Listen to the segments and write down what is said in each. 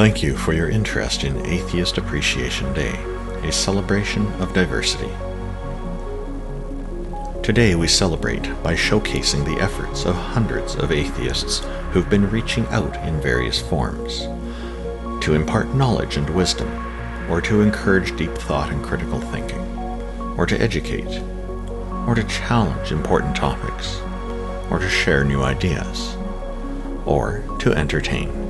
Thank you for your interest in Atheist Appreciation Day, a celebration of diversity. Today we celebrate by showcasing the efforts of hundreds of atheists who've been reaching out in various forms to impart knowledge and wisdom, or to encourage deep thought and critical thinking, or to educate, or to challenge important topics, or to share new ideas, or to entertain.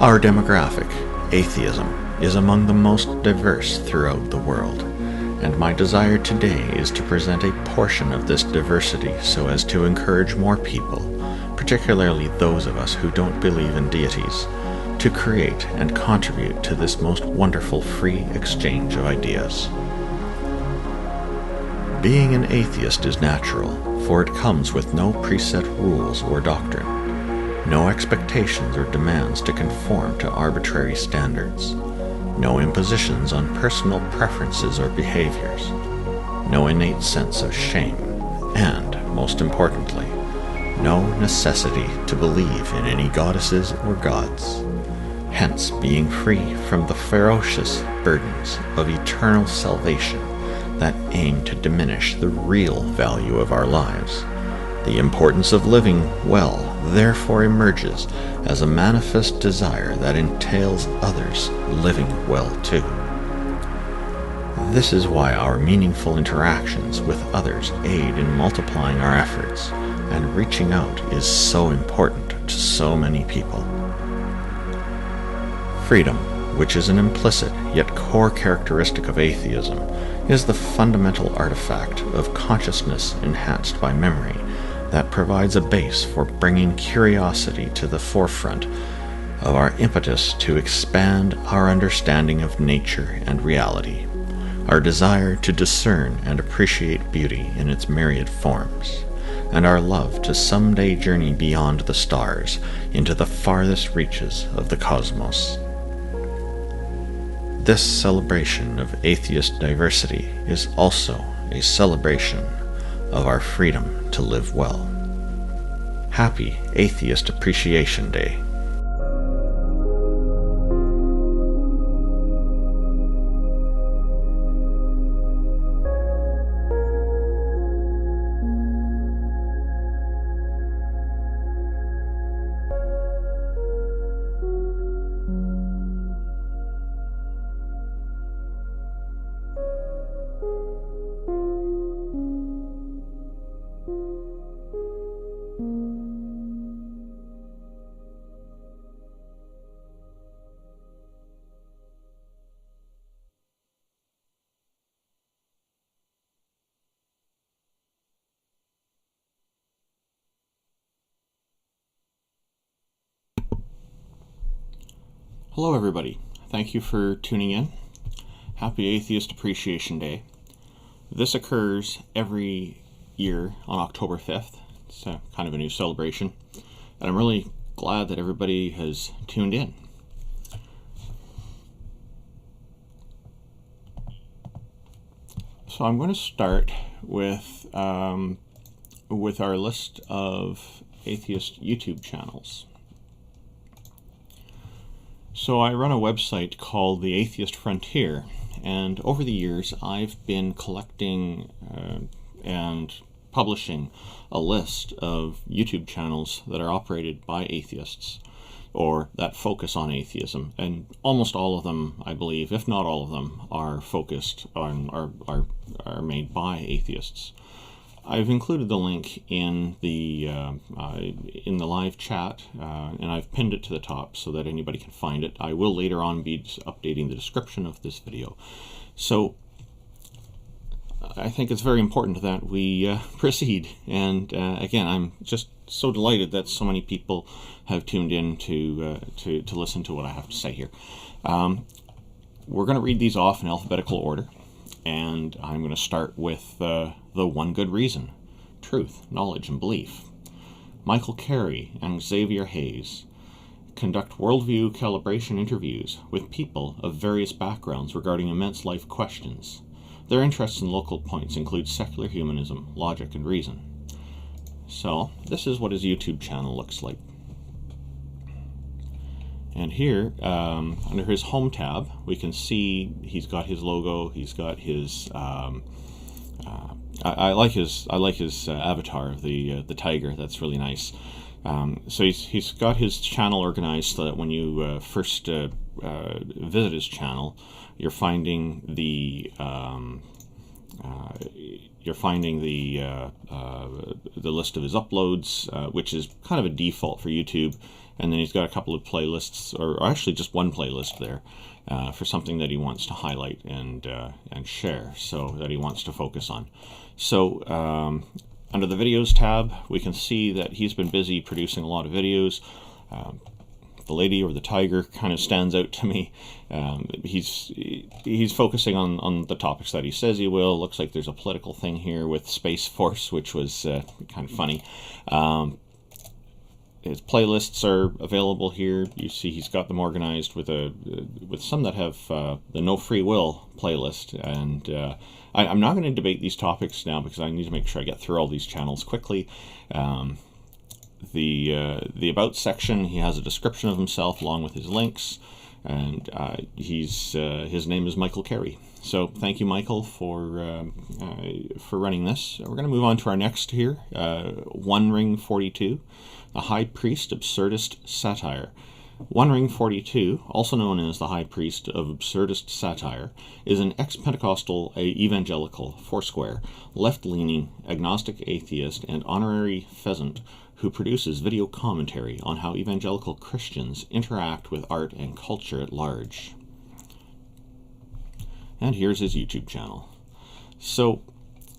Our demographic, atheism, is among the most diverse throughout the world, and my desire today is to present a portion of this diversity so as to encourage more people, particularly those of us who don't believe in deities, to create and contribute to this most wonderful free exchange of ideas. Being an atheist is natural, for it comes with no preset rules or doctrine, no expectations or demands to conform to arbitrary standards, no impositions on personal preferences or behaviors, no innate sense of shame, and, most importantly, no necessity to believe in any goddesses or gods, hence being free from the ferocious burdens of eternal salvation that aim to diminish the real value of our lives. The importance of living well therefore emerges as a manifest desire that entails others living well too. This is why our meaningful interactions with others aid in multiplying our efforts, and reaching out is so important to so many people. Freedom, which is an implicit yet core characteristic of atheism, is the fundamental artifact of consciousness enhanced by memory that provides a base for bringing curiosity to the forefront of our impetus to expand our understanding of nature and reality, our desire to discern and appreciate beauty in its myriad forms, and our love to someday journey beyond the stars into the farthest reaches of the cosmos. This celebration of atheist diversity is also a celebration of our freedom to live well. Happy Atheist Appreciation Day. Hello everybody, thank you for tuning in. Happy Atheist Appreciation Day. This occurs every year on October 5th. It's kind of a new celebration, and I'm really glad that everybody has tuned in. So I'm going to start with our list of atheist YouTube channels. So I run a website called The Atheist Frontier, and over the years I've been collecting and publishing a list of YouTube channels that are operated by atheists, or that focus on atheism, and almost all of them, I believe, if not all of them, are focused on, are made by atheists. I've included the link in the live chat, and I've pinned it to the top so that anybody can find it. I will later on be updating the description of this video. So I think it's very important that we proceed. And again, I'm just so delighted that so many people have tuned in to listen to what I have to say here. We're going to read these off in alphabetical order. And I'm going to start with the one good reason: truth, knowledge, and belief. Michael Carey and Xavier Hayes conduct worldview calibration interviews with people of various backgrounds regarding immense life questions. Their interests and local points include secular humanism, logic, and reason. So, this is what his YouTube channel looks like. And here, under his home tab, we can see he's got his logo. He's got his. I like his avatar of the tiger. That's really nice. So he's got his channel organized so that when you first visit his channel, you're finding the list of his uploads, which is kind of a default for YouTube. And then he's got a couple of playlists, or actually just one playlist there, for something that he wants to highlight and share, so that he wants to focus on. So under the videos tab, we can see that he's been busy producing a lot of videos. The lady or the tiger kind of stands out to me. He's focusing on the topics that he says he will. Looks like there's a political thing here with Space Force, which was kind of funny. His playlists are available here. You see he's got them organized with some that have the No Free Will playlist. And I'm not going to debate these topics now because I need to make sure I get through all these channels quickly. The About section, he has a description of himself along with his links. And his name is Michael Carey. So thank you, Michael, for running this. We're going to move on to our next here, One Ring 42, the High Priest Absurdist Satire. One Ring 42, also known as the High Priest of Absurdist Satire, is an ex-Pentecostal evangelical, Foursquare, left-leaning, agnostic atheist, and honorary pheasant who produces video commentary on how evangelical Christians interact with art and culture at large. And here's his YouTube channel. So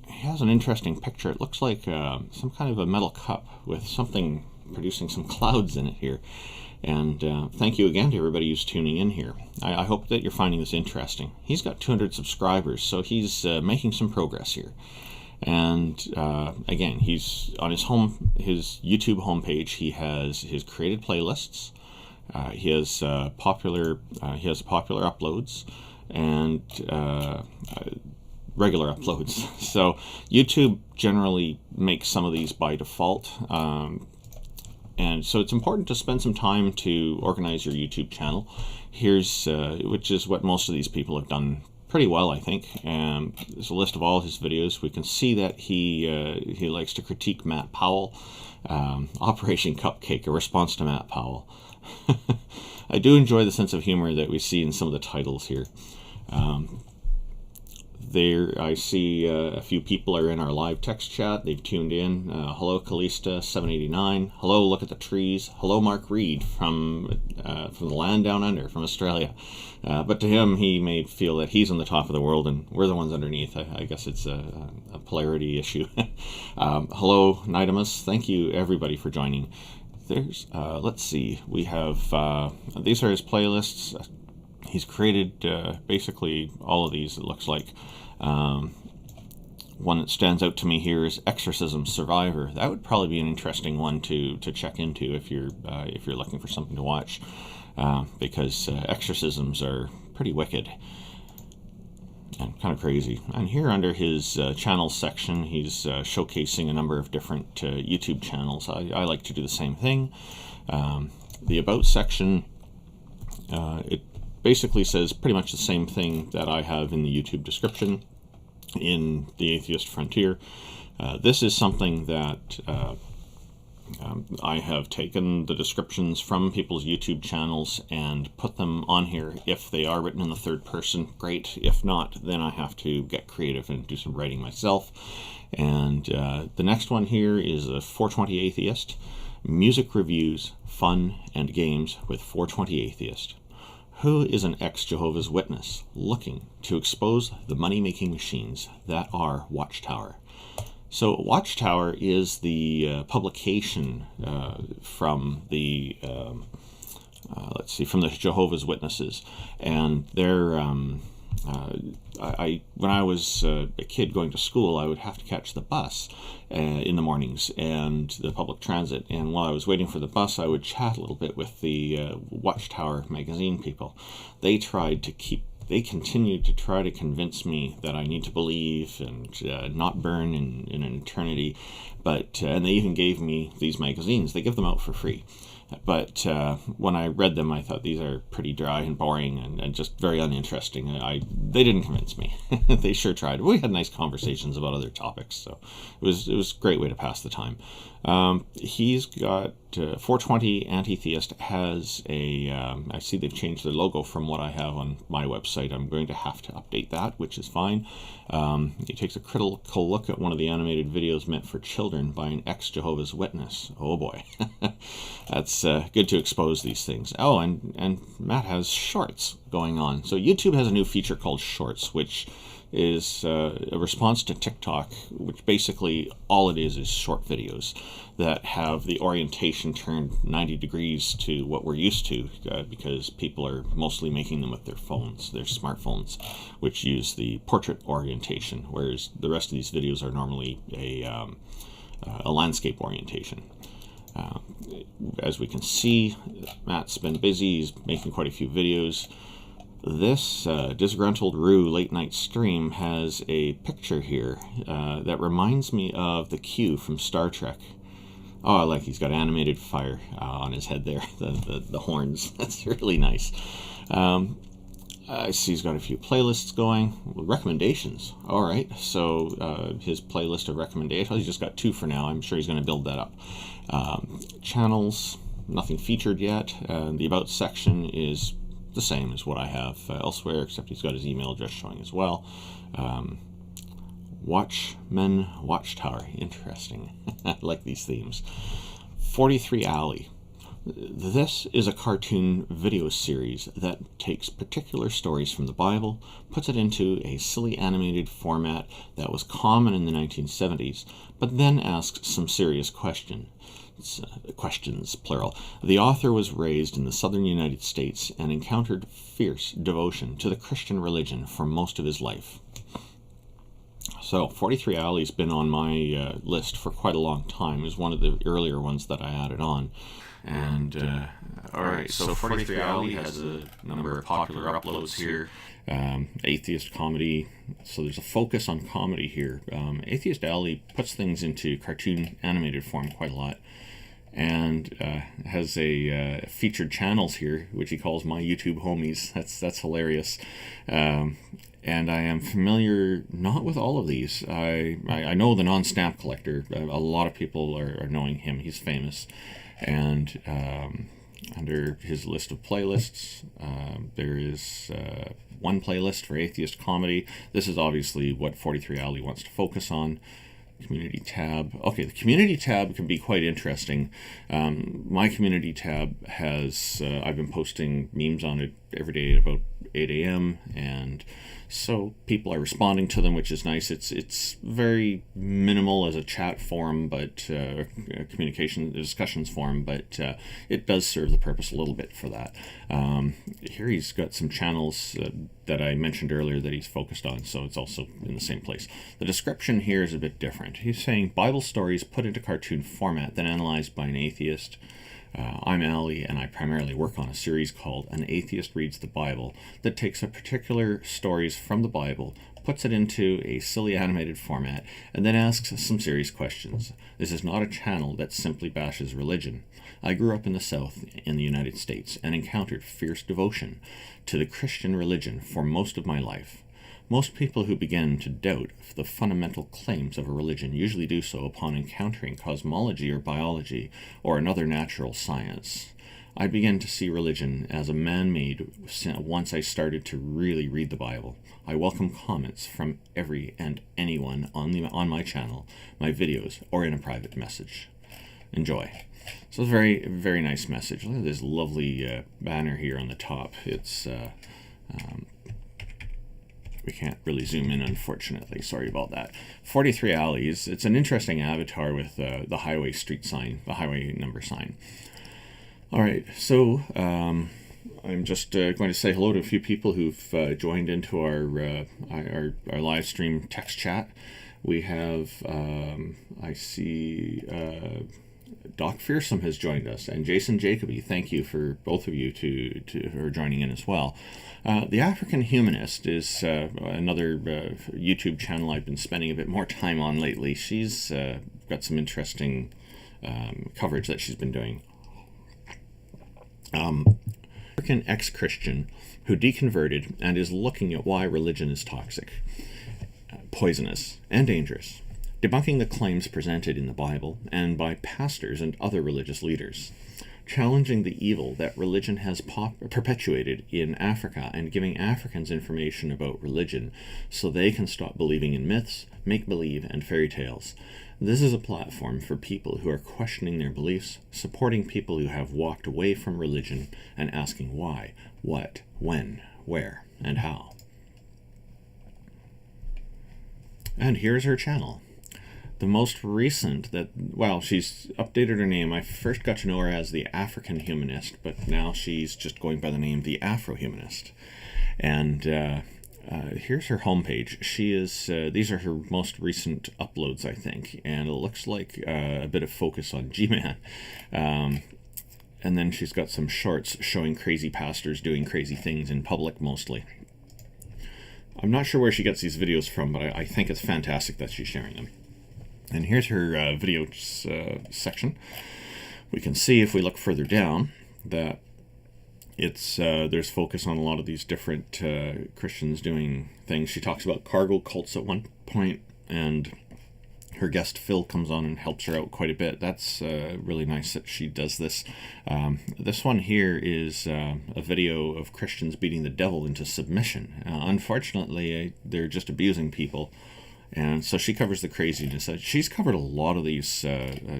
he has an interesting picture. It looks like some kind of a metal cup with something producing some clouds in it here. And thank you again to everybody who's tuning in here. I hope that you're finding this interesting. He's got 200 subscribers, so he's making some progress here. And again, he's on his YouTube homepage. He has his created playlists. He has popular uploads and regular uploads. So YouTube generally makes some of these by default. And so it's important to spend some time to organize your YouTube channel. Here's which is what most of these people have done pretty well, I think. There's a list of all his videos. We can see that he likes to critique Matt Powell. Operation Cupcake, a response to Matt Powell. I do enjoy the sense of humor that we see in some of the titles here. There, I see a few people are in our live text chat. They've tuned in. Hello, Callista 789. Hello, Look at the Trees. Hello, Mark Reed from the land down under, from Australia. But to him, he may feel that he's on the top of the world and we're the ones underneath. I guess it's a polarity issue. Hello, Nidamus. Thank you, everybody, for joining. There's, let's see, we have, these are his playlists. He's created basically all of these, it looks like. One that stands out to me here is Exorcism Survivor. That would probably be an interesting one to check into if you're looking for something to watch, because exorcisms are pretty wicked and kind of crazy. And here under his channel section, he's showcasing a number of different YouTube channels. I like to do the same thing. The About section, it basically says pretty much the same thing that I have in the YouTube description in the Atheist Frontier. This is something that I have taken the descriptions from people's YouTube channels and put them on here. If they are written in the third person, great. If not, then I have to get creative and do some writing myself. And the next one here is a 420 Atheist. Music reviews, fun, and games with 420 Atheist. Who is an ex-Jehovah's Witness looking to expose the money-making machines that are Watchtower? So Watchtower is the publication from the from the Jehovah's Witnesses, and they're when I was a kid going to school, I would have to catch the bus in the mornings and the public transit. And while I was waiting for the bus, I would chat a little bit with the Watchtower magazine people. They continued to try to convince me that I need to believe and not burn in an eternity. And they even gave me these magazines. They give them out for free. But when I read them, I thought these are pretty dry and boring and just very uninteresting. They didn't convince me. They sure tried. We had nice conversations about other topics, so it was a great way to pass the time. He's got 420 Anti-Theist has a. I see they've changed their logo from what I have on my website. I'm going to have to update that, which is fine. He takes a critical look at one of the animated videos meant for children by an ex-Jehovah's Witness. Oh boy, that's good to expose these things. Oh, and Matt has shorts going on. So YouTube has a new feature called Shorts, which is a response to TikTok, which basically all it is short videos that have the orientation turned 90 degrees to what we're used to, because people are mostly making them with their phones, their smartphones, which use the portrait orientation, whereas the rest of these videos are normally a landscape orientation. As we can see, Matt's been busy. He's making quite a few videos. This Disgruntled Roo late night stream has a picture here that reminds me of the Q from Star Trek. Oh, I like he's got animated fire on his head there, the horns. That's really nice. I see he's got a few playlists going. Recommendations. All right, so his playlist of recommendations, well, he's just got 2 for now. I'm sure he's going to build that up. Channels, nothing featured yet. The About section is the same as what I have elsewhere, except he's got his email address showing as well. Watchmen Watchtower, interesting. I like these themes. 43 Alley. This is a cartoon video series that takes particular stories from the Bible, puts it into a silly animated format that was common in the 1970s, but then asks some serious questions, plural. The author was raised in the southern United States and encountered fierce devotion to the Christian religion for most of his life. So 43 Alley's been on my list for quite a long time. It was one of the earlier ones that I added on. And, alright, so 43 Alley has a number of popular uploads here. Atheist comedy, so there's a focus on comedy here. Atheist Alley puts things into cartoon animated form quite a lot, and has a featured channels here, which he calls My YouTube Homies. That's hilarious. And I am familiar, not with all of these. I know the Non-Snap Collector. A lot of people are knowing him. He's famous. And under his list of playlists, there is one playlist for atheist comedy. This is obviously what 43 Alley wants to focus on. Community tab. Okay, the community tab can be quite interesting. My community tab has, I've been posting memes on it every day at about 8 a.m. and so people are responding to them, which is nice. It's very minimal as a chat forum, but communication discussions forum, but it does serve the purpose a little bit for that. Here he's got some channels that I mentioned earlier that he's focused on, so it's also in the same place. The description here is a bit different. He's saying Bible stories put into cartoon format, then analyzed by an atheist. I'm Ali, and I primarily work on a series called An Atheist Reads the Bible that takes a particular stories from the Bible, puts it into a silly animated format, and then asks some serious questions. This is not a channel that simply bashes religion. I grew up in the South in the United States and encountered fierce devotion to the Christian religion for most of my life. Most people who begin to doubt the fundamental claims of a religion usually do so upon encountering cosmology or biology or another natural science. I began to see religion as a man-made once I started to really read the Bible. I welcome comments from every and anyone on my channel, my videos, or in a private message. Enjoy. So it's a very, very nice message. Look at this lovely banner here on the top. It's we can't really zoom in, unfortunately. Sorry about that. 43 Alleys. It's an interesting avatar with the highway street sign, the highway number sign. All right, so I'm just going to say hello to a few people who've joined into our live stream text chat. We have, I see, Doc Fearsome has joined us, and Jason Jacoby. Thank you for both of you who are joining in as well. The African Humanist is another YouTube channel I've been spending a bit more time on lately. She's got some interesting coverage that she's been doing. American ex-Christian who deconverted and is looking at why religion is toxic, poisonous, and dangerous, debunking the claims presented in the Bible and by pastors and other religious leaders, challenging the evil that religion has perpetuated in Africa and giving Africans information about religion so they can stop believing in myths, make-believe, and fairy tales. This is a platform for people who are questioning their beliefs, supporting people who have walked away from religion, and asking why, what, when, where, and how. And here's her channel. The most recent she's updated her name. I first got to know her as the African Humanist, but now she's just going by the name the Afro Humanist. And here's her homepage. These are her most recent uploads, I think, and it looks like a bit of focus on G-Man. And then she's got some shorts showing crazy pastors doing crazy things in public, mostly. I'm not sure where she gets these videos from, but I think it's fantastic that she's sharing them. And here's her videos section. We can see if we look further down that there's focus on a lot of these different Christians doing things. She talks about cargo cults at one point, and her guest Phil comes on and helps her out quite a bit. That's really nice that she does this. This one here is a video of Christians beating the devil into submission. Unfortunately, they're just abusing people. And so she covers the craziness. She's covered a lot of these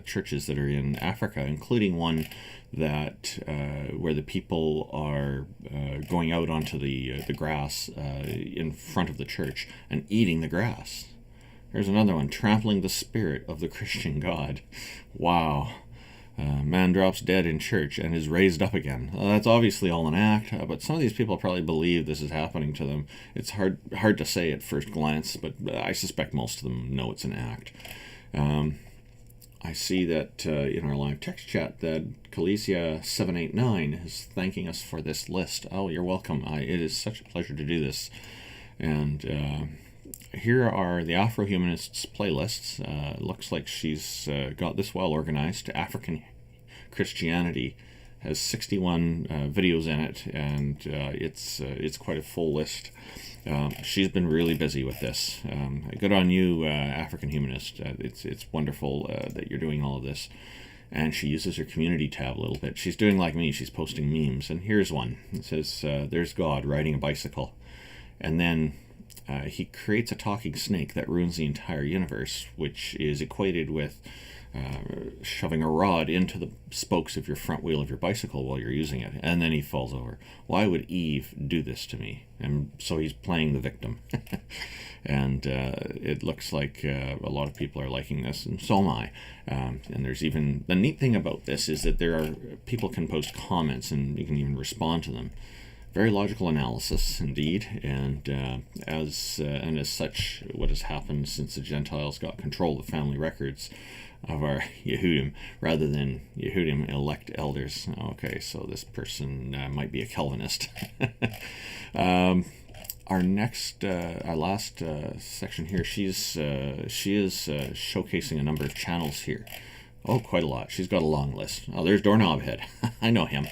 churches that are in Africa, including one that where the people are going out onto the grass in front of the church and eating the grass. There's another one, trampling the spirit of the Christian God. Wow. Man drops dead in church and is raised up again. That's obviously all an act, but some of these people probably believe this is happening to them. It's hard to say at first glance, but I suspect most of them know it's an act. I see that in our live text chat that Kalesia789 is thanking us for this list. Oh, you're welcome. It is such a pleasure to do this. And here are the Afro Humanists playlists. Looks like she's got this well organized. African Christianity has 61 videos in it, and it's quite a full list. She's been really busy with this. Good on you, African Humanist. It's wonderful that you're doing all of this. And she uses her community tab a little bit. She's doing like me. She's posting memes. And here's one. It says, there's God riding a bicycle. And then he creates a talking snake that ruins the entire universe, which is equated with shoving a rod into the spokes of your front wheel of your bicycle while you're using it, and then he falls over. Why would Eve do this to me? And so he's playing the victim. And it looks like a lot of people are liking this, and so am I. And there's even, the neat thing about this is that people can post comments and you can even respond to them. Very logical analysis, indeed, and as such, what has happened since the Gentiles got control of the family records of our Yehudim, rather than Yehudim elect elders. Okay, so this person might be a Calvinist. Our last section here, she is showcasing a number of channels here. Oh, quite a lot. She's got a long list. Oh, there's Doorknob Head. I know him.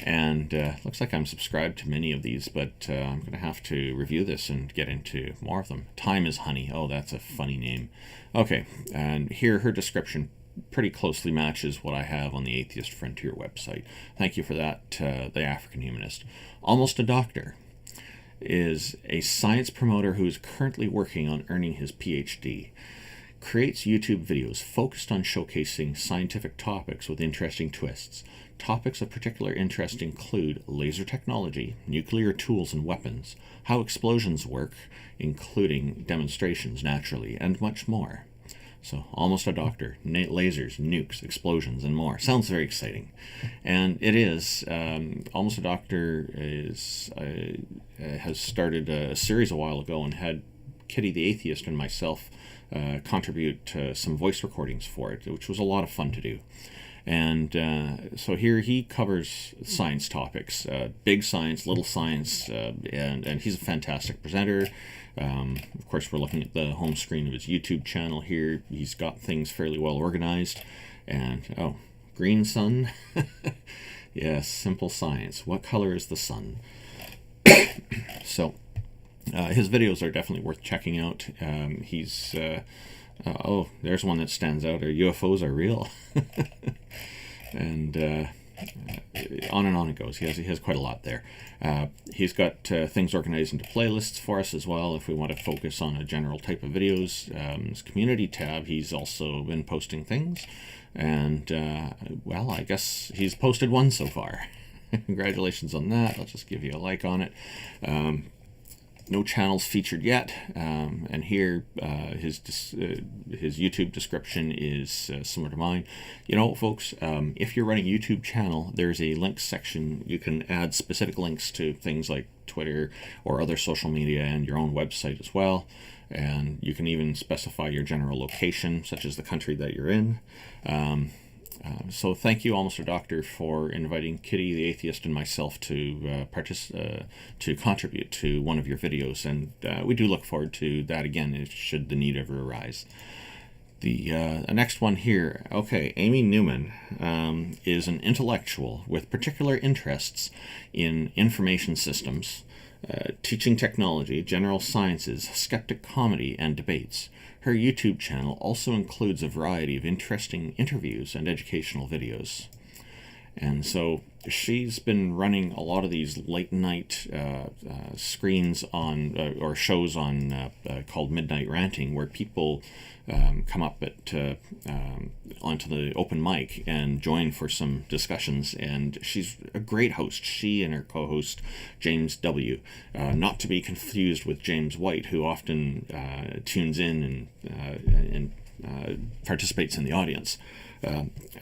And looks like I'm subscribed to many of these, but I'm going to have to review this and get into more of them. Time is Honey. Oh, that's a funny name. Okay, and here her description pretty closely matches what I have on the Atheist Frontier website. Thank you for that, the African Humanist. Almost a Doctor is a science promoter who is currently working on earning his PhD. Creates YouTube videos focused on showcasing scientific topics with interesting twists. Topics of particular interest include laser technology, nuclear tools and weapons, how explosions work, including demonstrations naturally, and much more. So, Almost a Doctor, lasers, nukes, explosions, and more. Sounds very exciting. And it is. Almost a Doctor has started a series a while ago and had Kitty the Atheist and myself contribute some voice recordings for it, which was a lot of fun to do. And so here he covers science topics, big science, little science, and he's a fantastic presenter. Of course, we're looking at the home screen of his YouTube channel here. He's got things fairly well organized. And, oh, Green Sun Yes, simple science. What color is the sun? So, his videos are definitely worth checking out. Oh, there's one that stands out. UFOs are real. And on and on it goes. He has quite a lot there. He's got things organized into playlists for us as well if we want to focus on a general type of videos. His community tab, he's also been posting things. And, well, I guess he's posted one so far. Congratulations on that. I'll just give you a like on it. No channels featured yet, and here his YouTube description is similar to mine. You know, folks, if you're running a YouTube channel, there's a links section. You can add specific links to things like Twitter or other social media and your own website as well. And you can even specify your general location, such as the country that you're in. So thank you, Almost a Doctor, for inviting Kitty the Atheist and myself to contribute to one of your videos, and we do look forward to that again should the need ever arise. The next one here, okay, Amy Newman is an intellectual with particular interests in information systems, teaching technology, general sciences, skeptic comedy, and debates. Her YouTube channel also includes a variety of interesting interviews and educational videos. And so she's been running a lot of these late night screens on or shows on called Midnight Ranting, where people come up onto the open mic and join for some discussions. And she's a great host. She and her co-host James W. Not to be confused with James White, who often tunes in and participates in the audience.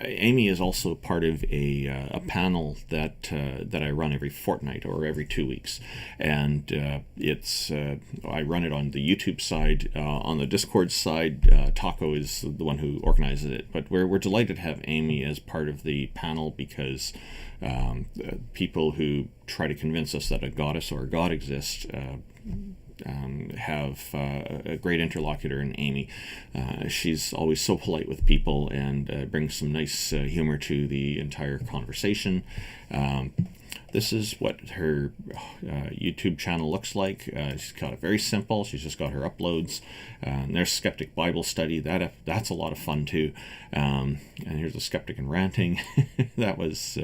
Amy is also part of a panel that I run every fortnight or every 2 weeks, and I run it on the YouTube side. On the Discord side, Taco is the one who organizes it. But we're delighted to have Amy as part of the panel because people who try to convince us that a goddess or a god exists have a great interlocutor in Amy. She's always so polite with people and brings some nice humor to the entire conversation. This is what her YouTube channel looks like. She's got it very simple. She's just got her uploads. There's Skeptic Bible Study. That's a lot of fun too. And here's a Skeptic and Ranting. That was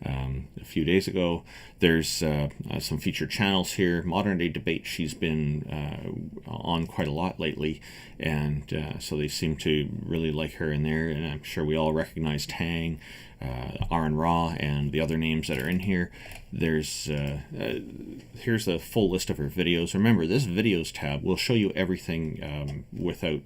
a few days ago. There's some featured channels here. Modern Day Debate, she's been on quite a lot lately, and so they seem to really like her in there, and I'm sure we all recognize Tang, Aaron Ra, and the other names that are in here. Here's a full list of her videos. Remember, this videos tab will show you everything without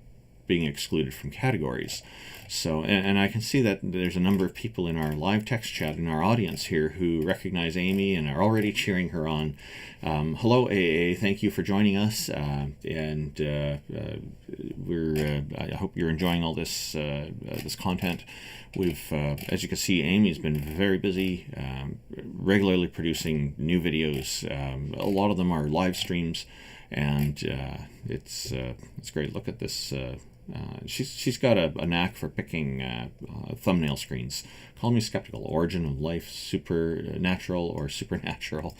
being excluded from categories. So, and I can see that there's a number of people in our live text chat in our audience here who recognize Amy and are already cheering her on. Hello, AA. Thank you for joining us. I hope you're enjoying all this content. As you can see, Amy's been very busy, regularly producing new videos. A lot of them are live streams, and it's great. Look at this. She's got a knack for picking thumbnail screens. Call Me Skeptical, Origin of Life, Supernatural or Supernatural.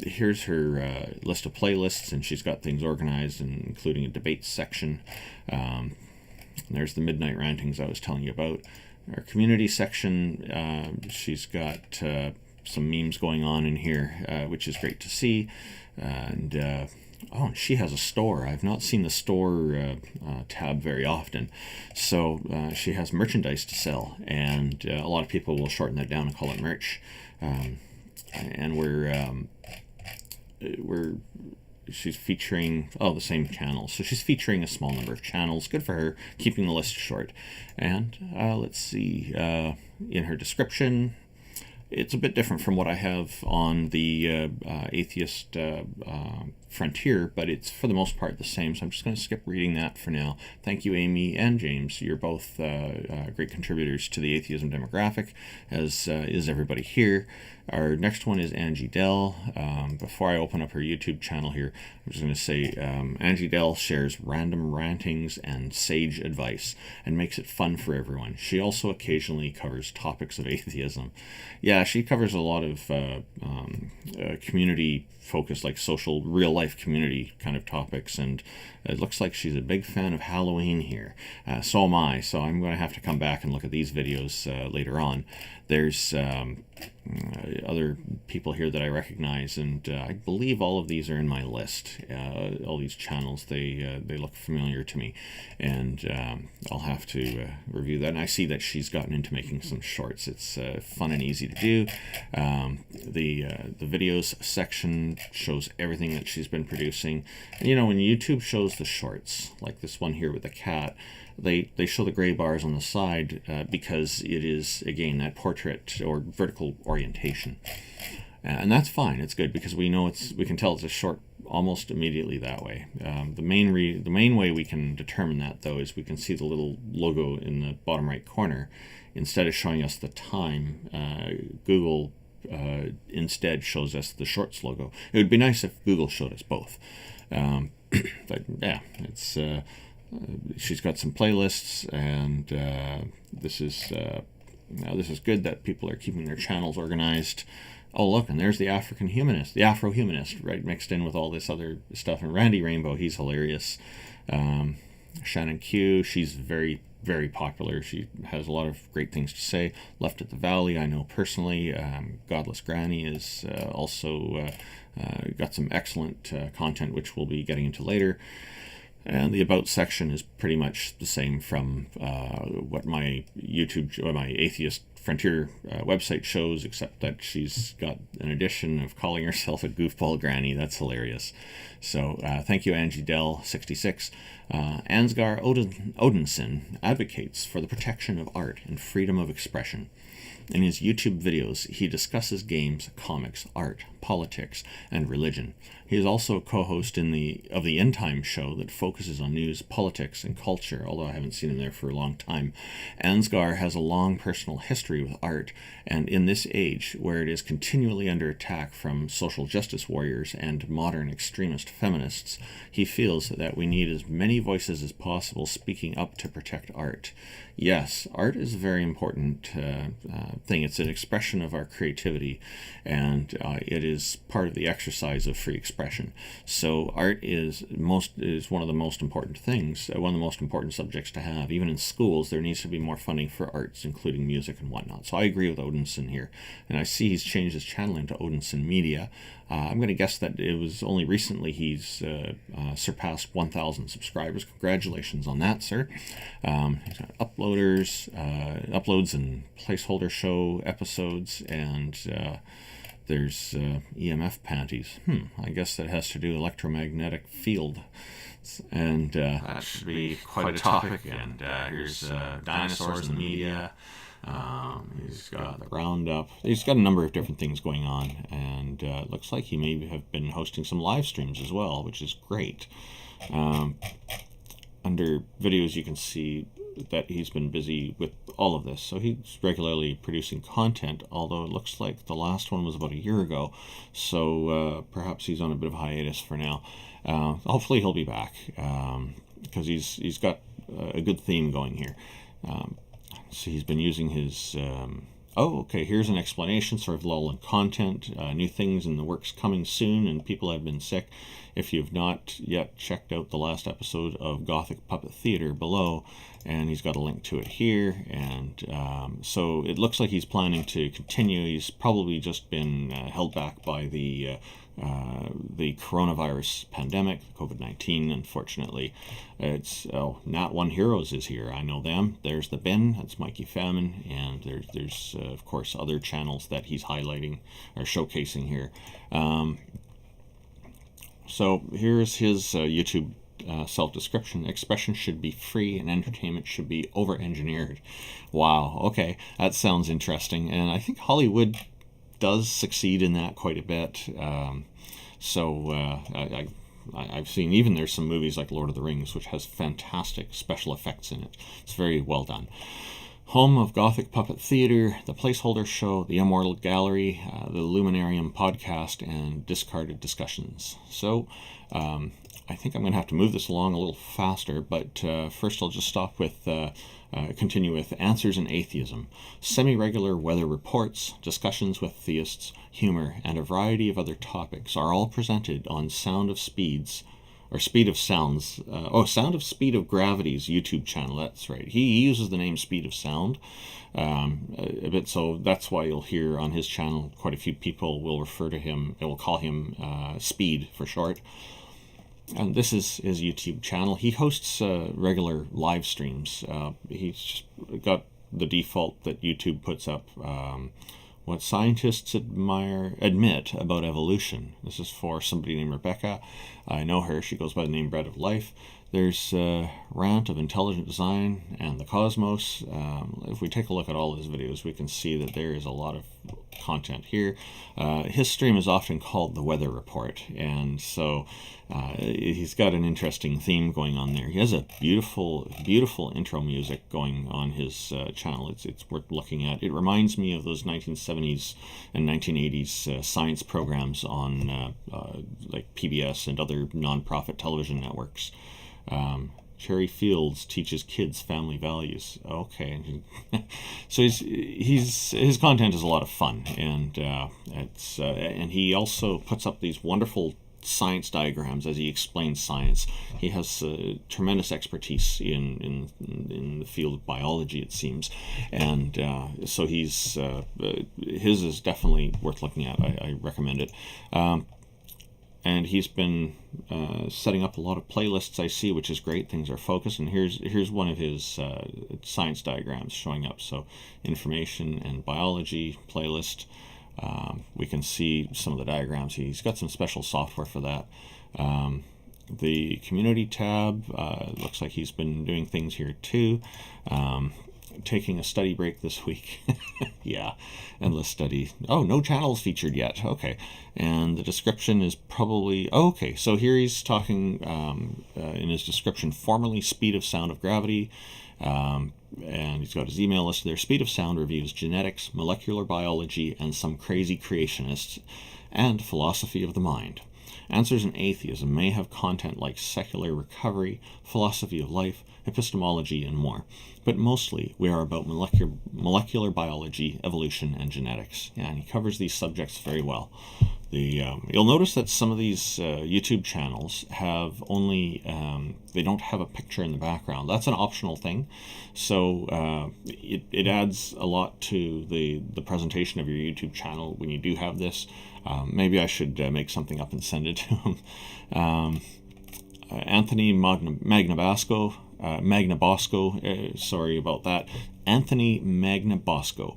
Here's her list of playlists, and she's got things organized, including a debate section. There's the Midnight Rantings I was telling you about. Our community section, she's got some memes going on in here, which is great to see. And she has a store. I've not seen the store tab very often. So she has merchandise to sell, and a lot of people will shorten that down and call it merch. And she's featuring the same channel. So she's featuring a small number of channels. Good for her, keeping the list short. And let's see, in her description, it's a bit different from what I have on the Atheist Frontier, but it's for the most part the same, so I'm just going to skip reading that for now. Thank you, Amy and James. You're both great contributors to the Atheism Demographic, as is everybody here. Our next one is Angie Dell. Before I open up her YouTube channel here, I'm just going to say Angie Dell shares random rantings and sage advice and makes it fun for everyone. She also occasionally covers topics of atheism. Yeah, she covers a lot of community focused, like social, real life community kind of topics, and it looks like she's a big fan of Halloween here. So am I, so I'm going to have to come back and look at these videos later on. There's other people here that I recognize, and I believe all of these are in my list. All these channels, they look familiar to me, and I'll have to review that. And I see that she's gotten into making some shorts. It's fun and easy to do. The videos section shows everything that she's been producing. And, you know, when YouTube shows the shorts, like this one here with the cat, they show the gray bars on the side because it is, again, that portrait or vertical orientation. And that's fine. It's good because we can tell it's a short almost immediately that way. The main way we can determine that, though, is we can see the little logo in the bottom right corner. Instead of showing us the time, Google instead shows us the shorts logo. It would be nice if Google showed us both. But yeah, it's she's got some playlists, and this is good that people are keeping their channels organized. Oh, look, and there's the Afro-humanist, right, mixed in with all this other stuff. And Randy Rainbow, he's hilarious. Shannon Q, she's very, very popular. She has a lot of great things to say. Left at the Valley, I know personally. Godless Granny is also got some excellent content, which we'll be getting into later. And the About section is pretty much the same from what my my Atheist Frontier website shows, except that she's got an addition of calling herself a goofball granny. That's hilarious. So thank you, Angie Dell 66. Ansgar Odinson advocates for the protection of art and freedom of expression. In his YouTube videos, he discusses games, comics, art, politics, and religion. He is also a co-host of the End Time show that focuses on news, politics, and culture, although I haven't seen him there for a long time. Ansgar has a long personal history with art, and in this age, where it is continually under attack from social justice warriors and modern extremist feminists, he feels that we need as many voices as possible speaking up to protect art. Yes, art is a very important thing. It's an expression of our creativity, and it is part of the exercise of free expression. So art is one of the most important things, one of the most important subjects to have. Even in schools, there needs to be more funding for arts, including music and whatnot. So I agree with Odinson here, and I see he's changed his channel into Odinson Media. I'm going to guess that it was only recently he's surpassed 1,000 subscribers. Congratulations on that, sir. He's got uploads and placeholder show episodes, and there's EMF panties. I guess that has to do electromagnetic field. And that should be quite a topic. And here's dinosaurs in the media. He's got the roundup. He's got a number of different things going on, and it looks like he may have been hosting some live streams as well, which is great. Under videos, you can see that he's been busy with all of this, so he's regularly producing content, although it looks like the last one was about a year ago, so perhaps he's on a bit of hiatus for now. Hopefully he'll be back, because he's got a good theme going here. So he's been using his here's an explanation, sort of lull in content, new things in the works coming soon, and people have been sick. If you've not yet checked out the last episode of Gothic Puppet Theater below, and he's got a link to it here, and so it looks like he's planning to continue. He's probably just been held back by the coronavirus pandemic, COVID-19, unfortunately. It's Not One Heroes is here. I know them. There's The Bin. That's Mikey Famine. And there's of course, other channels that he's highlighting or showcasing here. So here's his YouTube self-description. Expression should be free and entertainment should be over-engineered. Wow. Okay. That sounds interesting. And I think Hollywood does succeed in that quite a bit. So I've seen, even there's some movies like Lord of the Rings, which has fantastic special effects in it. It's very well done. Home of Gothic Puppet Theatre, The Placeholder Show, The Immortal Gallery, the Luminarium Podcast, and Discarded Discussions. So I think I'm going to have to move this along a little faster, but first I'll just stop with, continue with Answers in Atheism, semi-regular weather reports, discussions with theists, humor, and a variety of other topics are all presented on Sound of Speed of Gravity's YouTube channel. That's right. He uses the name Speed of Sound a bit, so that's why you'll hear on his channel quite a few people will refer to him, they will call him Speed for short. And this is his YouTube channel. He hosts regular live streams. He's got the default that YouTube puts up, what scientists admit about evolution. This is for somebody named Rebecca. I know her. She goes by the name Bread of Life. There's Rant of Intelligent Design and the Cosmos. If we take a look at all his videos, we can see that there is a lot of content here. His stream is often called The Weather Report, and so he's got an interesting theme going on there. He has a beautiful, beautiful intro music going on his channel. It's worth looking at. It reminds me of those 1970s and 1980s science programs on like PBS and other non-profit television networks. Cherry Fields teaches kids family values. Okay, so his content is a lot of fun, and and he also puts up these wonderful science diagrams as he explains science. He has tremendous expertise in the field of biology, it seems, and so his is definitely worth looking at. I recommend it. And he's been setting up a lot of playlists, I see, which is great. Things are focused, and here's one of his science diagrams showing up. So information and biology playlist. We can see some of the diagrams. He's got some special software for that. The community tab, looks like he's been doing things here too. Taking a study break this week. Yeah, endless study. Oh, no channels featured yet. Okay, and the description is probably okay. So here he's talking in his description, formerly Speed of Sound of Gravity, and he's got his email list there. Speed of Sound reviews genetics, molecular biology, and some crazy creationists, and philosophy of the mind. Answers in Atheism may have content like secular recovery, philosophy of life, epistemology, and more. But mostly, we are about molecular biology, evolution, and genetics. Yeah, and he covers these subjects very well. You'll notice that some of these YouTube channels have only, they don't have a picture in the background. That's an optional thing. So it adds a lot to the presentation of your YouTube channel when you do have this. Maybe I should make something up and send it to him. Anthony Magnabosco, sorry about that. Anthony Magnabosco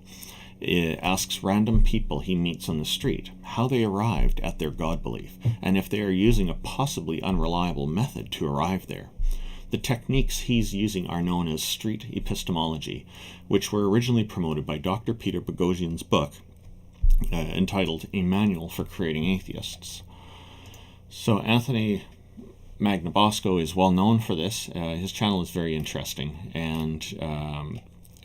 asks random people he meets on the street how they arrived at their God belief, and if they are using a possibly unreliable method to arrive there. The techniques he's using are known as street epistemology, which were originally promoted by Dr. Peter Boghossian's book entitled A Manual for Creating Atheists. So Anthony Magnabosco is well known for this. His channel is very interesting, and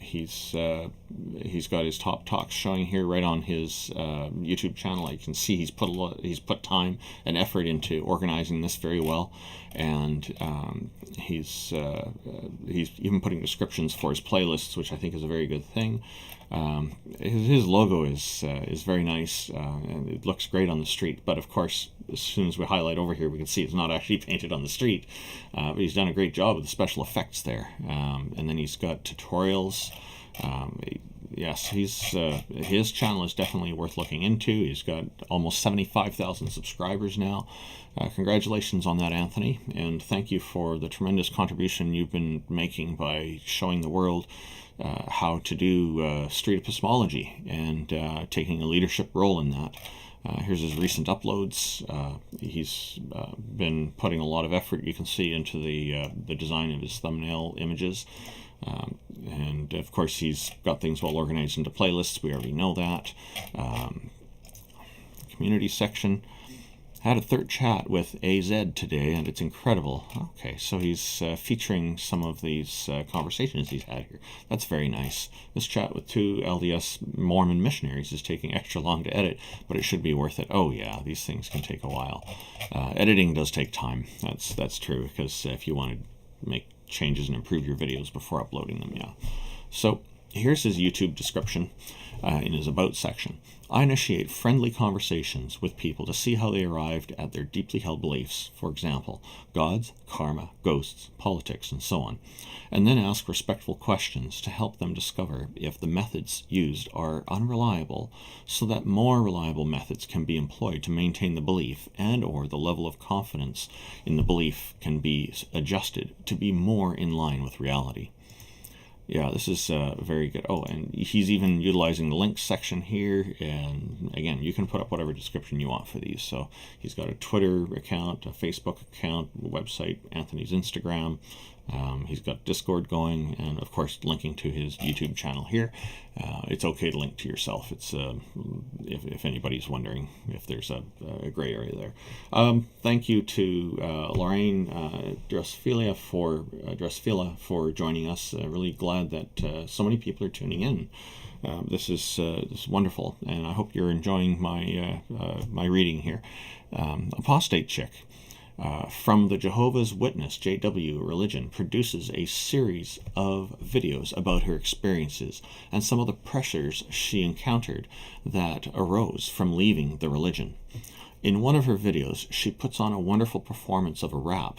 he's got his top talks showing here right on his YouTube channel. You can see he's put time and effort into organizing this very well, and he's even putting descriptions for his playlists, which I think is a very good thing. His logo is very nice, and it looks great on the street. But of course, as soon as we highlight over here, we can see it's not actually painted on the street. But he's done a great job with the special effects there. And then he's got tutorials. Yes, his channel is definitely worth looking into. He's got almost 75,000 subscribers now. Congratulations on that, Anthony, and thank you for the tremendous contribution you've been making by showing the world how to do street epistemology and taking a leadership role in that. Here's his recent uploads. He's been putting a lot of effort, you can see, into the design of his thumbnail images. And of course he's got things well organized into playlists. We already know that. Community section had a third chat with AZ today, and it's incredible. Okay, so he's featuring some of these conversations he's had here. That's very nice. This chat with 2 LDS Mormon missionaries is taking extra long to edit, but it should be worth it. Oh yeah, these things can take a while. Editing does take time. That's true, because if you want to make changes and improve your videos before uploading them, yeah. So here's his YouTube description in his About section. I initiate friendly conversations with people to see how they arrived at their deeply held beliefs, for example, gods, karma, ghosts, politics, and so on, and then ask respectful questions to help them discover if the methods used are unreliable, so that more reliable methods can be employed to maintain the belief, and or the level of confidence in the belief can be adjusted to be more in line with reality. Yeah, this is very good. Oh, and he's even utilizing the links section here. And again, you can put up whatever description you want for these. So he's got a Twitter account, a Facebook account, a website, Anthony's Instagram. He's got Discord going, and of course linking to his YouTube channel here. It's okay to link to yourself. It's if anybody's wondering if there's a gray area there. Thank you to Lorraine Drusfila for joining us. Really glad that so many people are tuning in. This is wonderful, and I hope you're enjoying my my reading here. Apostate Chick. From the Jehovah's Witness JW religion produces a series of videos about her experiences and some of the pressures she encountered that arose from leaving the religion. In one of her videos, she puts on a wonderful performance of a rap.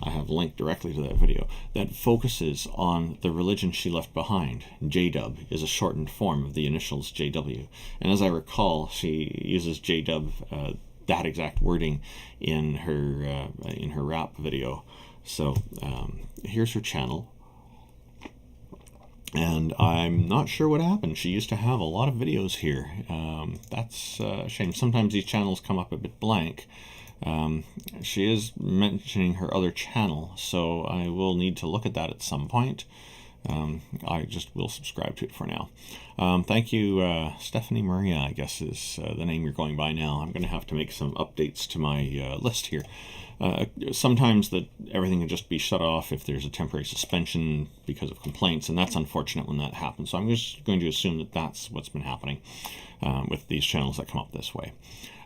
I have linked directly to that video that focuses on the religion she left behind. JW is a shortened form of the initials JW, and as I recall, she uses JW that exact wording in her rap video. So here's her channel, and I'm not sure what happened. She used to have a lot of videos here. That's a shame. Sometimes these channels come up a bit blank. She is mentioning her other channel, so I will need to look at that at some point. I just will subscribe to it for now. Thank you, Stephanie Maria, I guess is the name you're going by now. I'm going to have to make some updates to my list here. Sometimes everything can just be shut off if there's a temporary suspension because of complaints, and that's unfortunate when that happens. So I'm just going to assume that that's what's been happening with these channels that come up this way.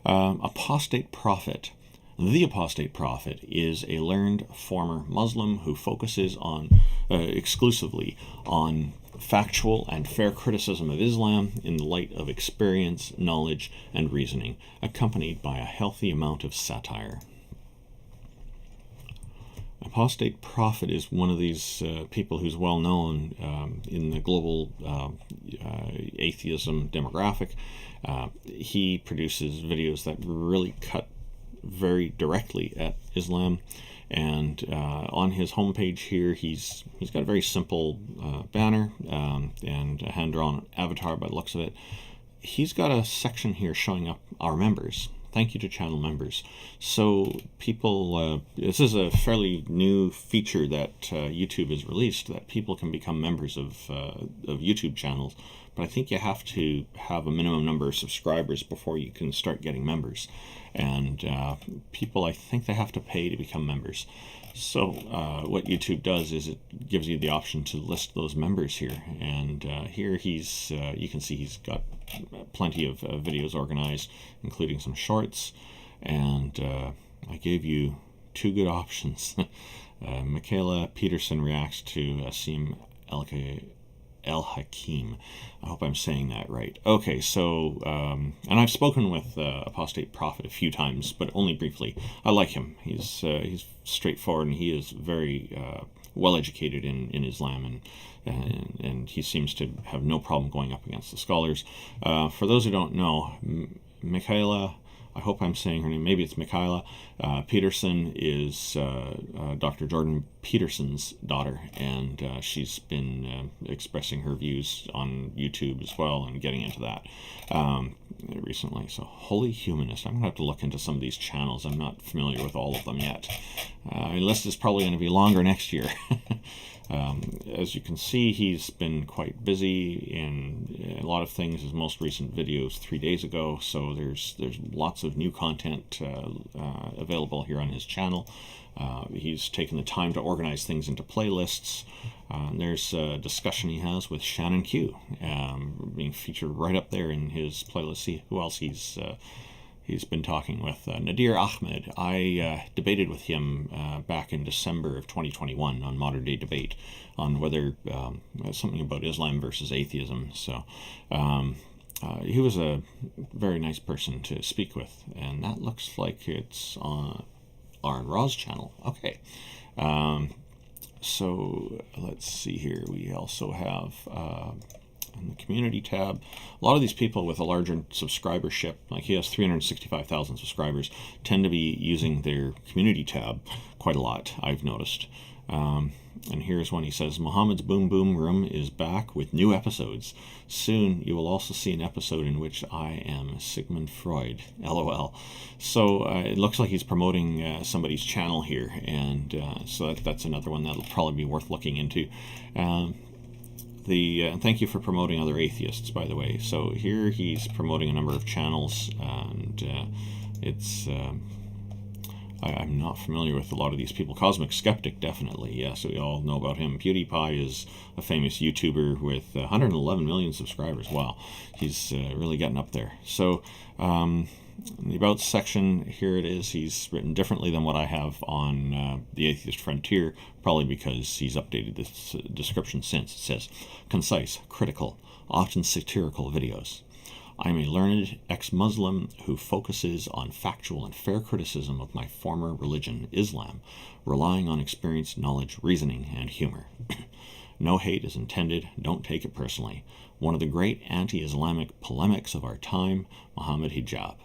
Apostate Prophet. The Apostate Prophet is a learned former Muslim who focuses on exclusively on factual and fair criticism of Islam in the light of experience, knowledge, and reasoning, accompanied by a healthy amount of satire. Apostate Prophet is one of these people who's well known in the global atheism demographic. He produces videos that really cut very directly at Islam, and on his homepage here he's got a very simple banner and a hand-drawn avatar by the looks of it. He's got a section here showing up our members. Thank you to channel members. So people, this is a fairly new feature that YouTube has released, that people can become members of YouTube channels, but I think you have to have a minimum number of subscribers before you can start getting members. And people, I think they have to pay to become members. So what YouTube does is it gives you the option to list those members here. And here he's, you can see he's got plenty of videos organized, including some shorts. And I gave you two good options. Michaela Peterson reacts to Asim El Hakim. I hope I'm saying that right. Okay, so, and I've spoken with Apostate Prophet a few times, but only briefly. I like him. He's straightforward, and he is very well educated in Islam, and he seems to have no problem going up against the scholars. For those who don't know, Michaela, I hope I'm saying her name, maybe it's Michaela Peterson, is Dr. Jordan Peterson's daughter, and she's been expressing her views on YouTube as well and getting into that recently. So, Holy Humanist. I'm going to have to look into some of these channels. I'm not familiar with all of them yet. list is probably going to be longer next year. As you can see, he's been quite busy in a lot of things. His most recent video is 3 days ago, so there's lots of new content available here on his channel. He's taken the time to organize things into playlists. There's a discussion he has with Shannon Q, being featured right up there in his playlist. See who else he's been talking with. Nadir Ahmed. I debated with him back in December of 2021 on Modern Day Debate on whether something about Islam versus atheism. So he was a very nice person to speak with, and that looks like it's on Aaron Ra's channel. Okay. So let's see here. We also have in the community tab, a lot of these people with a larger subscribership, like he has 365,000 subscribers, tend to be using their community tab quite a lot, I've noticed. And here's one. He says, Muhammad's Boom Boom Room is back with new episodes. Soon you will also see an episode in which I am Sigmund Freud. LOL. So it looks like he's promoting somebody's channel here, and so that's another one that'll probably be worth looking into. Thank you for promoting other atheists, by the way. So here he's promoting a number of channels, and it's... I'm not familiar with a lot of these people. Cosmic Skeptic, definitely, yes, we all know about him. PewDiePie is a famous YouTuber with 111 million subscribers. Wow, he's really getting up there. So, in the About section, here it is. He's written differently than what I have on The Atheist Frontier, probably because he's updated this description since. It says, concise, critical, often satirical videos. I'm a learned ex-Muslim who focuses on factual and fair criticism of my former religion, Islam, relying on experience, knowledge, reasoning, and humor. No hate is intended, don't take it personally. One of the great anti-Islamic polemics of our time, Muhammad Hijab.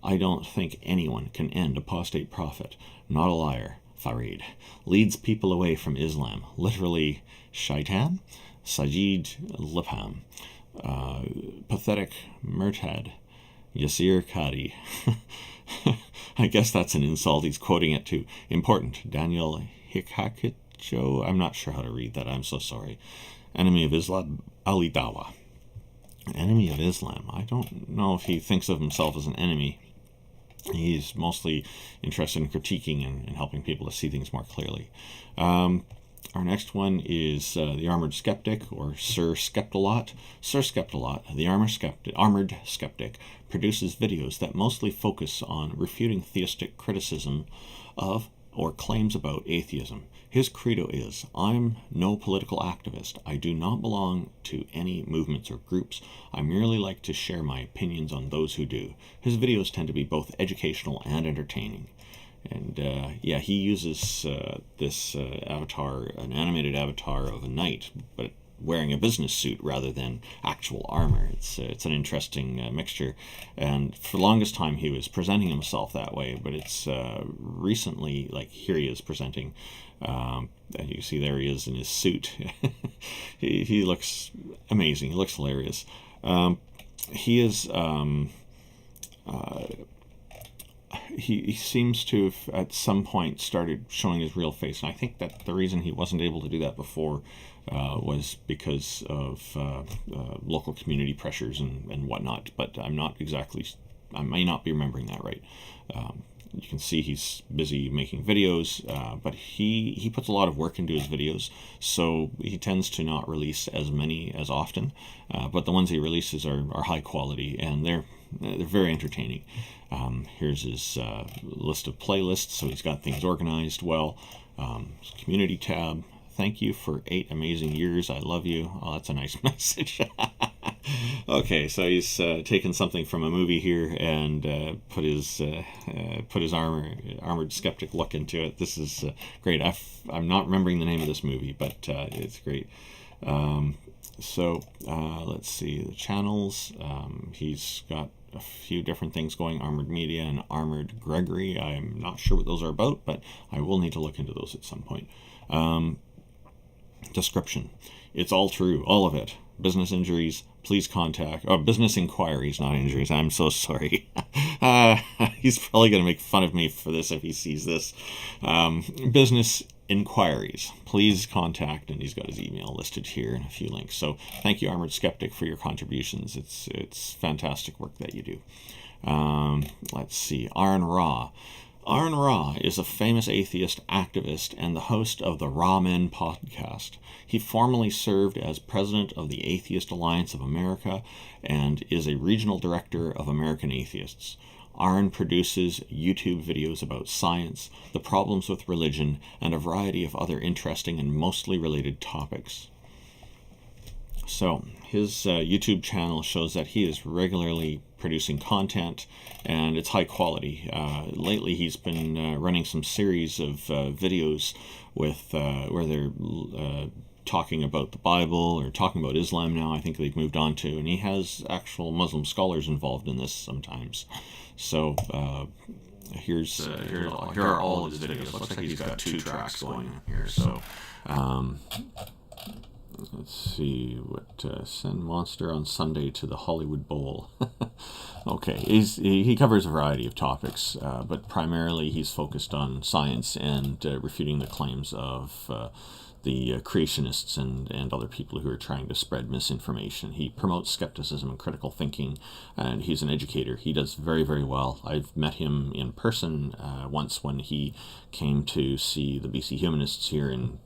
I don't think anyone can end apostate prophet, not a liar, Farid, leads people away from Islam, literally shaitan, Sajid Lipham. Pathetic Murtad, Yasir Qadi. I guess that's an insult. He's quoting it to important Daniel Hikakicho. I'm not sure how to read that. I'm so sorry. Enemy of Islam, Ali Dawa. Enemy of Islam. I don't know if he thinks of himself as an enemy. He's mostly interested in critiquing and helping people to see things more clearly. Our next one is the Armored Skeptic, or Sir Skeptalot. Sir Skeptalot, the Armored Skeptic, produces videos that mostly focus on refuting theistic criticism of or claims about atheism. His credo is, I'm no political activist. I do not belong to any movements or groups. I merely like to share my opinions on those who do. His videos tend to be both educational and entertaining. And yeah, he uses this avatar, an animated avatar of a knight, but wearing a business suit rather than actual armor. It's an interesting mixture. And for the longest time, he was presenting himself that way, but it's recently, like here he is presenting. And you can see there he is in his suit. he looks amazing. He looks hilarious. He is... He seems to have at some point started showing his real face, and I think that the reason he wasn't able to do that before was because of local community pressures and whatnot, but I may not be remembering that right. You can see he's busy making videos, but he puts a lot of work into his videos, so he tends to not release as many as often, but the ones he releases are high quality, and they're very entertaining. Here's his list of playlists, so he's got things organized well. Community tab. Thank you for 8 amazing years. I love you. Oh, that's a nice message. Okay, so he's taken something from a movie here and put his armored skeptic look into it. This is great. I'm not remembering the name of this movie, but it's great. So let's see the channels. He's got a few different things going, Armored Media and Armored Gregory. I'm not sure what those are about, but I will need to look into those at some point. description. It's all true, all of it. Business injuries, please contact... Oh, business inquiries, not injuries. I'm so sorry. He's probably going to make fun of me for this if he sees this. Business inquiries, please contact, and he's got his email listed here and a few links. So thank you, Armored Skeptic, for your contributions. It's fantastic work that you do. Let's see, Aaron Ra. Aaron Ra is a famous atheist activist and the host of the Ra Men podcast. He formerly served as president of the Atheist Alliance of America and is a regional director of American Atheists. Aaron produces YouTube videos about science, the problems with religion, and a variety of other interesting and mostly related topics. So, his YouTube channel shows that he is regularly producing content, and it's high quality. Lately, he's been running some series of videos with where they're talking about the Bible or talking about Islam now. I think they've moved on to, and he has actual Muslim scholars involved in this sometimes. So here are all his videos. Looks like he's got 2 tracks going on here. So let's see what send Monster on Sunday to the Hollywood Bowl. Okay, he covers a variety of topics, but primarily he's focused on science and refuting the claims of the creationists and other people who are trying to spread misinformation. He promotes skepticism and critical thinking, and he's an educator. He does very, very well. I've met him in person once when he came to see the BC Humanists here in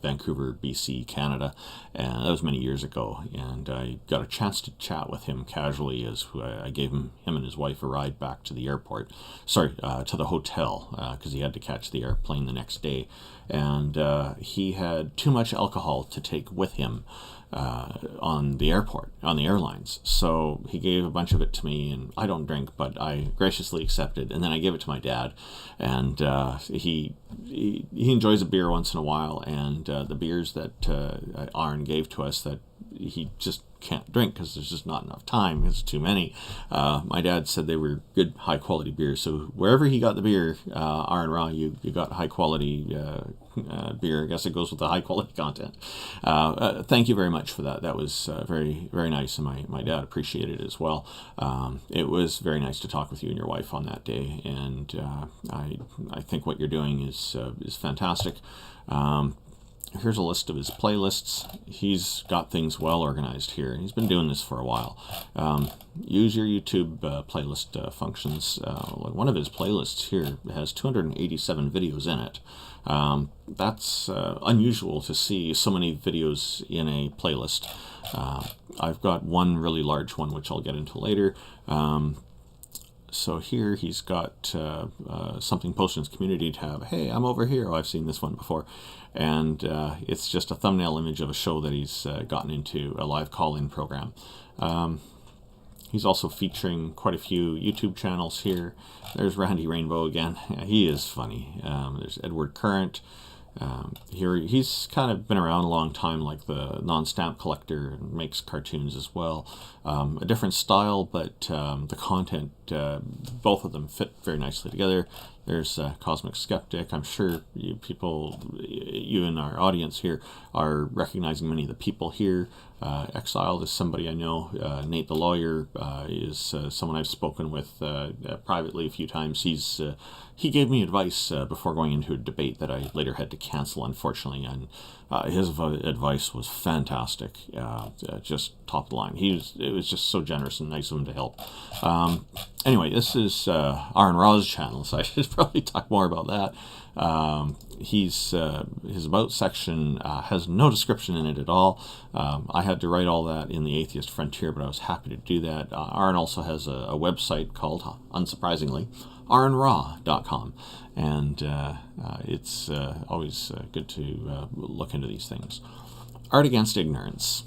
Vancouver, BC, Canada, and that was many years ago. And I got a chance to chat with him casually as I gave him and his wife a ride back to the airport, to the hotel, because he had to catch the airplane the next day. And he had too much alcohol to take with him on the airlines. So he gave a bunch of it to me, and I don't drink, but I graciously accepted. And then I gave it to my dad, and he enjoys a beer once in a while. And the beers that Aaron gave to us that he just can't drink because there's just not enough time. It's too many. My dad said they were good, high quality beers. So wherever he got the beer, Aaron Ra, you got high quality beer. I guess it goes with the high quality content. Thank you very much for that. That was very, very nice, and my dad appreciated it as well. It was very nice to talk with you and your wife on that day, and I think what you're doing is fantastic. Here's a list of his playlists. He's got things well organized here. He's been doing this for a while. Use your YouTube playlist functions. One of his playlists here has 287 videos in it. That's unusual to see so many videos in a playlist. I've got one really large one, which I'll get into later. So here he's got something posted in his community tab. Hey, I'm over here. Oh, I've seen this one before. And it's just a thumbnail image of a show that he's gotten into, a live call-in program. He's also featuring quite a few YouTube channels here. There's Randy Rainbow again. He is funny. There's Edward Current. Here he's kind of been around a long time, like the non-stamp collector, and makes cartoons as well. A different style, but the content, both of them fit very nicely together. There's Cosmic Skeptic. I'm sure you in our audience here are recognizing many of the people here. Exiled is somebody I know. Nate the Lawyer is someone I've spoken with privately a few times. He gave me advice before going into a debate that I later had to cancel, unfortunately, and his advice was fantastic, just top of the line. It was just so generous and nice of him to help. Anyway, this is Aaron Ra's channel, so I should probably talk more about that. His About section has no description in it at all. I had to write all that in the Atheist Frontier, but I was happy to do that. Aaron also has a website called, unsurprisingly, aaronra.com, and it's always good to look into these things. Art Against Ignorance.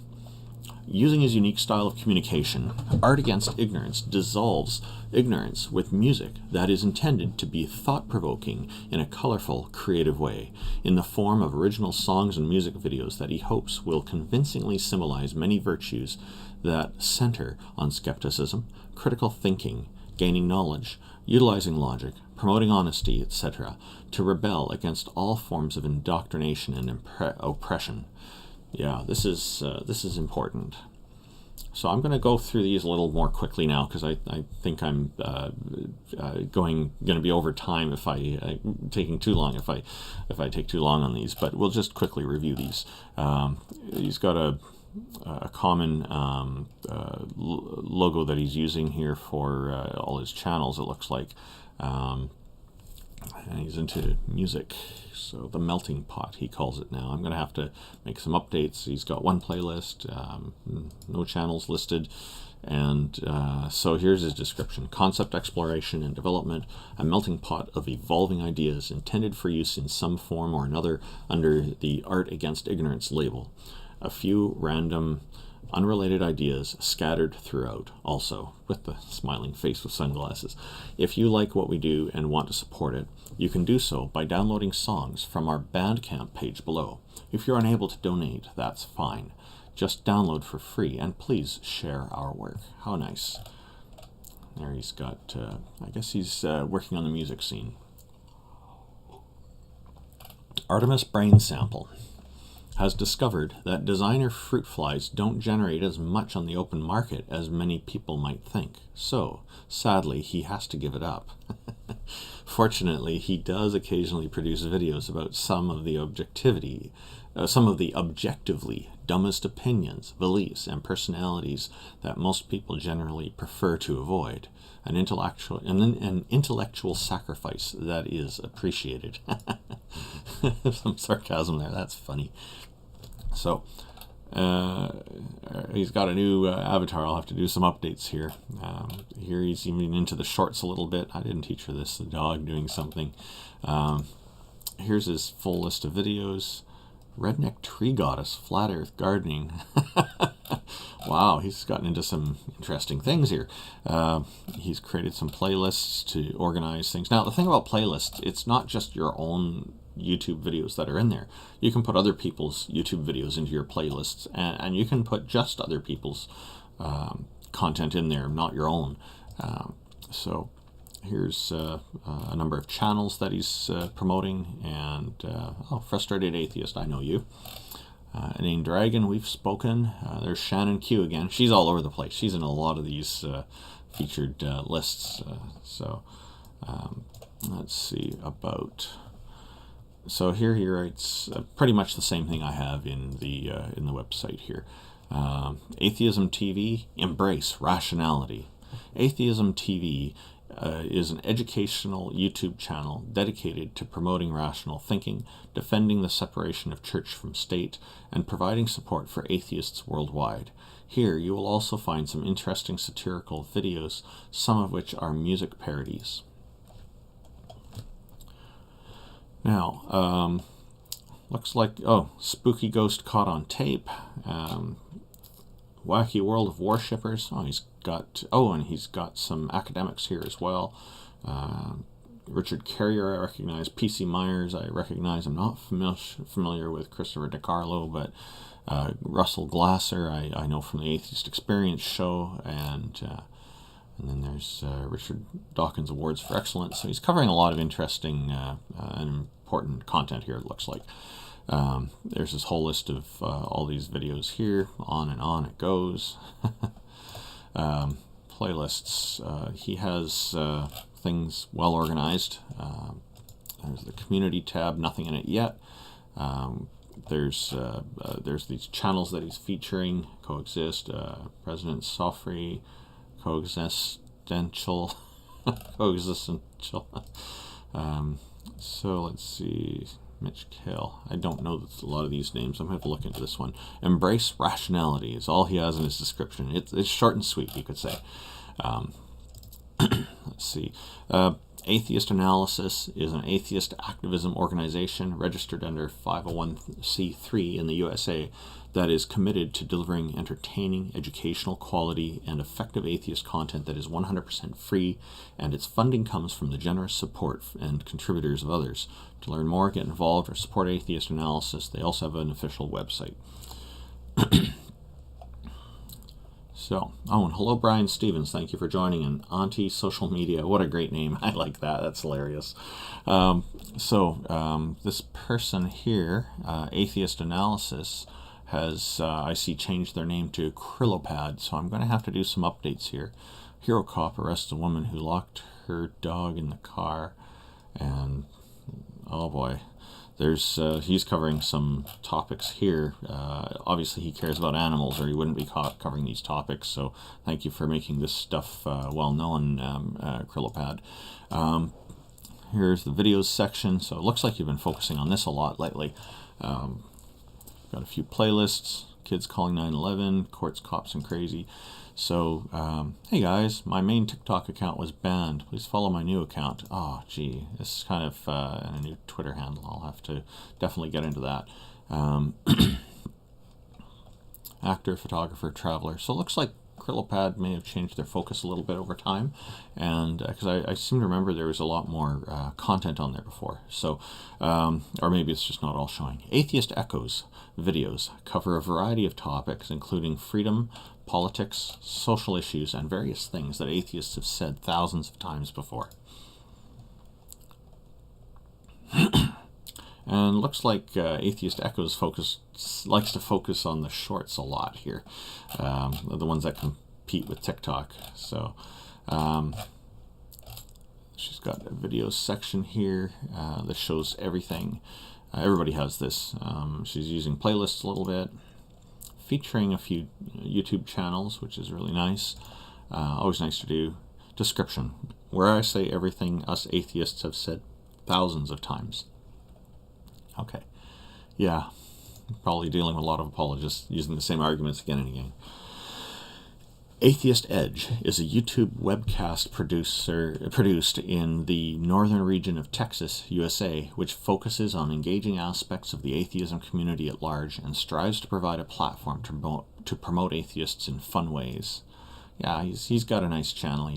Using his unique style of communication, Art Against Ignorance dissolves ignorance with music that is intended to be thought-provoking in a colorful, creative way, in the form of original songs and music videos that he hopes will convincingly symbolize many virtues that center on skepticism, critical thinking, gaining knowledge, utilizing logic, promoting honesty, etc., to rebel against all forms of indoctrination and oppression. Yeah, this is important. So I'm going to go through these a little more quickly now, because I think I'm going to be over time if taking too long if I take too long on these. But we'll just quickly review these. He's got a common logo that he's using here for all his channels, it looks like. And he's into music, so the melting pot, he calls it now. I'm going to have to make some updates. He's got one playlist, no channels listed, and so here's his description. Concept exploration and development, a melting pot of evolving ideas intended for use in some form or another under the Art Against Ignorance label. A few random, unrelated ideas scattered throughout, also with the smiling face with sunglasses. If you like what we do and want to support it, you can do so by downloading songs from our Bandcamp page below. If you're unable to donate, that's fine. Just download for free, and please share our work. How nice. There he's got, I guess he's working on the music scene. Artemis Brain Sample has discovered that designer fruit flies don't generate as much on the open market as many people might think. So, sadly, he has to give it up. Fortunately, he does occasionally produce videos about some of the objectively dumbest opinions, beliefs, and personalities that most people generally prefer to avoid. An intellectual sacrifice that is appreciated. Some sarcasm there, that's funny. So, he's got a new avatar. I'll have to do some updates here. Here he's even into the shorts a little bit. I didn't teach her this, the dog doing something. Here's his full list of videos. Redneck Tree Goddess, Flat Earth Gardening. Wow, he's gotten into some interesting things here. He's created some playlists to organize things. Now, the thing about playlists, it's not just your own YouTube videos that are in there. You can put other people's YouTube videos into your playlists, and you can put just other people's content in there, not your own. So here's a number of channels that he's promoting, and Frustrated Atheist, I know you. Inane Dragon, we've spoken. There's Shannon Q again. She's all over the place. She's in a lot of these featured lists. Let's see about. So here he writes pretty much the same thing I have in the website here. Atheism TV, embrace rationality. Atheism TV is an educational YouTube channel dedicated to promoting rational thinking, defending the separation of church from state, and providing support for atheists worldwide. Here you will also find some interesting satirical videos, some of which are music parodies. Now, looks like, Spooky Ghost Caught on Tape, Wacky World of Worshippers. And he's got some academics here as well. Richard Carrier, I recognize. P.C. Myers, I recognize. I'm not familiar with Christopher DiCarlo, but Russell Glasser, I know from the Atheist Experience show, and then there's Richard Dawkins Awards for Excellence. So he's covering a lot of interesting and important content here, it looks like. There's this whole list of all these videos here. On and on it goes. Playlists. He has things well organized. There's the community tab, nothing in it yet. There's these channels that he's featuring. Coexist, President Sofri, Coexistential. So let's see. Mitch Kale. I don't know a lot of these names. I'm going to have to look into this one. Embrace rationality is all he has in his description. It's short and sweet, you could say. Let's see. Atheist Analysis is an atheist activism organization registered under 501c3 in the USA that is committed to delivering entertaining, educational, quality, and effective atheist content that is 100% free, and its funding comes from the generous support and contributors of others. To learn more, get involved, or support Atheist Analysis, they also have an official website. So, and hello, Brian Stevens. Thank you for joining. And Auntie Social Media. What a great name. I like that. That's hilarious. This person here, Atheist Analysis, has, I see, changed their name to Krillopad. So I'm going to have to do some updates here. Hero Cop arrests a woman who locked her dog in the car. And, oh boy. He's covering some topics here. Obviously, he cares about animals, or he wouldn't be covering these topics. So, thank you for making this stuff well known, Krillopad. Here's the videos section. So, it looks like you've been focusing on this a lot lately. Got a few playlists: kids calling 911, courts, cops, and crazy. So, hey guys, my main TikTok account was banned. Please follow my new account. Oh, gee, this is kind of a new Twitter handle. I'll have to definitely get into that. Actor, photographer, traveler. So it looks like Krillopad may have changed their focus a little bit over time, and because I seem to remember there was a lot more content on there before. So, or maybe it's just not all showing. Atheist Echoes videos cover a variety of topics, including freedom, politics, social issues, and various things that atheists have said thousands of times before. And looks like Atheist Echoes likes to focus on the shorts a lot here, the ones that compete with TikTok. So she's got a video section here that shows everything. Everybody has this. She's using playlists a little bit, featuring a few YouTube channels, which is really nice. Always nice to do. Description, where I say everything us atheists have said thousands of times. Okay. Yeah. Probably dealing with a lot of apologists using the same arguments again and again. Atheist Edge is a YouTube webcast produced in the northern region of Texas, USA, which focuses on engaging aspects of the atheism community at large and strives to provide a platform to promote atheists in fun ways. Yeah, he's got a nice channel.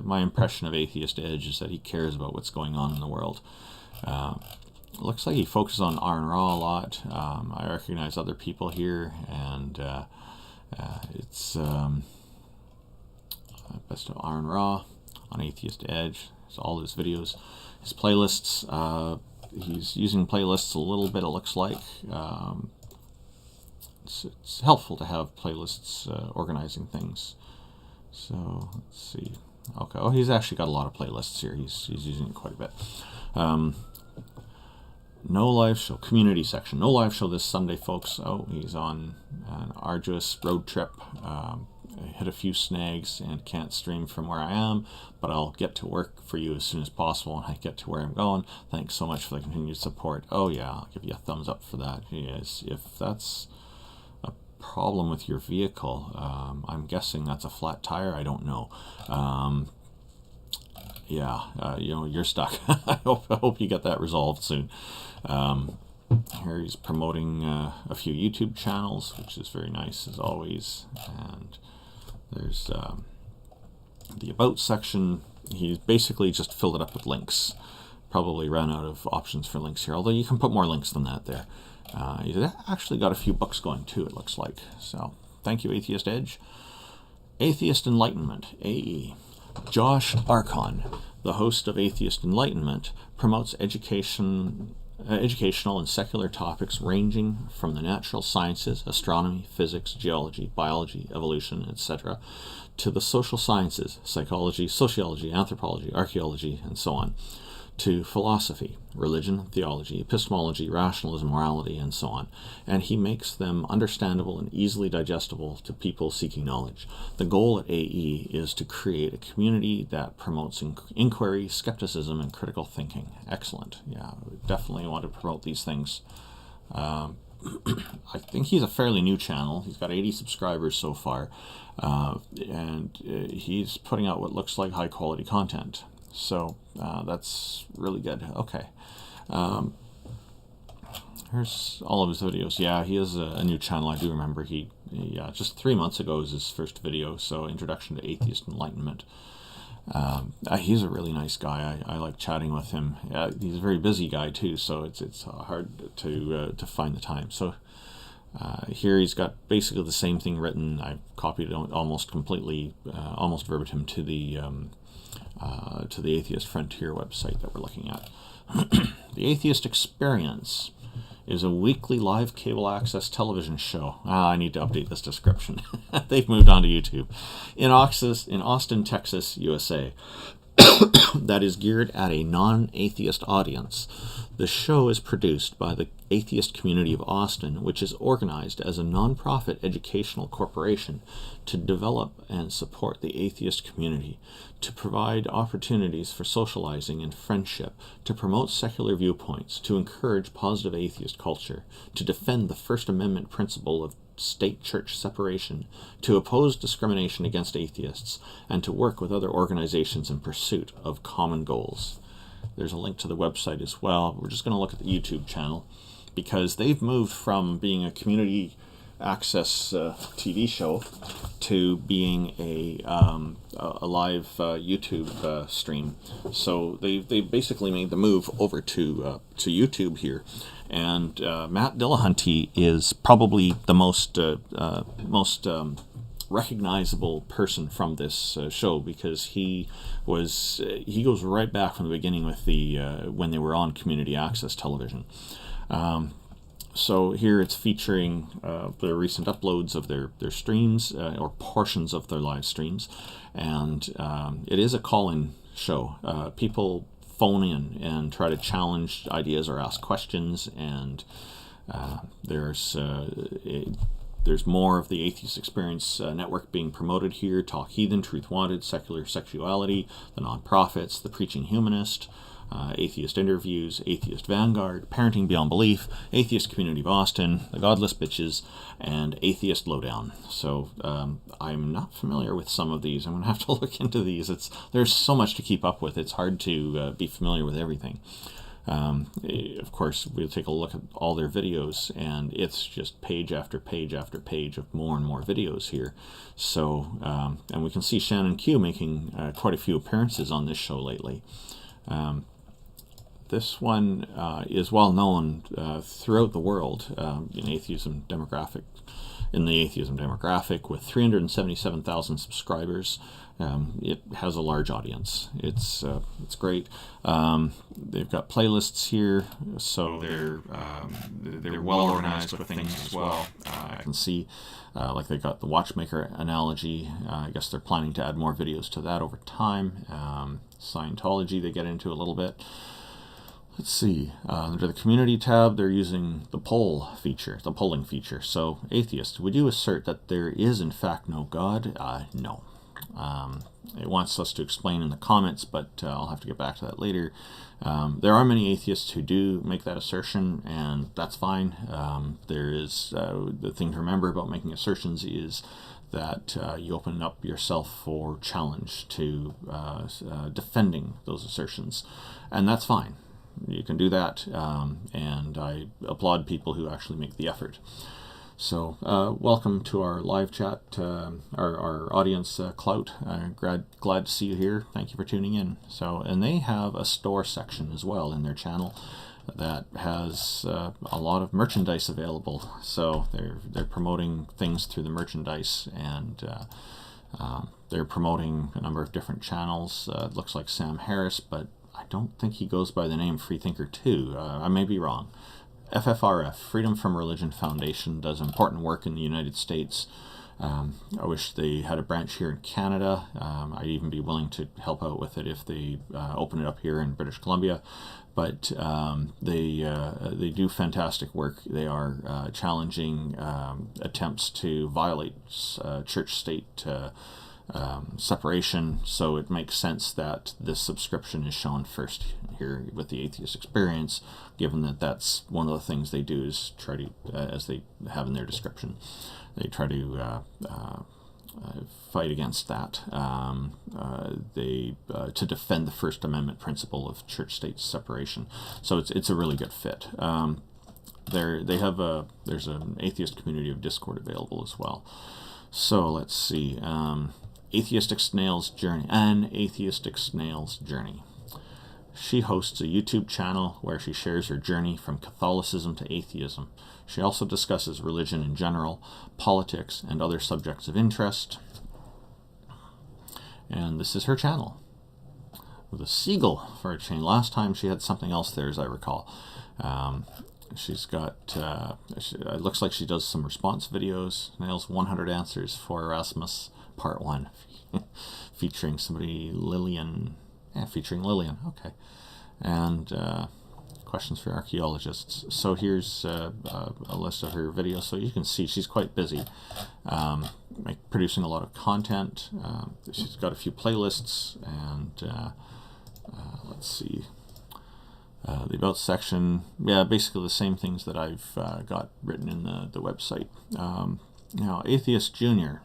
My impression of Atheist Edge is that he cares about what's going on in the world. Looks like he focuses on Aaron Ra a lot. I recognize other people here, and it's Best of Aaron Ra on Atheist Edge. It's all his videos. His playlists, he's using playlists a little bit, it looks like. It's helpful to have playlists organizing things. So, let's see. Okay, he's actually got a lot of playlists here. He's using it quite a bit. No live show, community section. No live show this Sunday, folks. He's on an arduous road trip. I hit a few snags and can't stream from where I am, but I'll get to work for you as soon as possible when I get to where I'm going. Thanks so much for the continued support. Oh yeah, I'll give you a thumbs up for that. Yes, if that's a problem with your vehicle, I'm guessing that's a flat tire. I don't know. You're stuck. I hope you get that resolved soon. Here he's promoting a few YouTube channels, which is very nice as always. And there's the About section. He's basically just filled it up with links. Probably ran out of options for links here, although you can put more links than that there. He's actually got a few books going too, it looks like. So thank you, Atheist Edge. Atheist Enlightenment, AE. Josh Archon, the host of Atheist Enlightenment, promotes educational and secular topics ranging from the natural sciences, astronomy, physics, geology, biology, evolution, etc., to the social sciences, psychology, sociology, anthropology, archaeology, and so on, to philosophy, religion, theology, epistemology, rationalism, morality, and so on. And he makes them understandable and easily digestible to people seeking knowledge. The goal at AE is to create a community that promotes inquiry, skepticism, and critical thinking. Excellent. Yeah, we definitely want to promote these things. I think he's a fairly new channel. He's got 80 subscribers so far, and he's putting out what looks like high-quality content. So that's really good. Okay. Here's all of his videos. Yeah, he has a new channel. I do remember he just 3 months ago was his first video. So Introduction to Atheist Enlightenment. He's a really nice guy. I like chatting with him. He's a very busy guy too, so it's hard to find the time. So Here he's got basically the same thing written. I've copied it almost completely, almost verbatim to the Atheist Frontier website that we're looking at. The Atheist Experience is a weekly live cable access television show. I need to update this description. They've moved on to YouTube. In Austin, Texas, USA. That is geared at a non-atheist audience. The show is produced by the Atheist Community of Austin, which is organized as a nonprofit educational corporation to develop and support the atheist community, to provide opportunities for socializing and friendship, to promote secular viewpoints, to encourage positive atheist culture, to defend the First Amendment principle of state-church separation, to oppose discrimination against atheists, and to work with other organizations in pursuit of common goals. There's a link to the website as well. We're just going to look at the YouTube channel because they've moved from being a community access TV show to being a live YouTube stream. So they basically made the move over to YouTube here. And Matt Dillahunty is probably the most recognizable person from this show, because he goes right back from the beginning with the when they were on community access television. So here it's featuring the recent uploads of their streams or portions of their live streams, and it is a call-in show. People phone in and try to challenge ideas or ask questions, and there's more of the Atheist Experience network being promoted here. Talk Heathen, Truth Wanted, Secular Sexuality, the Nonprofits, The Preaching Humanist, Atheist Interviews, Atheist Vanguard, Parenting Beyond Belief, Atheist Community of Austin, The Godless Bitches, and Atheist Lowdown. So I'm not familiar with some of these. I'm going to have to look into these. There's so much to keep up with. It's hard to be familiar with everything. Of course, we'll take a look at all their videos, and it's just page after page after page of more and more videos here. So, and we can see Shannon Q making quite a few appearances on this show lately. This one is well known throughout the world in the atheism demographic, with 377,000 subscribers. It has a large audience. It's great. They've got playlists here, so they're well organized with things as well. I can see like they got the watchmaker analogy. I guess they're planning to add more videos to that over time. Scientology they get into a little bit. Let's see, under the community tab, they're using the polling feature. So, atheists, would you assert that there is in fact no God? No. It wants us to explain in the comments, but I'll have to get back to that later. There are many atheists who do make that assertion, and that's fine. There is, the thing to remember about making assertions is that you open up yourself for challenge to defending those assertions, and that's fine. You can do that, and I applaud people who actually make the effort. So, welcome to our live chat, our audience, Clout. Glad to see you here. Thank you for tuning in. So, and they have a store section as well in their channel that has a lot of merchandise available. So they're promoting things through the merchandise, and they're promoting a number of different channels. It looks like Sam Harris, but I don't think he goes by the name Freethinker 2. I may be wrong. FFRF, Freedom from Religion Foundation, does important work in the United States. I wish they had a branch here in Canada. I'd even be willing to help out with it if they open it up here in British Columbia. But they do fantastic work. They are challenging attempts to violate church-state separation, so it makes sense that this subscription is shown first here with the Atheist Experience, given that that's one of the things they do is try to, as they have in their description, they try to fight against that. To defend the First Amendment principle of church-state separation. So it's a really good fit. There's an Atheist Community of Discord available as well. So let's see. Atheistic Snail's Journey. An Atheistic Snail's Journey. She hosts a YouTube channel where she shares her journey from Catholicism to atheism. She also discusses religion in general, politics, and other subjects of interest. And this is her channel, with a seagull for a chain. Last time she had something else there, as I recall. She's got, it looks like she does some response videos. Nails 100 Answers for Erasmus, Part 1, featuring somebody, Lillian. Yeah, featuring Lillian, okay. And questions for archaeologists. So here's a list of her videos. So you can see she's quite busy producing a lot of content. She's got a few playlists, and let's see. The About section, yeah, basically the same things that I've got written in the website. Now, Atheist Junior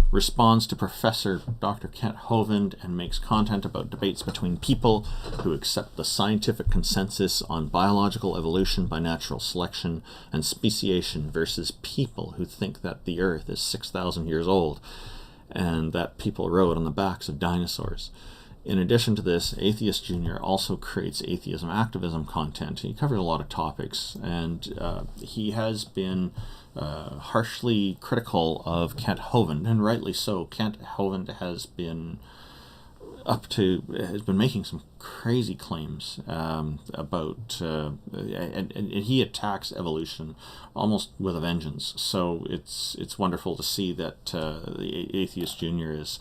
responds to Professor Dr. Kent Hovind and makes content about debates between people who accept the scientific consensus on biological evolution by natural selection and speciation versus people who think that the Earth is 6,000 years old and that people rode on the backs of dinosaurs. In addition to this, Atheist Junior also creates atheism activism content. He covers a lot of topics, and he has been harshly critical of Kent Hovind, and rightly so. Kent Hovind has been making some crazy claims about, and he attacks evolution almost with a vengeance. So it's wonderful to see that the Atheist Junior is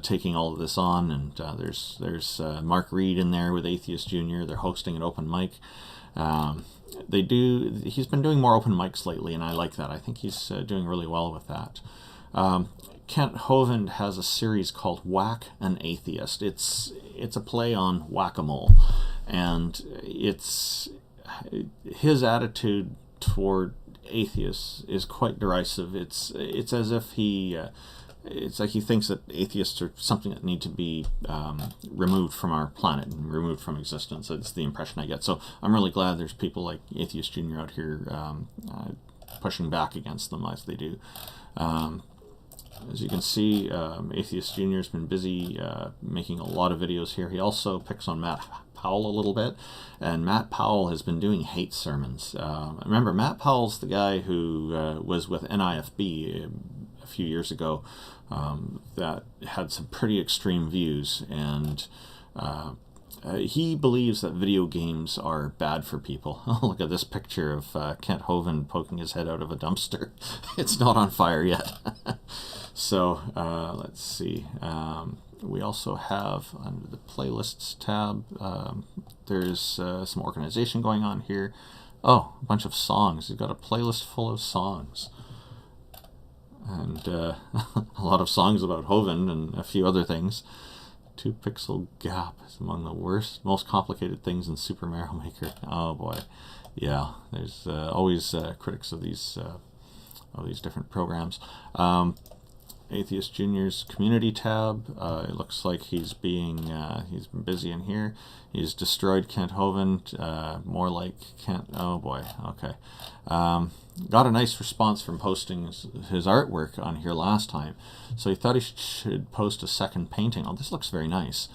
taking all of this on, and there's Mark Reed in there with Atheist Junior. They're hosting an open mic. He's been doing more open mics lately, and I like that. I think he's doing really well with that. Kent Hovind has a series called Whack an Atheist. It's a play on whack-a-mole, and it's his attitude toward atheists is quite derisive. It's as if it's like he thinks that atheists are something that need to be removed from our planet and removed from existence. That's the impression I get. So I'm really glad there's people like Atheist Junior out here pushing back against them as they do. As you can see, Atheist Junior's been busy making a lot of videos here. He also picks on Matt Powell a little bit, and Matt Powell has been doing hate sermons. Remember, Matt Powell's the guy who was with NIFB a few years ago that had some pretty extreme views, and he believes that video games are bad for people. Look at this picture of Kent Hovind poking his head out of a dumpster. It's not on fire yet. So let's see. We also have under the playlists tab, there's some organization going on here. Oh, a bunch of songs. You've got a playlist full of songs. And a lot of songs about Hovind and a few other things. 2 pixel gap is among the worst, most complicated things in Super Mario Maker. Oh boy, yeah. There's always critics of these different programs. Atheist Junior's community tab. It looks like he's been busy in here. He's destroyed Kent Hovind. More like Kent. Oh boy. Okay. Got a nice response from posting his artwork on here last time, so he thought he should post a second painting. Oh, this looks very nice.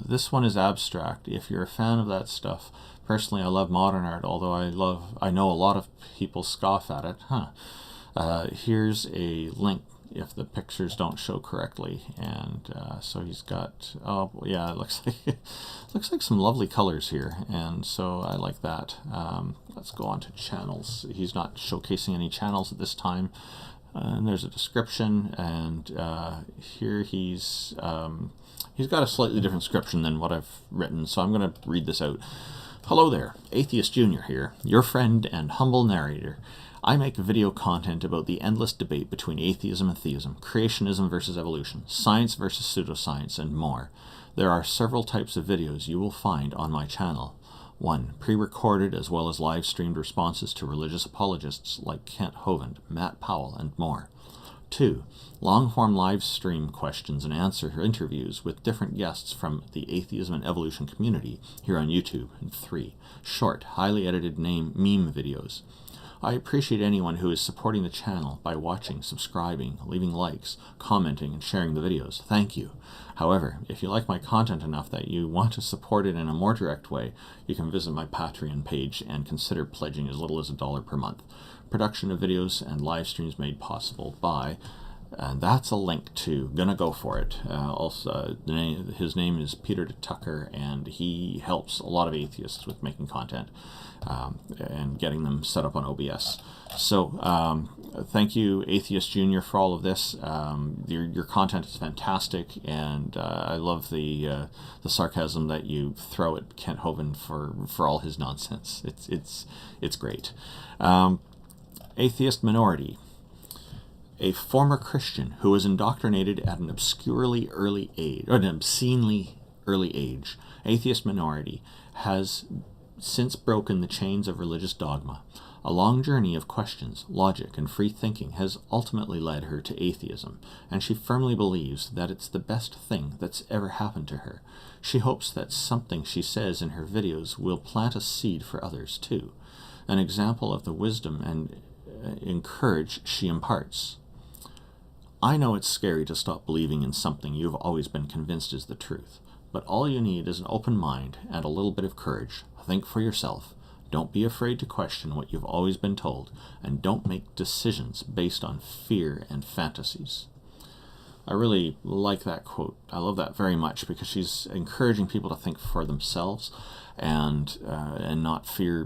This one is abstract. If you're a fan of that stuff, personally, I love modern art. Although I know a lot of people scoff at it. Here's a link if the pictures don't show correctly, and so he's got, oh yeah, it looks like some lovely colors here, and so I like that. Let's go on to channels. He's not showcasing any channels at this time, and there's a description, and here he's got a slightly different description than what I've written, so I'm going to read this out. Hello there, Atheist Junior here, your friend and humble narrator. I make video content about the endless debate between atheism and theism, creationism versus evolution, science versus pseudoscience, and more. There are several types of videos you will find on my channel. 1. Pre-recorded as well as live-streamed responses to religious apologists like Kent Hovind, Matt Powell, and more. 2. Long-form live-stream questions and answer interviews with different guests from the atheism and evolution community here on YouTube. And 3. Short, highly edited meme videos. I appreciate anyone who is supporting the channel by watching, subscribing, leaving likes, commenting, and sharing the videos. Thank you. However, if you like my content enough that you want to support it in a more direct way, you can visit my Patreon page and consider pledging as little as $1 per month. Production of videos and live streams made possible by, and that's a link to Gonna Go For It. Also, his name is Peter Tucker, and he helps a lot of atheists with making content and getting them set up on OBS. So thank you, Atheist Junior, for all of this. Your content is fantastic, and I love the sarcasm that you throw at Kent Hovind for all his nonsense. It's great. Atheist Minority. A former Christian who was indoctrinated at an obscenely early age, Atheist Minority has since broken the chains of religious dogma. A long journey of questions, logic, and free thinking has ultimately led her to atheism, and she firmly believes that it's the best thing that's ever happened to her. She hopes that something she says in her videos will plant a seed for others too, an example of the wisdom and encourage she imparts. I know it's scary to stop believing in something you've always been convinced is the truth, but all you need is an open mind and a little bit of courage. Think for yourself. Don't be afraid to question what you've always been told, and don't make decisions based on fear and fantasies. I really like that quote. I love that very much because she's encouraging people to think for themselves and not fear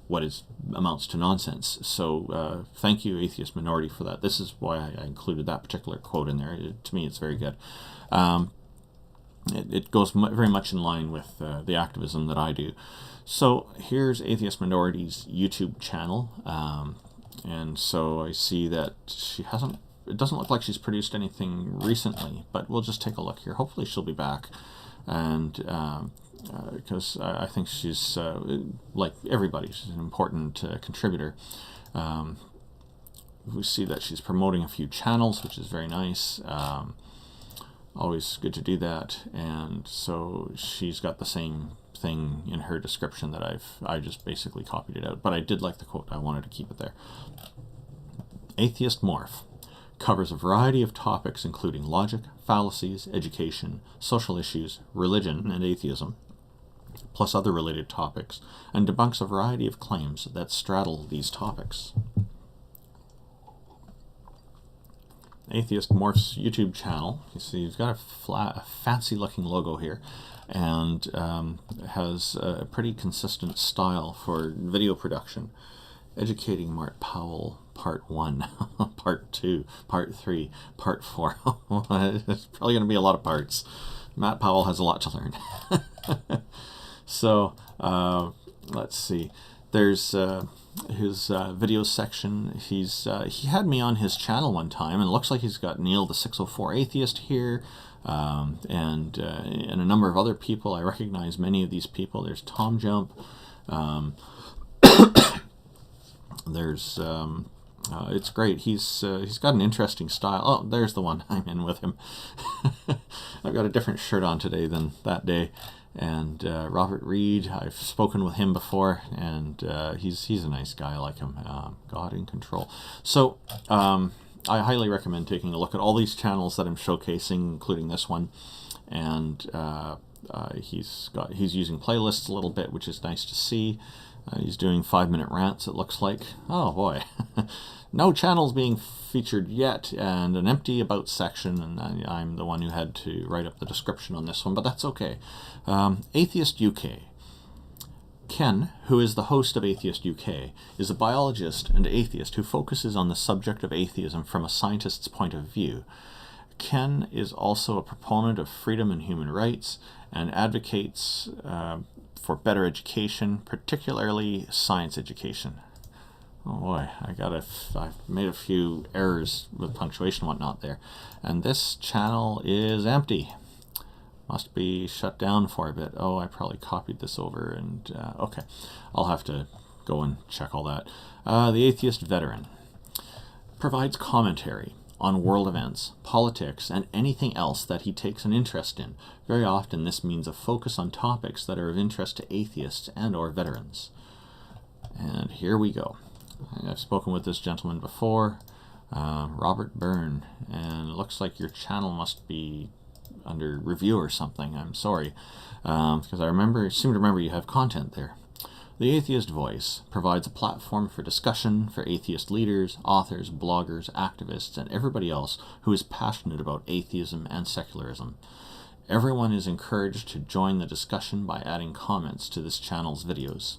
what amounts to nonsense. So thank you, Atheist Minority, for that. This is why I included that particular quote in there. To me, it's very good. It goes very much in line with the activism that I do. So here's Atheist Minority's YouTube channel. And so I see that she hasn't, it doesn't look like she's produced anything recently, but we'll just take a look here. Hopefully she'll be back. And because I think she's, like everybody, she's an important contributor. We see that she's promoting a few channels, which is very nice. Always good to do that. And so she's got the same thing in her description that I just basically copied it out. But I did like the quote. I wanted to keep it there. Atheist Morph covers a variety of topics including logic, fallacies, education, social issues, religion, and atheism, plus other related topics, and debunks a variety of claims that straddle these topics. Atheist Morph's YouTube channel, you see he's got a fancy looking logo here, and has a pretty consistent style for video production. Educating Mark Powell, Part 1, Part 2, Part 3, Part 4. It's probably going to be a lot of parts. Matt Powell has a lot to learn. So, let's see. There's his video section. He had me on his channel one time, and it looks like he's got Neil the 604 Atheist here, and a number of other people. I recognize many of these people. There's Tom Jump. There's it's great. He's got an interesting style. Oh, there's the one. I'm in with him. I've got a different shirt on today than that day. And Robert Reed, I've spoken with him before, and he's a nice guy. I like him. God in control. So I highly recommend taking a look at all these channels that I'm showcasing, including this one. And he's using playlists a little bit, which is nice to see. He's doing 5-minute rants, it looks like. Oh boy. No channels being featured yet, and an empty about section, and I'm the one who had to write up the description on this one, but that's okay. Atheist UK. Ken, who is the host of Atheist UK, is a biologist and atheist who focuses on the subject of atheism from a scientist's point of view. Ken is also a proponent of freedom and human rights and advocates for better education, particularly science education. Oh boy, I've made a few errors with punctuation and whatnot there. And this channel is empty. Must be shut down for a bit. Oh, I probably copied this over, and okay. I'll have to go and check all that. The Atheist Veteran provides commentary on world events, politics, and anything else that he takes an interest in. Very often this means a focus on topics that are of interest to atheists and or veterans. And here we go. I've spoken with this gentleman before, Robert Byrne, and it looks like your channel must be under review or something. I'm sorry, because I seem to remember you have content there. The Atheist Voice provides a platform for discussion for atheist leaders, authors, bloggers, activists, and everybody else who is passionate about atheism and secularism. Everyone is encouraged to join the discussion by adding comments to this channel's videos.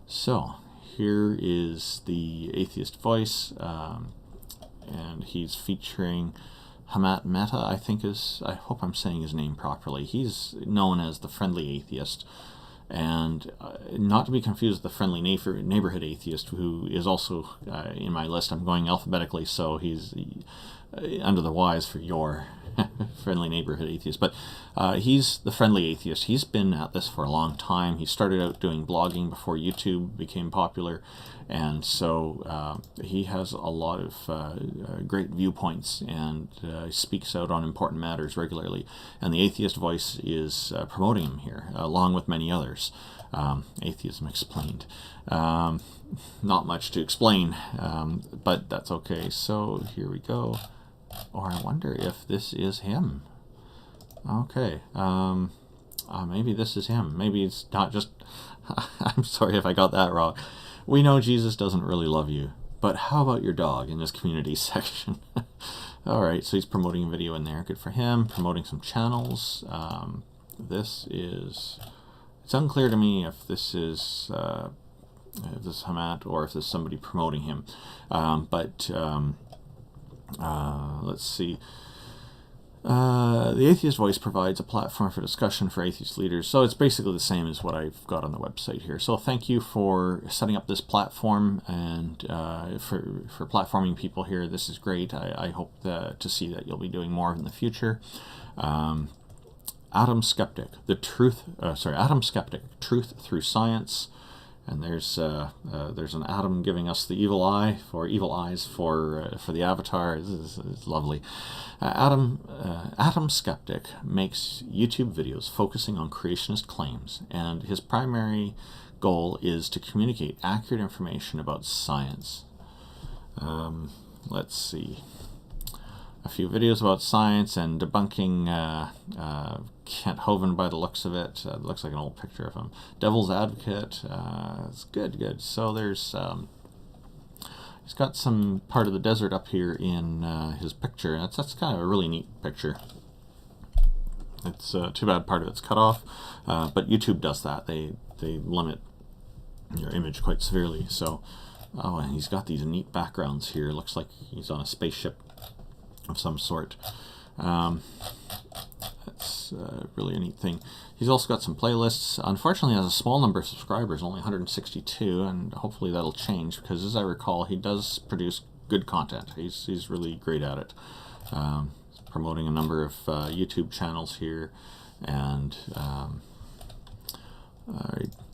So, here is the Atheist Voice, and he's featuring Hamat Mehta, I hope I'm saying his name properly. He's known as the Friendly Atheist, and not to be confused with the Friendly Neighborhood Atheist, who is also in my list. I'm going alphabetically, so he's under the Y's for your Friendly Neighborhood Atheist. But he's the Friendly Atheist. He's been at this for a long time. He started out doing blogging before YouTube became popular, and so he has a lot of great viewpoints, and speaks out on important matters regularly. And the Atheist Voice is promoting him here, along with many others. Atheism Explained. Not much to explain, but that's okay. So here we go. Or I wonder if this is him. Okay, maybe this is him. Maybe it's not just... I'm sorry if I got that wrong. We know Jesus doesn't really love you, but how about your dog in this community section? Alright, so he's promoting a video in there. Good for him. Promoting some channels. This is... It's unclear to me if this is Hamat or if this is somebody promoting him. Let's see. The Atheist Voice provides a platform for discussion for atheist leaders. So it's basically the same as what I've got on the website here. So thank you for setting up this platform and for platforming people here. This is great. I hope to see that you'll be doing more in the future. Adam Skeptic, Adam Skeptic, Truth Through Science. And there's an Adam giving us the evil eyes for the avatar. This is lovely. Adam Skeptic makes YouTube videos focusing on creationist claims, and his primary goal is to communicate accurate information about science. Let's see. A few videos about science and debunking Kent Hovind by the looks of it. It looks like an old picture of him. Devil's Advocate. It's good. So there's he's got some part of the desert up here in his picture. That's kind of a really neat picture. It's too bad part of it's cut off, but YouTube does that. They limit your image quite severely. So, and he's got these neat backgrounds here. Looks like he's on a spaceship of some sort. That's really a neat thing. He's also got some playlists. Unfortunately, he has a small number of subscribers, only 162, and hopefully that'll change, because as I recall, he does produce good content. He's really great at it. He's promoting a number of YouTube channels here, and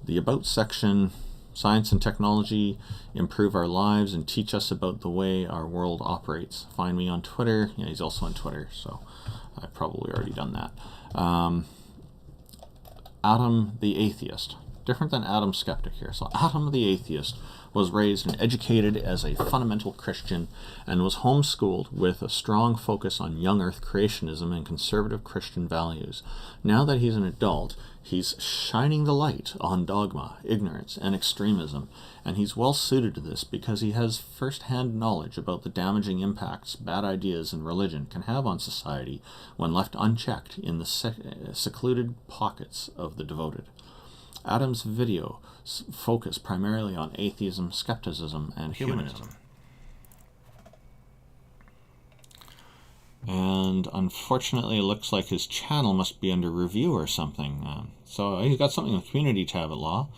the About section. Science and technology improve our lives and teach us about the way our world operates. Find me on Twitter. Yeah, he's also on Twitter, so I've probably already done that. Adam the Atheist. Different than Adam Skeptic here. So Adam the Atheist was raised and educated as a fundamental Christian and was homeschooled with a strong focus on young earth creationism and conservative Christian values. Now that he's an adult, he's shining the light on dogma, ignorance, and extremism, and he's well suited to this because he has first-hand knowledge about the damaging impacts bad ideas and religion can have on society when left unchecked in the secluded pockets of the devoted. Adam's video focus primarily on atheism, skepticism, and humanism. And unfortunately, it looks like his channel must be under review or something. So he's got something in the community tab at law.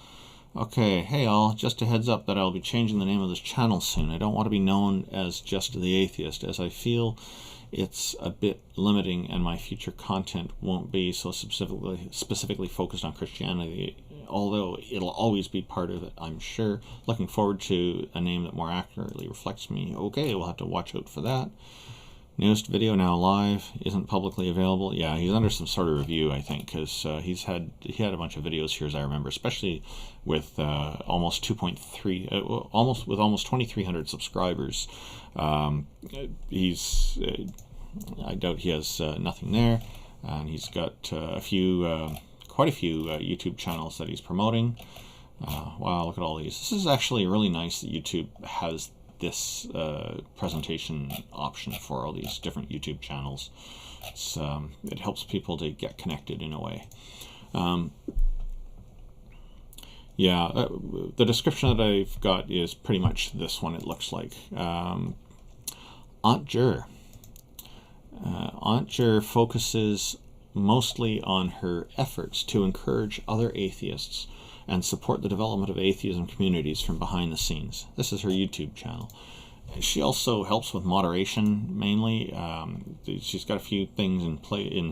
Okay, hey all, just a heads up that I'll be changing the name of this channel soon. I don't want to be known as just the Atheist, as I feel it's a bit limiting and my future content won't be so specifically focused on Christianity, although it'll always be part of it, I'm sure. Looking forward to a name that more accurately reflects me. Okay, we'll have to watch out for that. Newest video now live, isn't publicly available. Yeah, he's under some sort of review, I think, because he had a bunch of videos here, as I remember, especially with almost 2.3, almost 2,300 subscribers. He's I doubt he has nothing there, and he's got quite a few YouTube channels that he's promoting. Wow, look at all these. This is actually really nice that YouTube has this presentation option for all these different YouTube channels. It helps people to get connected in a way. The description that I've got is pretty much this one, it looks like. Aunt Jer. Aunt Jer focuses mostly on her efforts to encourage other atheists and support the development of atheism communities from behind the scenes. This is her YouTube channel. She also helps with moderation, mainly. She's got a few things in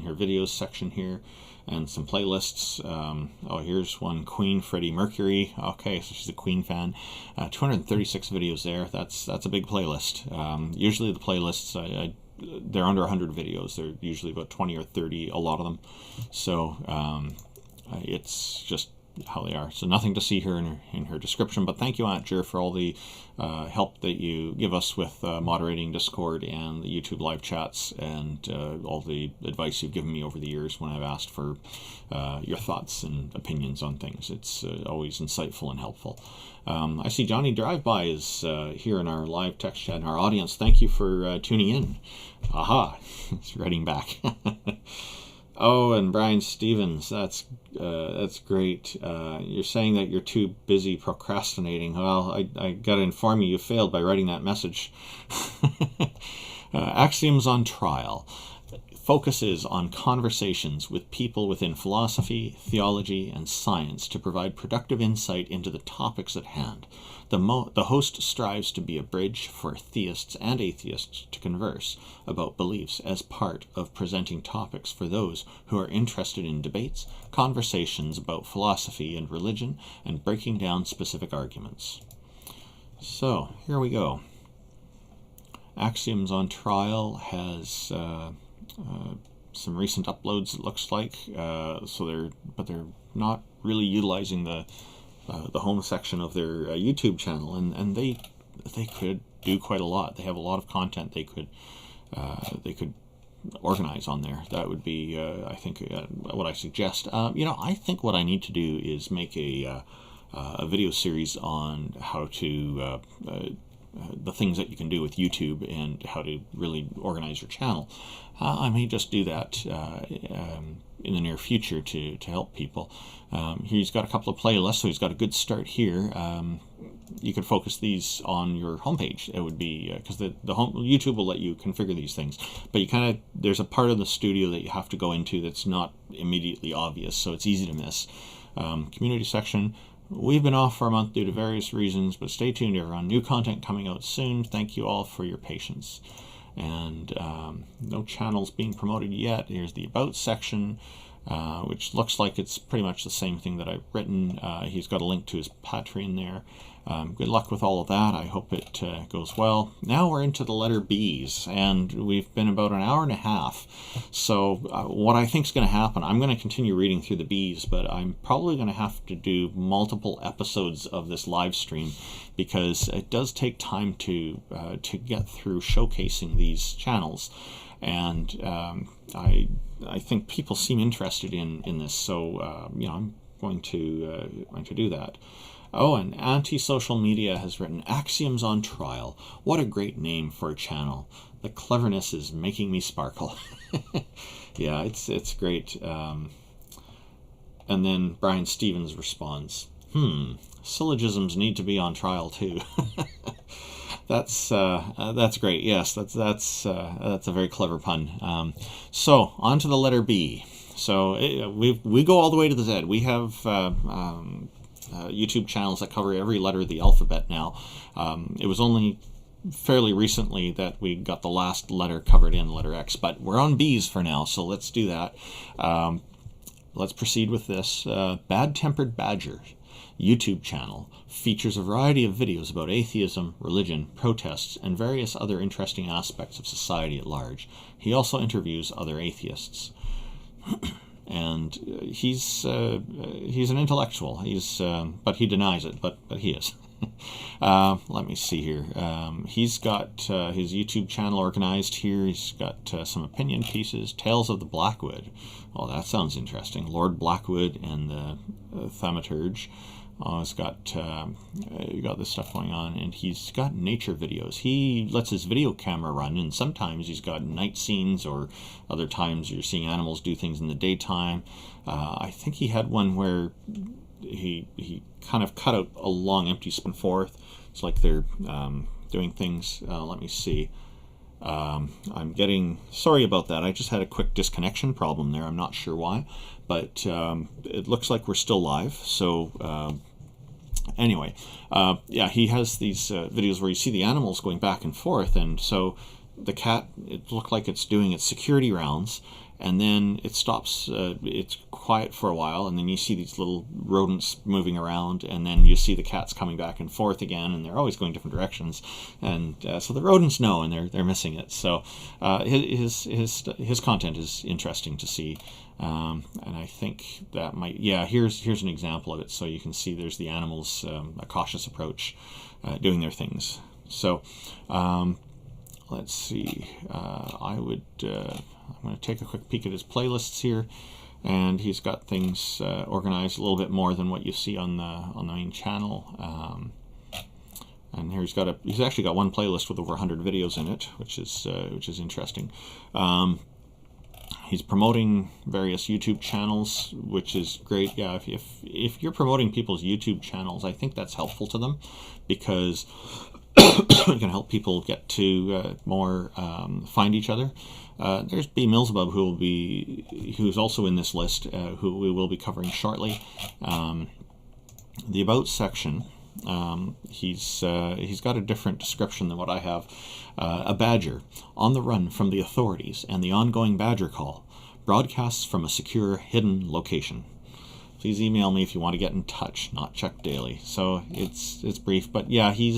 her videos section here, and some playlists. Here's one, Queen Freddie Mercury. Okay, so she's a Queen fan. 236 videos there. That's a big playlist. Usually the playlists, they're under 100 videos. They're usually about 20 or 30, a lot of them. So it's just how they are. So nothing to see here in her description, but thank you, Aunt Jer, for all the help that you give us with moderating Discord and the YouTube live chats, and all the advice you've given me over the years when I've asked for your thoughts and opinions on things. It's always insightful and helpful. I see Johnny Drive-By is here in our live text chat, in our audience. Thank you for tuning in. Aha, it's writing back. Oh, and Brian Stevens, that's great. You're saying that you're too busy procrastinating. Well, I got to inform you failed by writing that message. Axioms on Trial focuses on conversations with people within philosophy, theology, and science to provide productive insight into the topics at hand. The host strives to be a bridge for theists and atheists to converse about beliefs as part of presenting topics for those who are interested in debates, conversations about philosophy and religion, and breaking down specific arguments. So, here we go. Axioms on Trial has some recent uploads, it looks like. But they're not really utilizing the home section of their YouTube channel, and they could do quite a lot. They have a lot of content they could organize on there. That would be, I think, what I suggest. I think what I need to do is make a video series on how to the things that you can do with YouTube and how to really organize your channel. I may just do that in the near future to help people. Here he's got a couple of playlists, so he's got a good start here. You could focus these on your homepage. It would be because YouTube will let you configure these things, but there's a part of the studio that you have to go into that's not immediately obvious, so it's easy to miss. Community section. We've been off for a month due to various reasons, but stay tuned, everyone. New content coming out soon. Thank you all for your patience. And no channels being promoted yet. Here's the About section, which looks like it's pretty much the same thing that I've written. He's got a link to his Patreon there. Good luck with all of that. I hope it goes well. Now we're into the letter B's, and we've been about an hour and a half. So what I think is going to happen, I'm going to continue reading through the B's, but I'm probably going to have to do multiple episodes of this live stream, because it does take time to get through showcasing these channels. And I think people seem interested in this, so I'm going to do that. Oh, and Anti-Social Media has written, Axioms on Trial. What a great name for a channel. The cleverness is making me sparkle. Yeah, it's great. And then Brian Stevens responds, syllogisms need to be on trial too. That's great. Yes, that's a very clever pun. So on to the letter B. So we go all the way to the Z. We have YouTube channels that cover every letter of the alphabet now. It was only fairly recently that we got the last letter covered in, letter X, but we're on B's for now, so let's do that. Let's proceed with this. Bad-tempered badger. YouTube channel features a variety of videos about atheism, religion, protests, and various other interesting aspects of society at large. He also interviews other atheists. And he's an intellectual. But he denies it. But he is. Let me see here. He's got his YouTube channel organized here. He's got some opinion pieces. Tales of the Blackwood. Oh, that sounds interesting. Lord Blackwood and the Thaumaturge. He's got this stuff going on, and he's got nature videos. He lets his video camera run, and sometimes he's got night scenes, or other times you're seeing animals do things in the daytime. I think he had one where he kind of cut out a long empty spin forth. It's like they're doing things. Let me see. I'm getting sorry about that. I just had a quick disconnection problem there. I'm not sure why, but it looks like we're still live. So anyway, yeah, he has these videos where you see the animals going back and forth, and so the cat, it looked like it's doing its security rounds, and then it stops, it's quiet for a while, and then you see these little rodents moving around, and then you see the cats coming back and forth again, and they're always going different directions, and so the rodents know, and they're missing it. So his content is interesting to see, and I think that might, yeah, here's an example of it, so you can see there's the animals, a cautious approach, doing their things. So let's see, I'm going to take a quick peek at his playlists here, and he's got things organized a little bit more than what you see on the main channel. And here he's actually got one playlist with over 100 videos in it, which is interesting. He's promoting various YouTube channels, which is great. Yeah, if you're promoting people's YouTube channels, I think that's helpful to them, because it can help people get to more find each other. There's B. Millsabub, who's also in this list, who we will be covering shortly. The About section, he's got a different description than what I have. A badger on the run from the authorities and the ongoing badger call, broadcasts from a secure hidden location. Please email me if you want to get in touch, not check daily. So it's brief, but yeah, he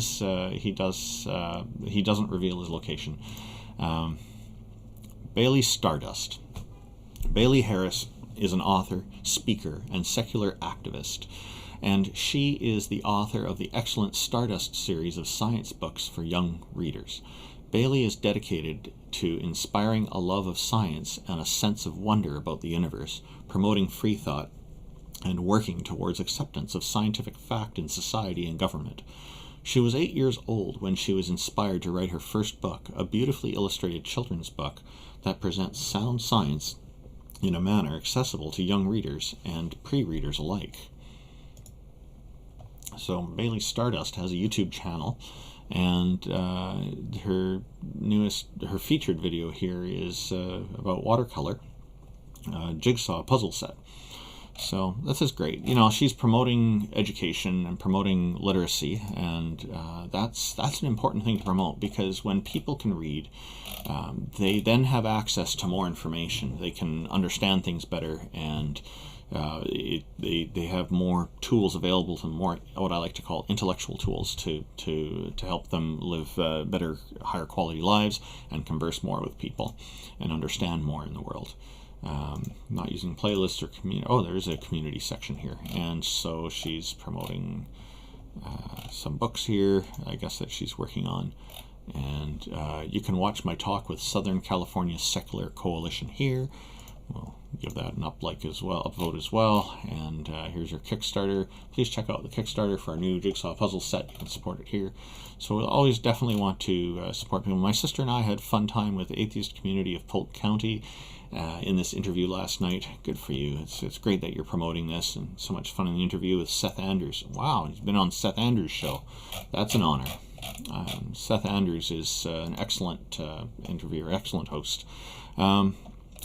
doesn't reveal his location. Bailey Stardust. Bailey Harris is an author, speaker, and secular activist, and she is the author of the excellent Stardust series of science books for young readers. Bailey is dedicated to inspiring a love of science and a sense of wonder about the universe, promoting free thought, and working towards acceptance of scientific fact in society and government. She was 8 years old when she was inspired to write her first book, a beautifully illustrated children's book that presents sound science in a manner accessible to young readers and pre-readers alike. So Bailey Stardust has a YouTube channel, and her featured video here is about watercolor, jigsaw puzzle set. So this is great. You know, she's promoting education and promoting literacy, and that's an important thing to promote, because when people can read, they then have access to more information. They can understand things better, and they have more tools available to them, more what I like to call intellectual tools to help them live better, higher quality lives, and converse more with people and understand more in the world. Not using playlists or community. Oh, there is a community section here, and so she's promoting some books here, I guess, that she's working on. And you can watch my talk with Southern California Secular Coalition here. We'll give that an upvote as well. And here's your Kickstarter. Please check out the Kickstarter for our new jigsaw puzzle set. You can support it here. So we'll always definitely want to support people. My sister and I had fun time with the atheist community of Polk County in this interview last night. Good for you. It's great that you're promoting this, and so much fun in the interview with Seth Anders. Wow, he's been on Seth Anders' show. That's an honor. Seth Anders is an excellent interviewer, excellent host.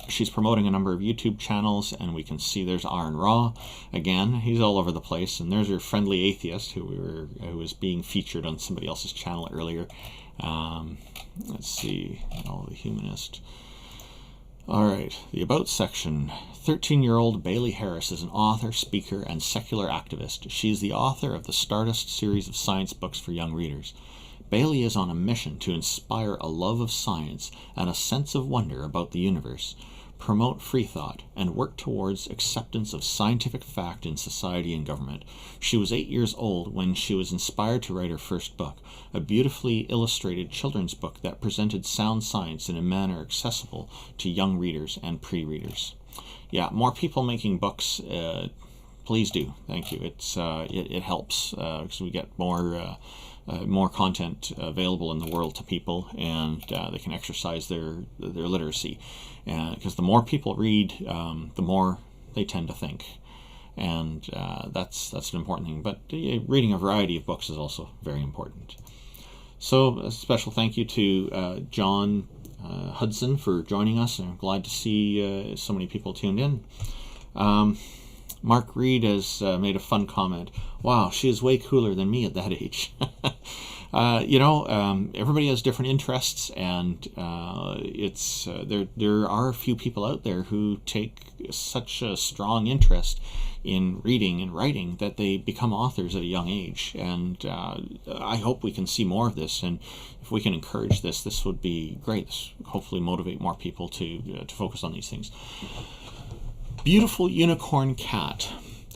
She's promoting a number of YouTube channels, and we can see there's Aaron Raw. Again, he's all over the place. And there's your friendly atheist who was being featured on somebody else's channel earlier. Let's see, the humanist. All right, the About section. 13-year-old Bailey Harris is an author, speaker, and secular activist. She is the author of the Stardust series of science books for young readers. Bailey is on a mission to inspire a love of science and a sense of wonder about the universe, promote free thought, and work towards acceptance of scientific fact in society and government. She was 8 years old when she was inspired to write her first book, a beautifully illustrated children's book that presented sound science in a manner accessible to young readers and pre-readers. Yeah, more people making books. Please do. Thank you. It helps because we get more content available in the world to people, and they can exercise their literacy. Because the more people read, the more they tend to think, and that's an important thing. But reading a variety of books is also very important. So a special thank you to John Hudson for joining us, and I'm glad to see so many people tuned in. Mark Reed has made a fun comment. Wow, she is way cooler than me at that age. Everybody has different interests, and there are a few people out there who take such a strong interest in reading and writing that they become authors at a young age. And I hope we can see more of this, and if we can encourage this would be great. This hopefully motivate more people to focus on these things. Beautiful Unicorn Cat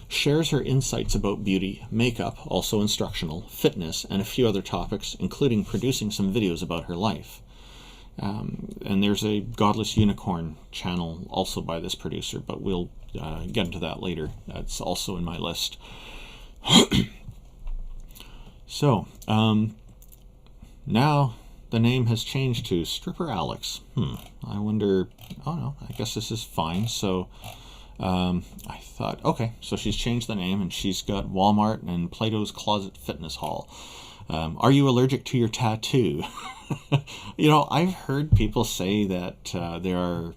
shares her insights about beauty, makeup, also instructional, fitness, and a few other topics, including producing some videos about her life. And there's a Godless Unicorn channel also by this producer, but we'll get into that later. That's also in my list. So, now the name has changed to Stripper Alex. I wonder, oh no, I guess this is fine. So, I thought, okay, so she's changed the name, and she's got Walmart and Plato's Closet Fitness Hall. Are you allergic to your tattoo? I've heard people say that there are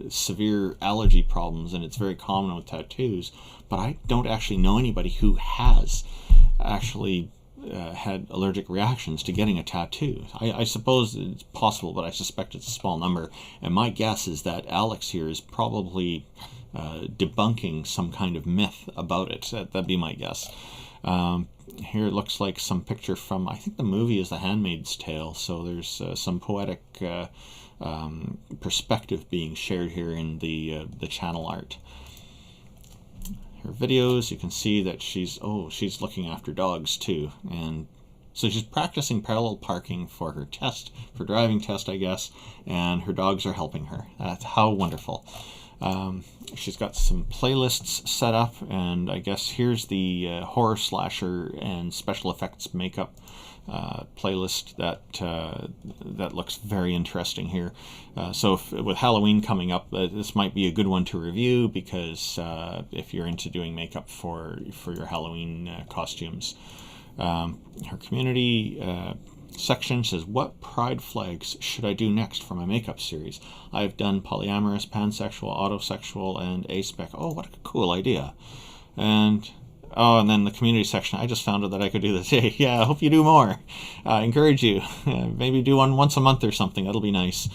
severe allergy problems, and it's very common with tattoos, but I don't actually know anybody who has actually had allergic reactions to getting a tattoo. I suppose it's possible, but I suspect it's a small number, and my guess is that Alex here is probably debunking some kind of myth about it. That'd be my guess. Here it looks like some picture from, I think the movie is The Handmaid's Tale, so there's some poetic perspective being shared here in the channel art. Her videos, you can see that she's looking after dogs too, and so she's practicing parallel parking for her test, for driving test, I guess, and her dogs are helping her. That's how wonderful. She's got some playlists set up, and I guess here's the horror slasher and special effects makeup playlist that looks very interesting here. So with Halloween coming up, this might be a good one to review, because if you're into doing makeup for your Halloween costumes. Her community section says, what pride flags should I do next for my makeup series? I've done polyamorous, pansexual, autosexual, and aspec. Oh, what a cool idea. And then the community section, I just found out that I could do this. Hey, yeah, I hope you do more. I encourage you. Maybe do one once a month or something. That'll be nice.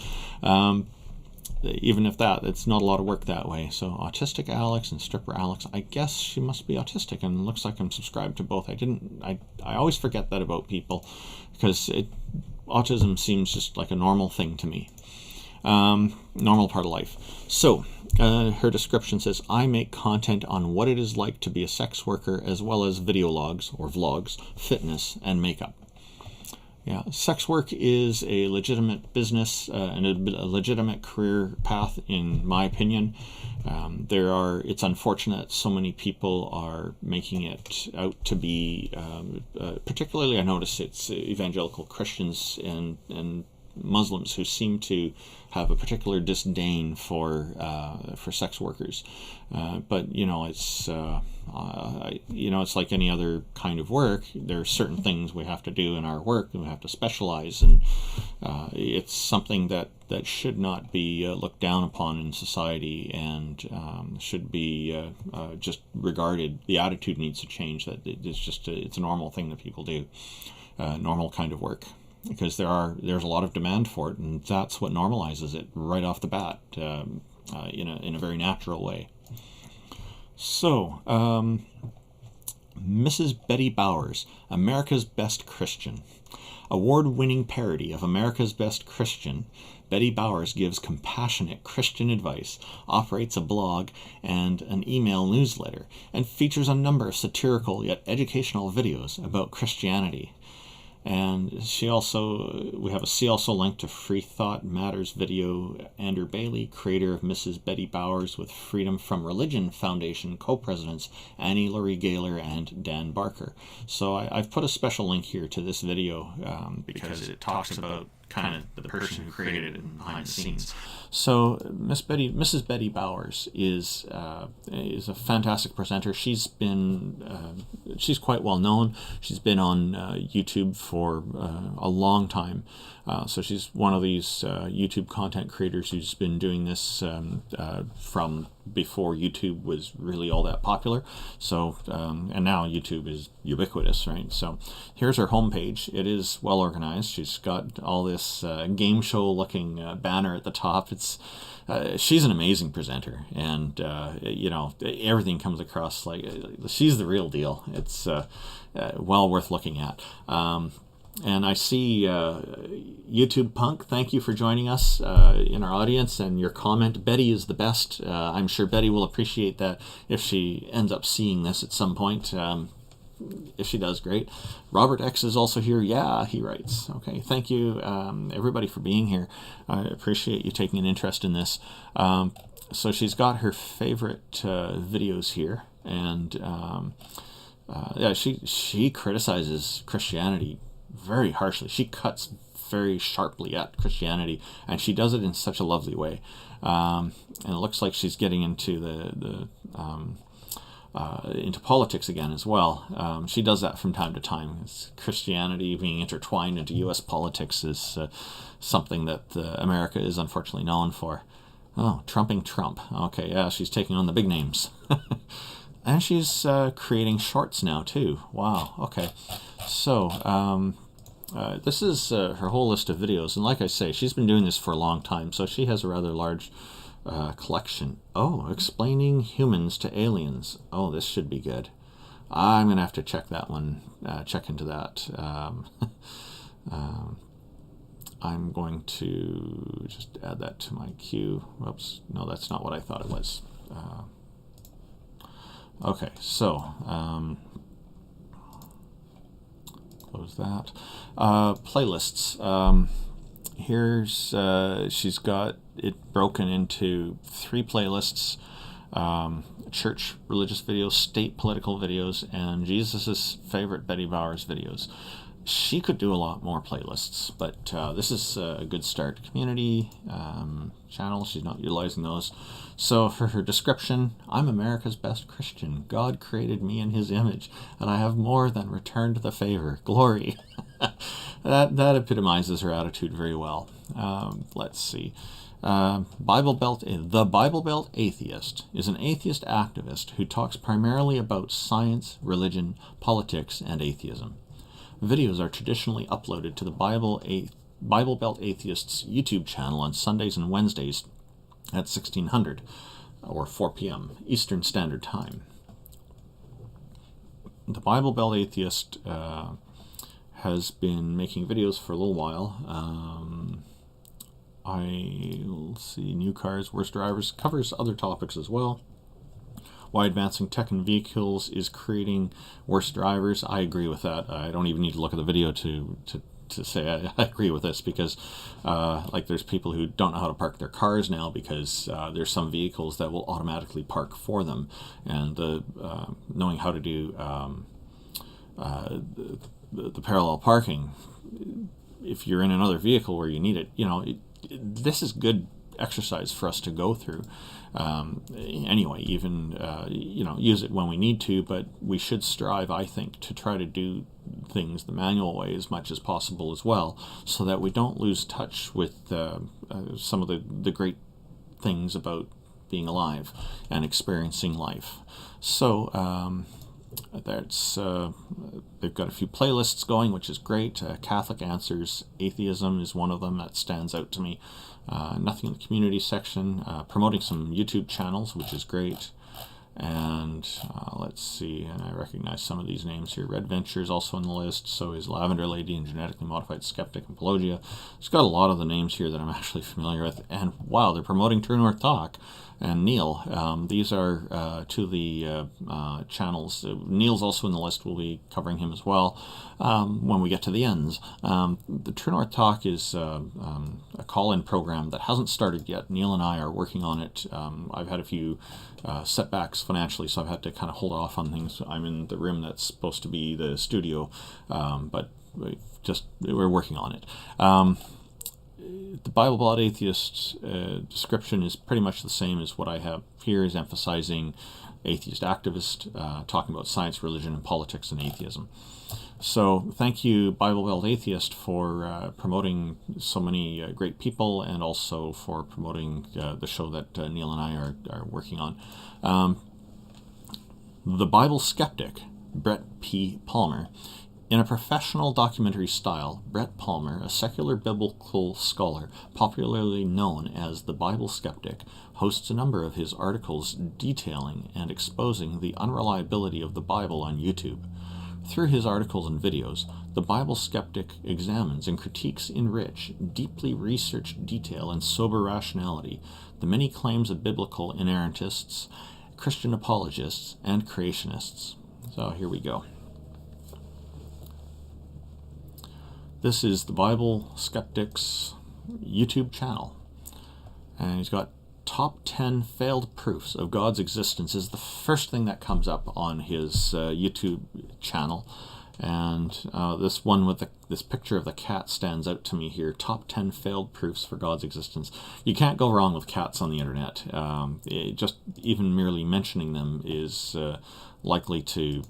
Even if it's not a lot of work that way. So Autistic Alex and Stripper Alex, I guess she must be autistic, and it looks like I'm subscribed to both. I always forget that about people, because autism seems just like a normal thing to me. Normal part of life. So her description says, I make content on what it is like to be a sex worker, as well as video logs or vlogs, fitness, and makeup. Yeah, sex work is a legitimate business and a legitimate career path, in my opinion. It's unfortunate so many people are making it out to be, particularly I notice it's evangelical Christians and Muslims who seem to have a particular disdain for sex workers. But it's like any other kind of work. There are certain things we have to do in our work, and we have to specialize, and it's something that should not be looked down upon in society, and should be just regarded. The attitude needs to change. That it's a normal thing that people do, normal kind of work. because there's a lot of demand for it, and that's what normalizes it right off the bat in a very natural way. So, Mrs. Betty Bowers, America's Best Christian. Award-winning parody of America's Best Christian, Betty Bowers gives compassionate Christian advice, operates a blog and an email newsletter, and features a number of satirical yet educational videos about Christianity. And we have a see also link to Free Thought Matters video. Andrew Bailey, creator of Mrs. Betty Bowers with Freedom from Religion Foundation co-presidents Annie Laurie Gaylor and Dan Barker. So I've put a special link here to this video because it talks about kind of the person who created it and behind the scenes. So Mrs. Betty Bowers is a fantastic presenter. She's quite well known. She's been on YouTube for a long time. So she's one of these YouTube content creators who's been doing this from before YouTube was really all that popular. So and now YouTube is ubiquitous, right? So here's her homepage. It is well organized. She's got all this game show looking banner at the top. She's an amazing presenter, and everything comes across like she's the real deal. It's well worth looking at. And I see YouTube Punk, thank you for joining us in our audience, and your comment, Betty is the best. I'm sure Betty will appreciate that if she ends up seeing this at some point. If she does, great. Robert X is also here. Yeah, he writes. Okay, thank you, everybody, for being here. I appreciate you taking an interest in this. So she's got her favorite videos here, and she criticizes Christianity very harshly. She cuts very sharply at Christianity, and she does it in such a lovely way. And it looks like she's getting into into politics again as well. She does that from time to time. Christianity being intertwined into U.S. politics is something that America is unfortunately known for. Oh, trumping Trump. Okay, yeah, she's taking on the big names. And she's creating shorts now, too. Wow, okay. So, this is her whole list of videos. And like I say, she's been doing this for a long time, so she has a rather large collection. Oh, explaining humans to aliens. Oh, this should be good. I'm going to have to check that one, check into that. I'm going to just add that to my queue. Whoops, no, that's not what I thought it was. Okay, so close that. Playlists. Here's she's got it broken into 3 playlists: church religious videos, state political videos, and Jesus's favorite Betty Bowers videos. She could do a lot more playlists, but this is a good start. Community channel, she's not utilizing those. So for her description, I'm America's best Christian. God created me in his image, and I have more than returned the favor. Glory. that epitomizes her attitude very well. Let's see. The Bible Belt Atheist is an atheist activist who talks primarily about science, religion, politics, and atheism. Videos are traditionally uploaded to the Bible Belt Atheist's YouTube channel on Sundays and Wednesdays at 1600 or 4 p.m. Eastern Standard Time. The Bible Belt Atheist has been making videos for a little while. I'll see new cars, worse drivers, covers other topics as well. Why advancing tech and vehicles is creating worse drivers. I agree with that. I don't even need to look at the video to say I agree with this, because like there's people who don't know how to park their cars now because there's some vehicles that will automatically park for them, and knowing how to do the parallel parking if you're in another vehicle where you need it, this is good exercise for us to go through. Anyway, even use it when we need to, but we should strive, I think, to try to do things the manual way as much as possible as well, so that we don't lose touch with some of the great things about being alive and experiencing life. So That's they've got a few playlists going, which is great. Catholic Answers Atheism is one of them that stands out to me. Nothing in the community section, promoting some YouTube channels, which is great. And let's see, and I recognize some of these names here. Red Venture is also on the list, so is Lavender Lady and Genetically Modified Skeptic and Pelagia. It's got a lot of the names here that I'm actually familiar with. And wow, they're promoting True North Talk and Neil. These are two of the channels. Neil's also in the list. We'll be covering him as well when we get to the ends. The True North Talk is a call-in program that hasn't started yet. Neil and I are working on it. I've had a few setbacks financially, so I've had to kind of hold off on things. I'm in the room that's supposed to be the studio, but we're working on it. The Bible Belt Atheist description is pretty much the same as what I have here, is emphasizing atheist activist, talking about science, religion, and politics and atheism. So thank you, Bible Belt Atheist, for promoting so many great people, and also for promoting the show that Neil and I are working on. The Bible Skeptic, Brett P. Palmer. In a professional documentary style, Brett Palmer, a secular biblical scholar popularly known as the Bible Skeptic, hosts a number of his articles detailing and exposing the unreliability of the Bible on YouTube. Through his articles and videos, the Bible Skeptic examines and critiques in rich, deeply researched detail and sober rationality the many claims of biblical inerrantists, Christian apologists, and creationists. So here we go. This is the Bible Skeptic's YouTube channel, and he's got top 10 failed proofs of God's existence is the first thing that comes up on his YouTube channel. And this one with this picture of the cat stands out to me here. Top 10 failed proofs for God's existence. You can't go wrong with cats on the internet. Just even merely mentioning them is likely to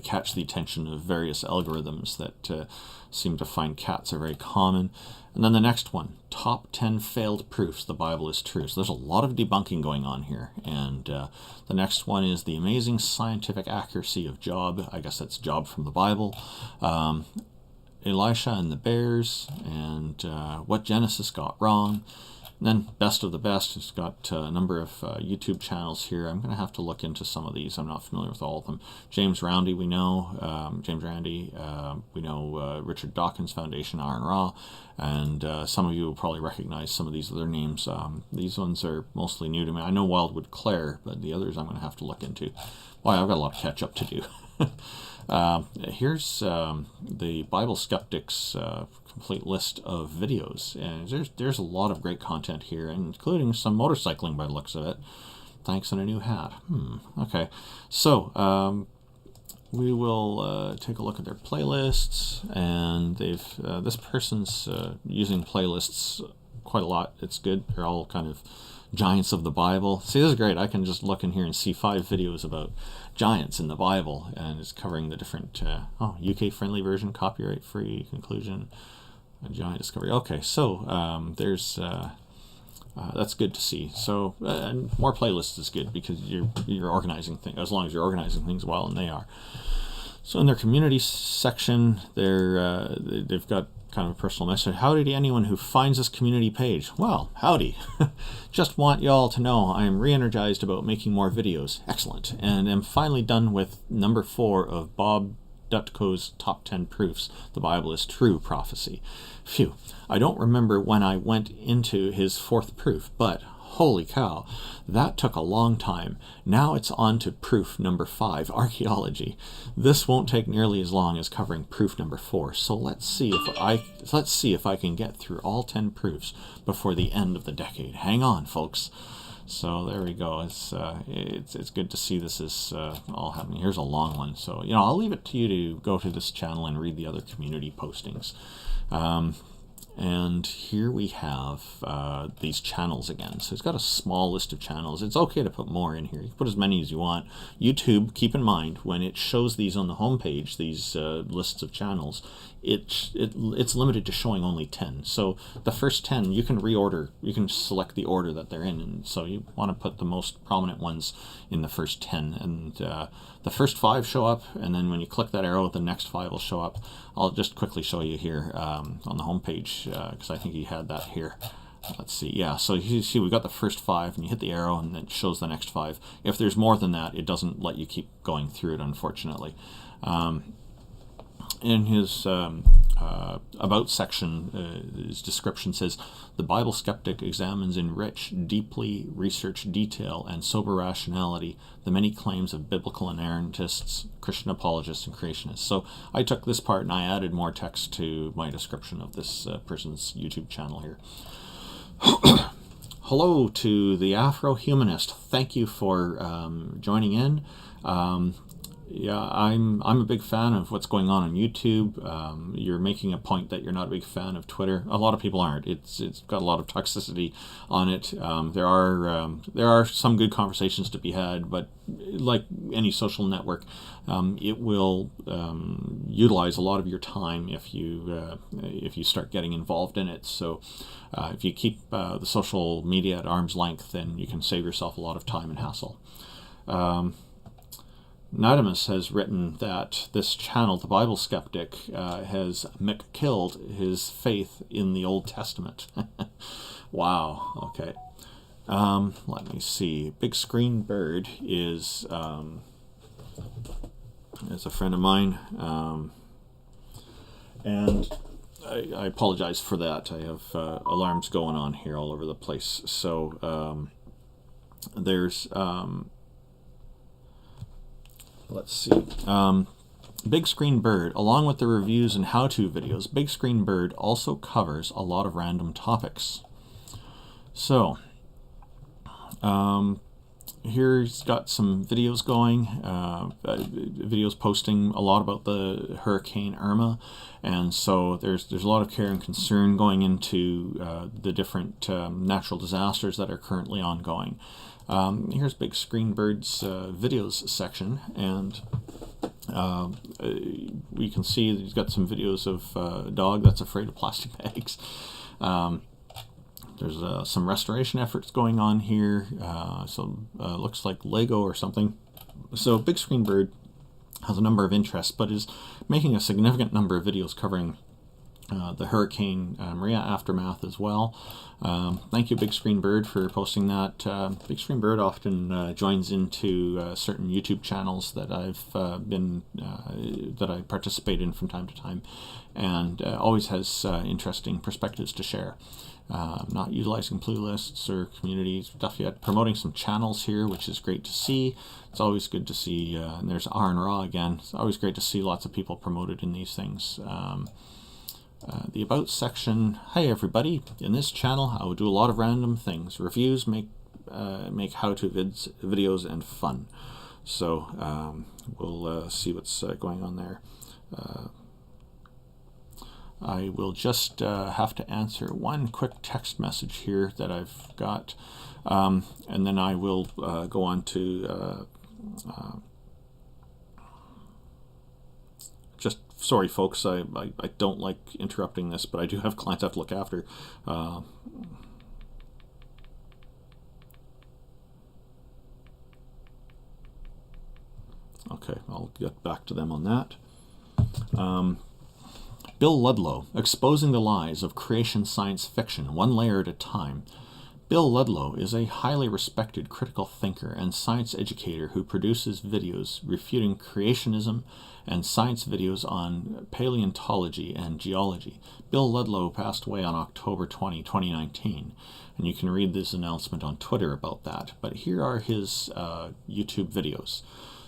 catch the attention of various algorithms that seem to find cats are very common. And then the next one, top 10 failed proofs the Bible is true. So there's a lot of debunking going on here. And the next one is the amazing scientific accuracy of Job. I guess that's Job from the Bible. Elisha and the bears, and what Genesis got wrong. And then Best of the Best has got a number of YouTube channels here. I'm going to have to look into some of these. I'm not familiar with all of them. James Randi, we know. We know Richard Dawkins Foundation, Aaron Ra, and some of you will probably recognize some of these other names. These ones are mostly new to me. I know Wildwood Clare, but the others I'm going to have to look into. Boy, I've got a lot of catch up to do. Here's the Bible Skeptic's complete list of videos, and there's a lot of great content here, including some motorcycling by the looks of it. Thanks, and a new hat. Okay, so we will take a look at their playlists, and this person's using playlists quite a lot. It's good. They're all kind of giants of the Bible. See, this is great. I can just look in here and see 5 videos about giants in the Bible, and it's covering the different UK friendly version, copyright free, conclusion, a giant discovery. Okay, so there's that's good to see. So and more playlists is good, because you're organizing things, as long as you're organizing things well, and they are. So in their community section, they've got kind of a personal message. Howdy to anyone who finds this community page. Well, howdy. Just want y'all to know I am re-energized about making more videos. Excellent. And am finally done with number 4 of Bob Dutko's top 10 proofs the Bible is true prophecy. Phew. I don't remember when I went into his 4th proof, but holy cow, that took a long time. Now it's on to proof number 5, archaeology. This won't take nearly as long as covering proof number 4. So let's see if I can get through all 10 proofs before the end of the decade. Hang on, folks. So there we go. It's good to see this is all happening. Here's a long one. So I'll leave it to you to go to this channel and read the other community postings. And here we have these channels again. So it's got a small list of channels. It's okay to put more in here. You can put as many as you want. YouTube, keep in mind, when it shows these on the homepage, these lists of channels, it's limited to showing only 10. So the first 10, you can reorder. You can select the order that they're in. And so you want to put the most prominent ones in the first 10. And the first 5 show up, and then when you click that arrow, the next 5 will show up. I'll just quickly show you here on the homepage, because I think he had that here. Let's see. Yeah, so you see we've got the first 5, and you hit the arrow, and it shows the next 5. If there's more than that, it doesn't let you keep going through it, unfortunately. In his about section, his description says, the Bible skeptic examines in rich, deeply researched detail and sober rationality the many claims of biblical inerrantists, Christian apologists, and creationists. So I took this part and I added more text to my description of this person's YouTube channel here. Hello to the Afro-Humanist. Thank you for joining in. Yeah, I'm a big fan of what's going on YouTube. You're making a point that you're not a big fan of Twitter. A lot of people aren't. It's got a lot of toxicity on it. There are some good conversations to be had, but like any social network, it will utilize a lot of your time if you start getting involved in it. So if you keep the social media at arm's length, then you can save yourself a lot of time and hassle. Nadimus has written that this channel, The Bible Skeptic, has killed his faith in the Old Testament. Wow, okay. Let me see. Big Screen Bird is a friend of mine, and I apologize for that. I have alarms going on here all over the place. So there's... let's see. Big Screen Bird, along with the reviews and how-to videos, Big Screen Bird also covers a lot of random topics. So, here's got some videos going, videos posting a lot about the Hurricane Irma, and so there's a lot of care and concern going into the different natural disasters that are currently ongoing. Here's Big Screen Bird's videos section, and we can see that he's got some videos of a dog that's afraid of plastic bags. There's some restoration efforts going on here, looks like Lego or something. So Big Screen Bird has a number of interests, but is making a significant number of videos covering the Hurricane Maria aftermath as well. Thank you, Big Screen Bird, for posting that. Big Screen Bird often joins into certain YouTube channels that that I participate in from time to time, and always has interesting perspectives to share. Not utilizing playlists or community stuff yet. Promoting some channels here, which is great to see. It's always good to see. And there's R and Raw again. It's always great to see lots of people promoted in these things. The About section. Hi everybody. In this channel, I will do a lot of random things. Reviews, make how-to videos, and fun. So we'll see what's going on there. I will just have to answer one quick text message here that I've got, and then I will go on to just, sorry folks, I don't like interrupting this, but I do have clients I have to look after. Okay, I'll get back to them on that. Bill Ludlow, exposing the lies of creation science fiction, one layer at a time. Bill Ludlow is a highly respected critical thinker and science educator who produces videos refuting creationism and science videos on paleontology and geology. Bill Ludlow passed away on October 20, 2019, and you can read this announcement on Twitter about that. But here are his YouTube videos.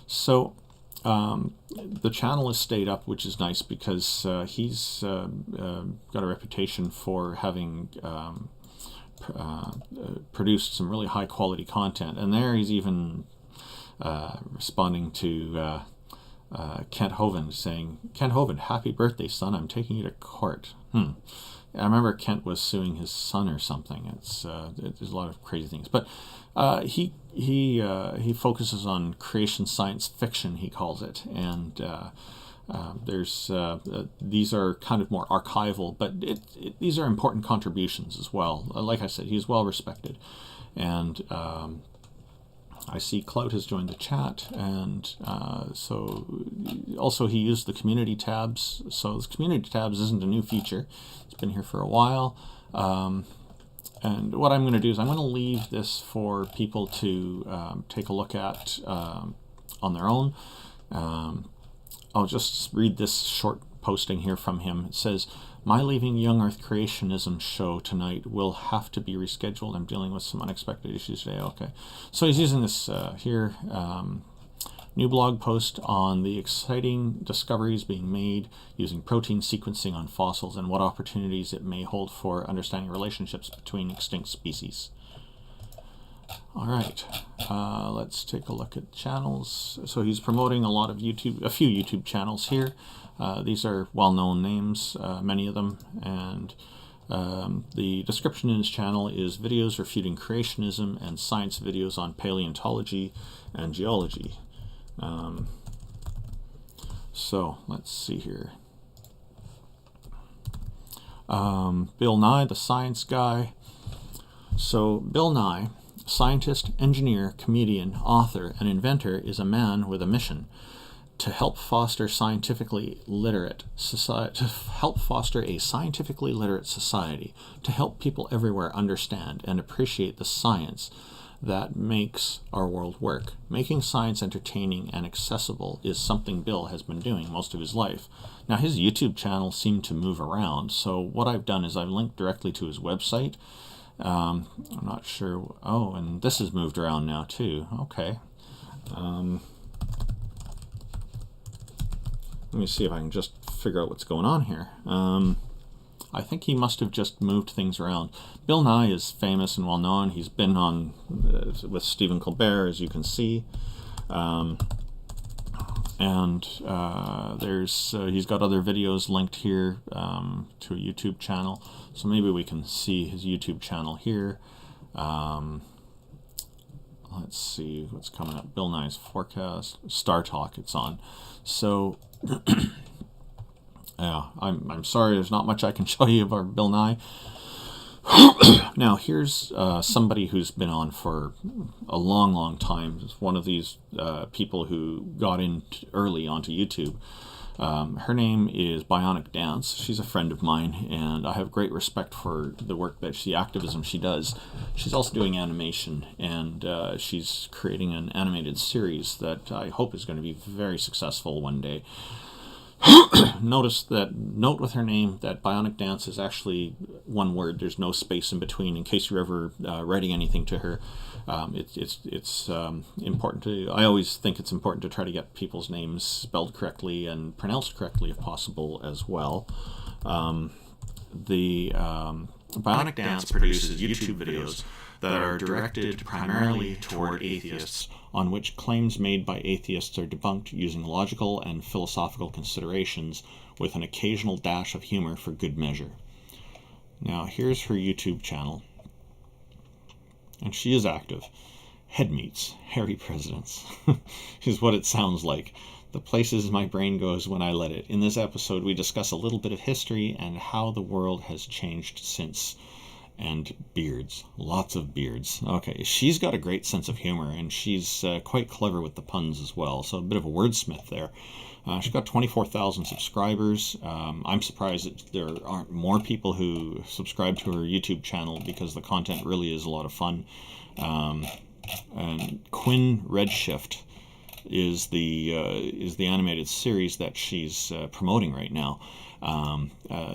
So, the channel has stayed up, which is nice because he's got a reputation for having produced some really high quality content, and there he's even responding to Kent Hovind, saying, "Kent Hovind, happy birthday, son, I'm taking you to court." I remember Kent was suing his son or something. There's a lot of crazy things, but he focuses on creation science fiction, he calls it, and these are kind of more archival, but these are important contributions as well. Like I said, he's well respected, and I see Clout has joined the chat, and so also he used the community tabs. So the community tabs isn't a new feature; it's been here for a while. And what I'm going to do is I'm going to leave this for people to take a look at on their own. I'll just read this short posting here from him. It says, "My Leaving Young Earth Creationism show tonight will have to be rescheduled. I'm dealing with some unexpected issues today." Okay. So he's using this here. New blog post on the exciting discoveries being made using protein sequencing on fossils and what opportunities it may hold for understanding relationships between extinct species. All right, let's take a look at channels. So he's promoting a few YouTube channels here. These are well-known names, many of them, and the description in his channel is videos refuting creationism and science videos on paleontology and geology. So let's see here. Bill Nye, the science guy. So Bill Nye, scientist, engineer, comedian, author, and inventor, is a man with a mission: to help foster a scientifically literate society, to help people everywhere understand and appreciate the science that makes our world work. Making science entertaining and accessible is something Bill has been doing most of his life. Now, his YouTube channel seemed to move around, so what I've done is I've linked directly to his website. I'm not sure. Oh, and this has moved around now too. Okay. Let me see if I can just figure out what's going on here. I think he must have just moved things around. Bill Nye is famous and well known. He's been on with Stephen Colbert, as you can see. He's got other videos linked here to a YouTube channel. So maybe we can see his YouTube channel here. Let's see what's coming up. Bill Nye's forecast, Star Talk. It's on. So yeah, I'm sorry. There's not much I can show you about Bill Nye. Now here's somebody who's been on for a long time. It's one of these people who got in early onto YouTube. Her name is Bionic Dance. She's a friend of mine, and I have great respect for the work that activism she does. She's also doing animation, and she's creating an animated series that I hope is going to be very successful one day. Note with her name that Bionic Dance is actually one word. There's no space in between. In case you're ever writing anything to her, it's important to. I always think it's important to try to get people's names spelled correctly and pronounced correctly if possible as well. Bionic Dance produces YouTube videos that are directed primarily toward atheists, on which claims made by atheists are debunked using logical and philosophical considerations with an occasional dash of humor for good measure. Now here's her YouTube channel, and she is active. Head meets, hairy presidents, is what it sounds like. The places my brain goes when I let it. In this episode we discuss a little bit of history and how the world has changed since. And beards, lots of beards. Okay, she's got a great sense of humor, and she's quite clever with the puns as well, so a bit of a wordsmith there. She's got 24,000 subscribers. I'm surprised that there aren't more people who subscribe to her YouTube channel, because the content really is a lot of fun. And Quinn Redshift is the animated series that she's promoting right now.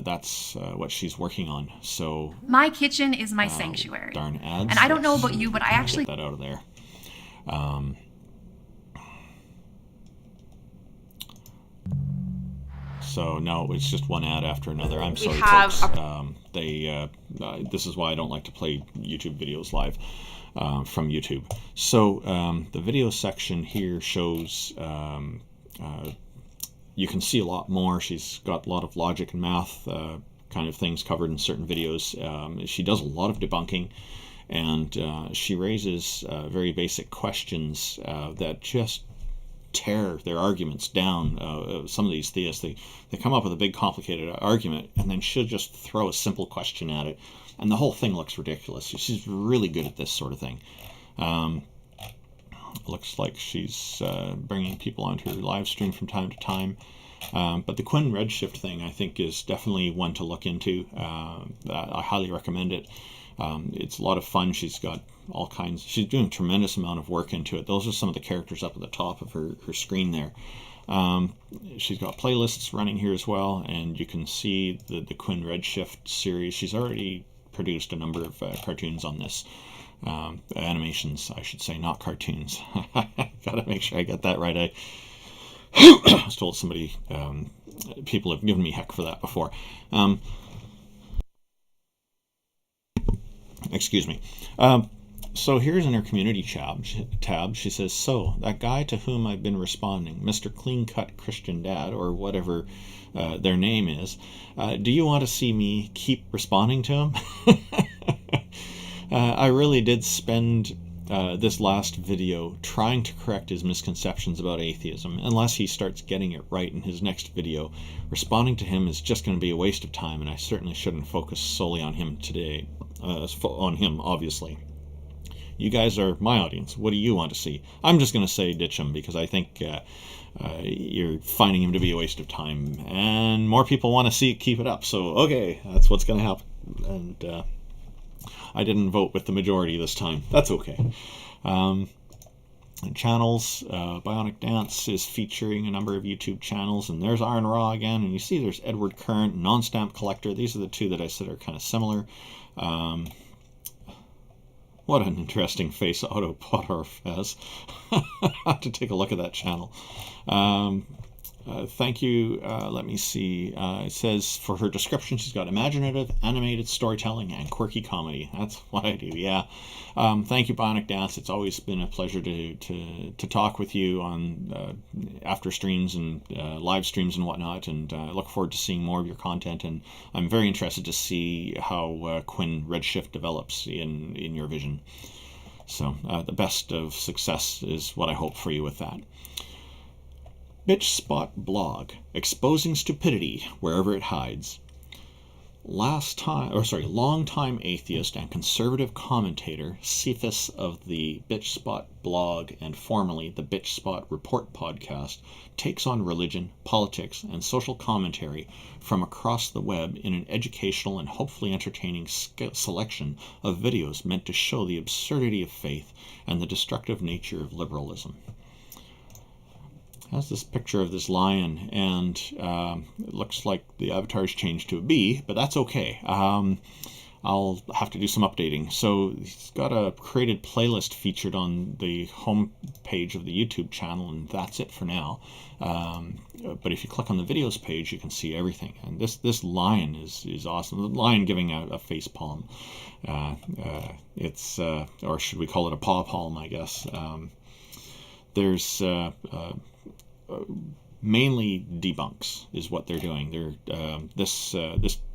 That's what she's working on. So my kitchen is my sanctuary. Darn ads. And I don't know about you, but I actually get that out of there. So no, it's just one ad after another. I'm sorry, folks. This is why I don't like to play YouTube videos live from YouTube. So the video section here shows. You can see a lot more. She's got a lot of logic and math kind of things covered in certain videos. She does a lot of debunking, and she raises very basic questions that just tear their arguments down. Some of these theists, they come up with a big complicated argument, and then she'll just throw a simple question at it, and the whole thing looks ridiculous. She's really good at this sort of thing. Looks like she's bringing people onto her live stream from time to time. But the Quinn Redshift thing, I think, is definitely one to look into. I highly recommend it. It's a lot of fun. She's got all kinds. She's doing a tremendous amount of work into it. Those are some of the characters up at the top of her screen there. She's got playlists running here as well, and you can see the Quinn Redshift series. She's already produced a number of cartoons on this. Animations, I should say, not cartoons. Gotta make sure I get that right. I was told somebody, people have given me heck for that before. Excuse me. So here's in her community tab, she says, so, that guy to whom I've been responding, Mr. Clean Cut Christian Dad, or whatever their name is, do you want to see me keep responding to him? I really did spend this last video trying to correct his misconceptions about atheism. Unless he starts getting it right in his next video, responding to him is just going to be a waste of time, and I certainly shouldn't focus solely on him today. On him, obviously. You guys are my audience. What do you want to see? I'm just going to say ditch him, because I think you're finding him to be a waste of time, and more people want to see it keep it up. So, okay, that's what's going to happen. And I didn't vote with the majority this time. That's okay. Channels, Bionic Dance is featuring a number of YouTube channels, and there's Iron Raw again, and you see there's Edward Current, Non-Stamp Collector. These are the two that I said are kind of similar. What an interesting face Otto Pottorff has. I have to take a look at that channel. Thank you. Let me see. It says for her description, she's got imaginative, animated storytelling, and quirky comedy. That's what I do, yeah. Thank you, Bionic Dance. It's always been a pleasure to talk with you on after streams and live streams and whatnot, and I look forward to seeing more of your content, and I'm very interested to see how Quinn Redshift develops in your vision. So the best of success is what I hope for you with that. BitchSpot blog, exposing stupidity wherever it hides. Longtime atheist and conservative commentator, Cephas of the BitchSpot blog and formerly the BitchSpot Report podcast, takes on religion, politics, and social commentary from across the web in an educational and hopefully entertaining selection of videos meant to show the absurdity of faith and the destructive nature of liberalism. Has this picture of this lion, and it looks like the avatar's changed to a bee, but that's okay. I'll have to do some updating. So he's got a created playlist featured on the home page of the YouTube channel, and that's it for now. But if you click on the videos page, you can see everything. And this lion is awesome. The lion giving a face palm. It's or should we call it a paw palm, I guess. There's mainly debunks is what they're doing. This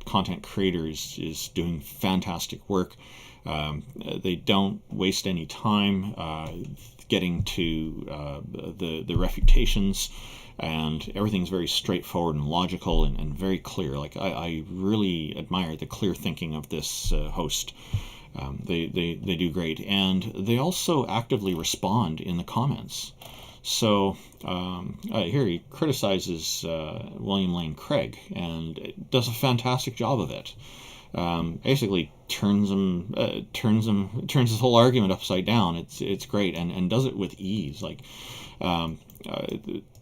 content creator is doing fantastic work. They don't waste any time getting to the refutations, and everything's very straightforward and logical and very clear. Like I really admire the clear thinking of this host. They do great, and they also actively respond in the comments. So here he criticizes William Lane Craig and does a fantastic job of it. Basically turns his whole argument upside down. It's great, and does it with ease. Like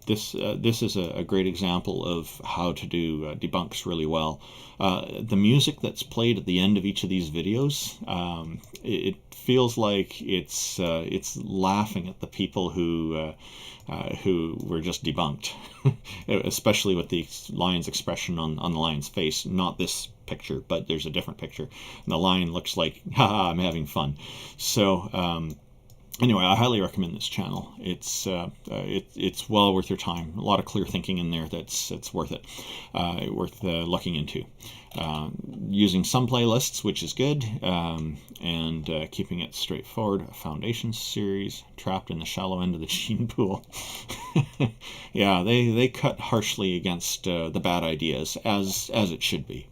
this is a great example of how to do debunks really well. The music that's played at the end of each of these videos, it feels like it's laughing at the people who were just debunked, especially with the lion's expression on the lion's face. Not this picture, but there's a different picture. And the lion looks like, haha, I'm having fun. So Anyway, I highly recommend this channel. It's well worth your time. A lot of clear thinking in there that's worth it, worth looking into. Using some playlists, which is good, and keeping it straightforward. A Foundations series, Trapped in the Shallow End of the Gene Pool. Yeah, they cut harshly against the bad ideas, as it should be.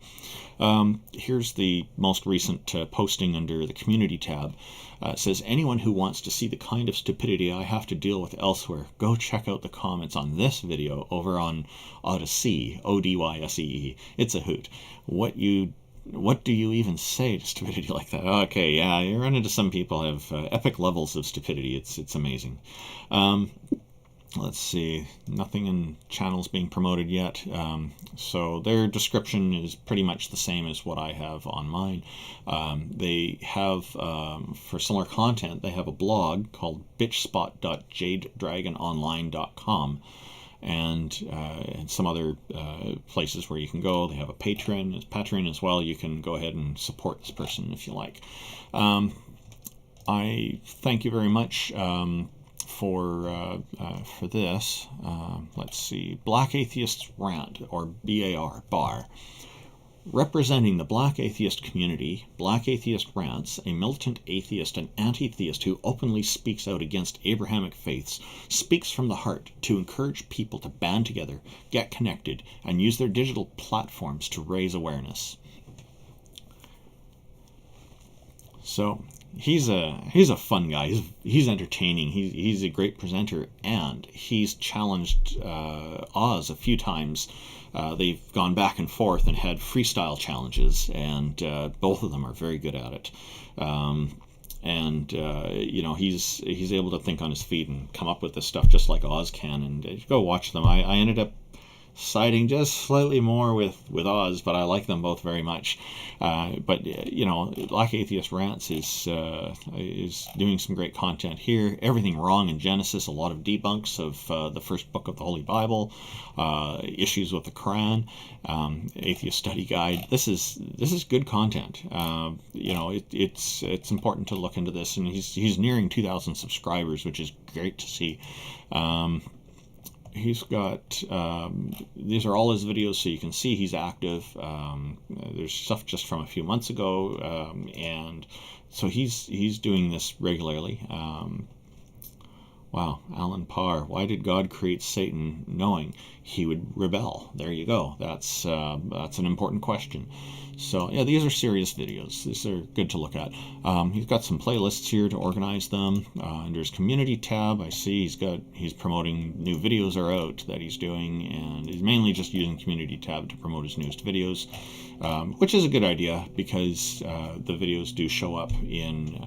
Here's the most recent posting under the community tab. It says, anyone who wants to see the kind of stupidity I have to deal with elsewhere, go check out the comments on this video over on Odyssey, O-D-Y-S-E-E. It's a hoot. What do you even say to stupidity like that? Okay, yeah, you run into some people who have epic levels of stupidity. It's amazing. Let's see, nothing in channels being promoted yet, so their description is pretty much the same as what I have on mine. They have, for similar content, they have a blog called bitchspot.jadedragononline.com, and some other places where you can go. They have a Patreon as well. You can go ahead and support this person if you like. I thank you very much for this. Let's see, Black Atheist Rant, or BAR. Representing the Black Atheist community, Black Atheist Rants, a militant atheist and anti-theist who openly speaks out against Abrahamic faiths, speaks from the heart to encourage people to band together, get connected, and use their digital platforms to raise awareness. So he's a fun guy. He's entertaining. He's a great presenter, and he's challenged Oz a few times. They've gone back and forth and had freestyle challenges, and both of them are very good at it. You know, he's able to think on his feet and come up with this stuff just like Oz can. And go watch them. I ended up siding just slightly more with Oz, but I like them both very much. But you know, Black Atheist Rants is doing some great content here. Everything wrong in Genesis, a lot of debunks of the first book of the Holy Bible, issues with the Quran, Atheist Study Guide. This is good content. You know, it's important to look into this, and he's nearing 2,000 subscribers, which is great to see. He's got, these are all his videos, so you can see he's active. There's stuff just from a few months ago, and so he's doing this regularly. Wow, Alan Parr, why did God create Satan knowing he would rebel? There you go. That's an important question. So yeah, these are serious videos. These are good to look at. He's got some playlists here to organize them. Under his community tab, I see he's promoting new videos are out that he's doing, and he's mainly just using community tab to promote his newest videos, which is a good idea because the videos do show up in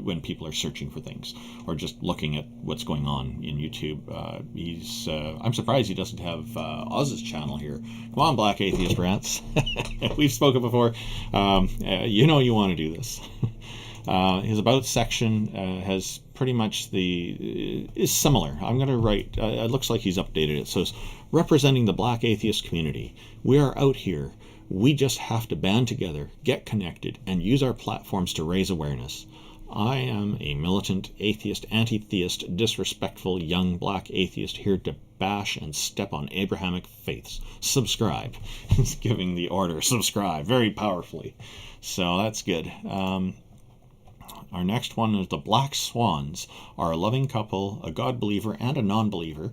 when people are searching for things or just looking at what's going on in YouTube. I'm surprised he doesn't have Oz's channel here. Come on, Black Atheist Rants. We've spoken before. You know you want to do this. His About section has pretty much is similar. I'm going to write, it looks like he's updated it. It says, representing the Black Atheist community, we are out here. We just have to band together, get connected, and use our platforms to raise awareness. I am a militant, atheist, anti-theist, disrespectful, young black atheist here to bash and step on Abrahamic faiths. Subscribe. He's giving the order, subscribe, very powerfully. So that's good. Our next one is the Black Swans are a loving couple, a God believer and a non-believer,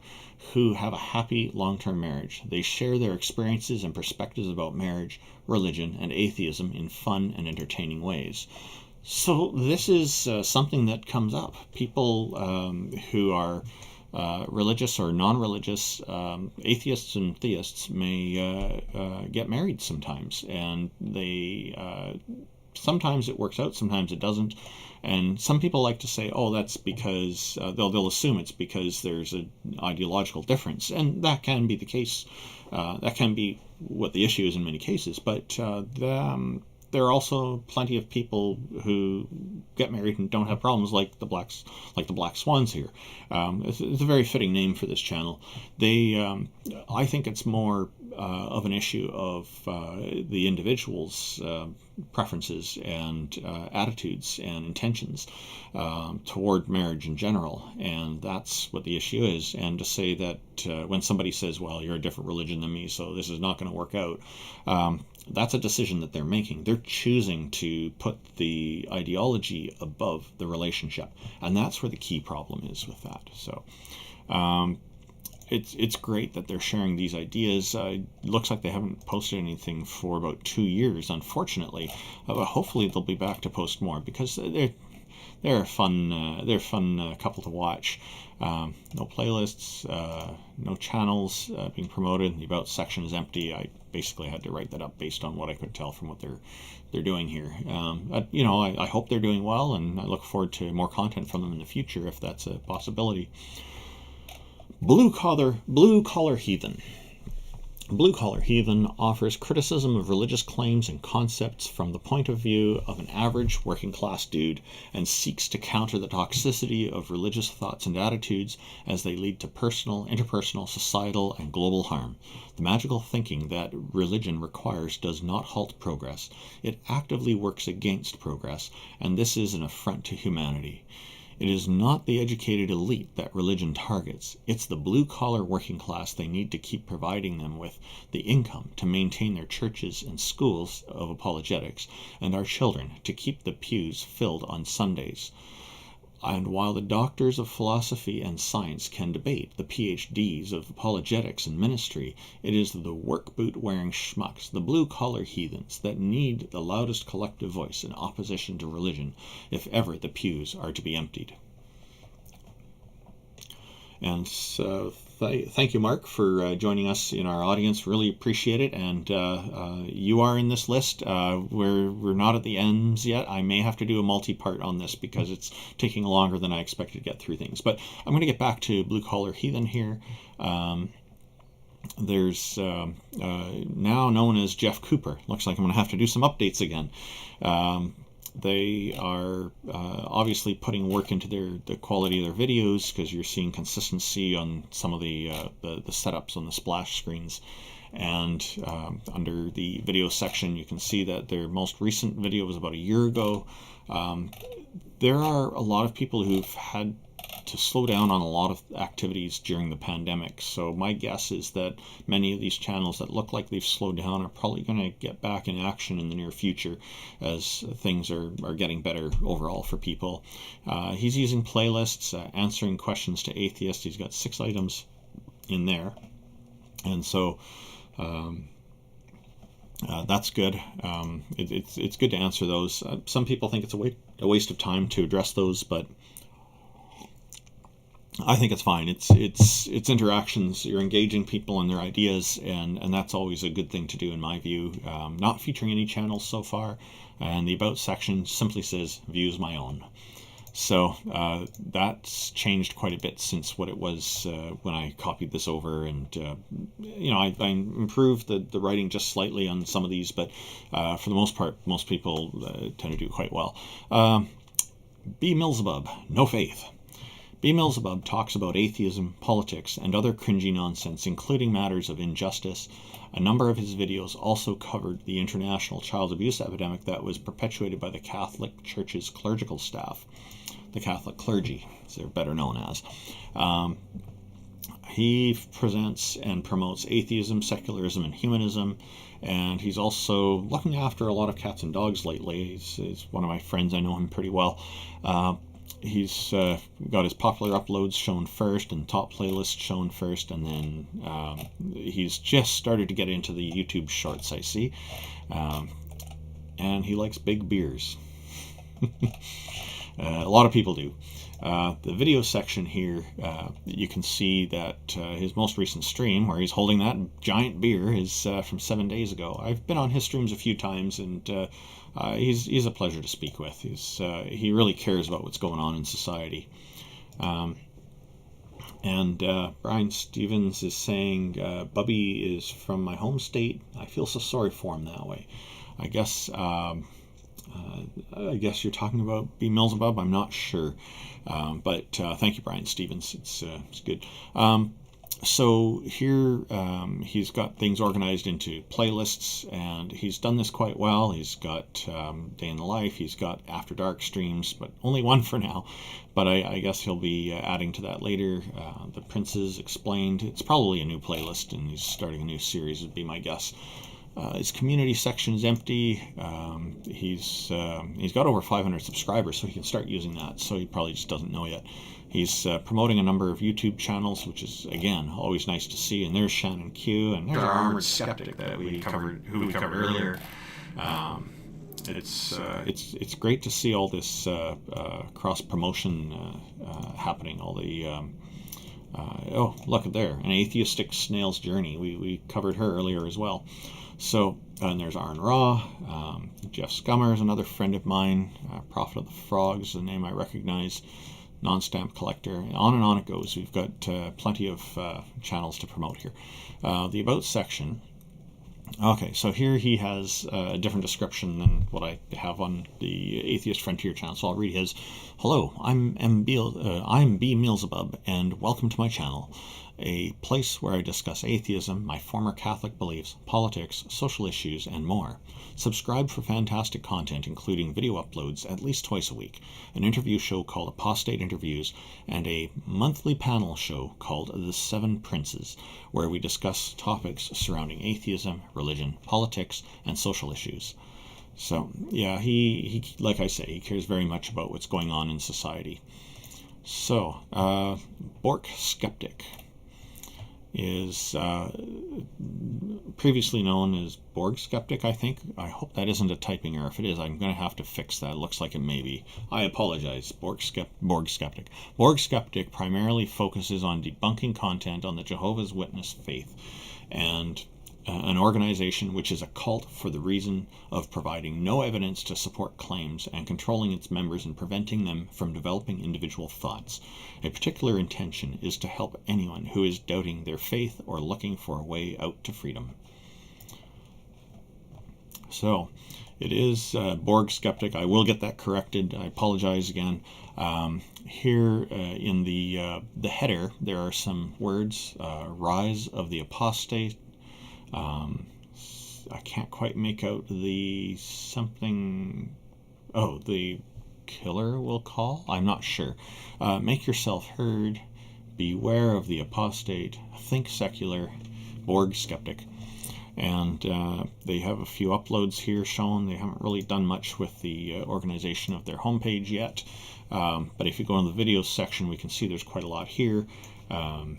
who have a happy long-term marriage. They share their experiences and perspectives about marriage, religion, and atheism in fun and entertaining ways. So this is something that comes up. People who are religious or non-religious, atheists and theists may get married sometimes, and they sometimes it works out, sometimes it doesn't. And some people like to say, oh, that's because they'll assume it's because there's an ideological difference, and that can be the case. That can be what the issue is in many cases, but there are also plenty of people who get married and don't have problems, like the Black Swans here. It's a very fitting name for this channel. I think it's more of an issue of the individual's preferences and attitudes and intentions toward marriage in general, and that's what the issue is. And to say that when somebody says, well, you're a different religion than me, so this is not going to work out, that's a decision that they're making. They're choosing to put the ideology above the relationship, and that's where the key problem is with that. So it's great that they're sharing these ideas. It looks like they haven't posted anything for about 2 years, unfortunately. But hopefully they'll be back to post more, because they're a fun couple to watch. No playlists, no channels being promoted. The About section is empty. I basically had to write that up based on what I could tell from what they're doing here. I hope they're doing well, and I look forward to more content from them in the future if that's a possibility. Blue Collar Heathen. Blue Collar Heathen offers criticism of religious claims and concepts from the point of view of an average working class dude, and seeks to counter the toxicity of religious thoughts and attitudes as they lead to personal, interpersonal, societal, and global harm. The magical thinking that religion requires does not halt progress. It actively works against progress, and this is an affront to humanity. It is not the educated elite that religion targets. It's the blue-collar working class they need to keep providing them with the income to maintain their churches and schools of apologetics, and our children to keep the pews filled on Sundays. And while the doctors of philosophy and science can debate the PhDs of apologetics and ministry, it is the work boot-wearing schmucks, the blue-collar heathens, that need the loudest collective voice in opposition to religion, if ever the pews are to be emptied. And so thank you, Mark, for joining us in our audience. Really appreciate it. And you are in this list. We're not at the ends yet. I may have to do a multi-part on this because it's taking longer than I expected to get through things. But I'm going to get back to Blue Collar Heathen here. There's now known as Jeff Cooper. Looks like I'm going to have to do some updates again. They are obviously putting work into the quality of their videos, because you're seeing consistency on some of the setups on the splash screens. And under the video section, you can see that their most recent video was about a year ago. There are a lot of people who've had to slow down on a lot of activities during the pandemic. So my guess is that many of these channels that look like they've slowed down are probably going to get back in action in the near future as things are getting better overall for people. He's using playlists, answering questions to atheists. He's got 6 items in there. And so that's good. It's good to answer those. Some people think it's a waste of time to address those, but I think it's fine. It's interactions. You're engaging people and their ideas, and that's always a good thing to do in my view. Not featuring any channels so far, and the About section simply says views my own. So that's changed quite a bit since what it was when I copied this over, and I improved the writing just slightly on some of these, but for the most part, most people tend to do quite well. B. Millsabub, no faith. B. Millsabub talks about atheism, politics, and other cringy nonsense, including matters of injustice. A number of his videos also covered the international child abuse epidemic that was perpetuated by the Catholic Church's clerical staff, the Catholic clergy, as they're better known as. He presents and promotes atheism, secularism, and humanism, and he's also looking after a lot of cats and dogs lately. He's one of my friends. I know him pretty well. He's got his popular uploads shown first and top playlists shown first, and then he's just started to get into the YouTube shorts, I see. And he likes big beers. A lot of people do. The video section here, you can see that his most recent stream, where he's holding that giant beer, is from 7 days ago. I've been on his streams a few times, and he's a pleasure to speak with. He really cares about what's going on in society. And Brian Stevens is saying, Bubby is from my home state. I feel so sorry for him that way. I guess you're talking about B. Millsabub. I'm not sure. But thank you, Brian Stevens. It's good. So here he's got things organized into playlists, and he's done this quite well. He's got Day in the Life, he's got After Dark streams, but only one for now. But I guess he'll be adding to that later. The Princes Explained. It's probably a new playlist, and he's starting a new series, would be my guess. His community section is empty. He's got over 500 subscribers, so he can start using that. So he probably just doesn't know yet. He's promoting a number of YouTube channels, which is, again, always nice to see. And there's Shannon Q, and there's our Armored Skeptic that who we covered earlier. It's great to see all this cross promotion happening. All the oh, look at there, an atheistic snail's journey. We covered her earlier as well. So, and there's Aaron Raw, Jeff Scummer is another friend of mine. Prophet of the Frogs is a name I recognize. Non-stamp collector, on and on it goes. We've got plenty of channels to promote here. The About section. Okay, so here he has a different description than what I have on the Atheist Frontier channel, so I'll read his. Hello, I'm B. Meelzebub, and welcome to my channel, a place where I discuss atheism, my former Catholic beliefs, politics, social issues, and more. Subscribe for fantastic content, including video uploads at least twice a week, an interview show called Apostate Interviews, and a monthly panel show called The Seven Princes, where we discuss topics surrounding atheism, religion, politics, and social issues. So, yeah, he like I say, he cares very much about what's going on in society. So, Bork Skeptic is previously known as Borg Skeptic, I think. I hope that isn't a typing error. If it is, I'm going to have to fix that. It looks like it may be. I apologize. Borg Skeptic. Borg Skeptic primarily focuses on debunking content on the Jehovah's Witness faith, and an organization which is a cult for the reason of providing no evidence to support claims and controlling its members and preventing them from developing individual thoughts. A particular intention is to help anyone who is doubting their faith or looking for a way out to freedom. So, it is Borg Skeptic. I will get that corrected. I apologize again. Here in the header, there are some words. Rise of the Apostate. I can't quite make out the something. Oh, the killer will call? I'm not sure. Make yourself heard. Beware of the apostate. Think secular. Borg Skeptic. And they have a few uploads here shown. They haven't really done much with the organization of their homepage yet. But if you go in the videos section, we can see there's quite a lot here. The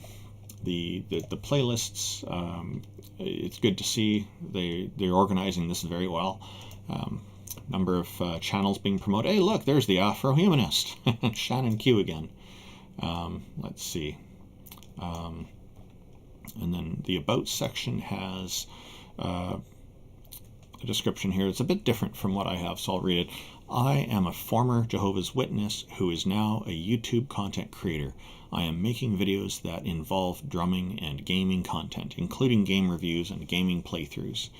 playlists, it's good to see they're organizing this very well. Number of channels being promoted. Hey, look, there's the Afro-Humanist. Shannon Q again. Let's see. And then the About section has a description here. It's a bit different from what I have, so I'll read it. I am a former Jehovah's Witness who is now a YouTube content creator. I am making videos that involve drumming and gaming content, including game reviews and gaming playthroughs,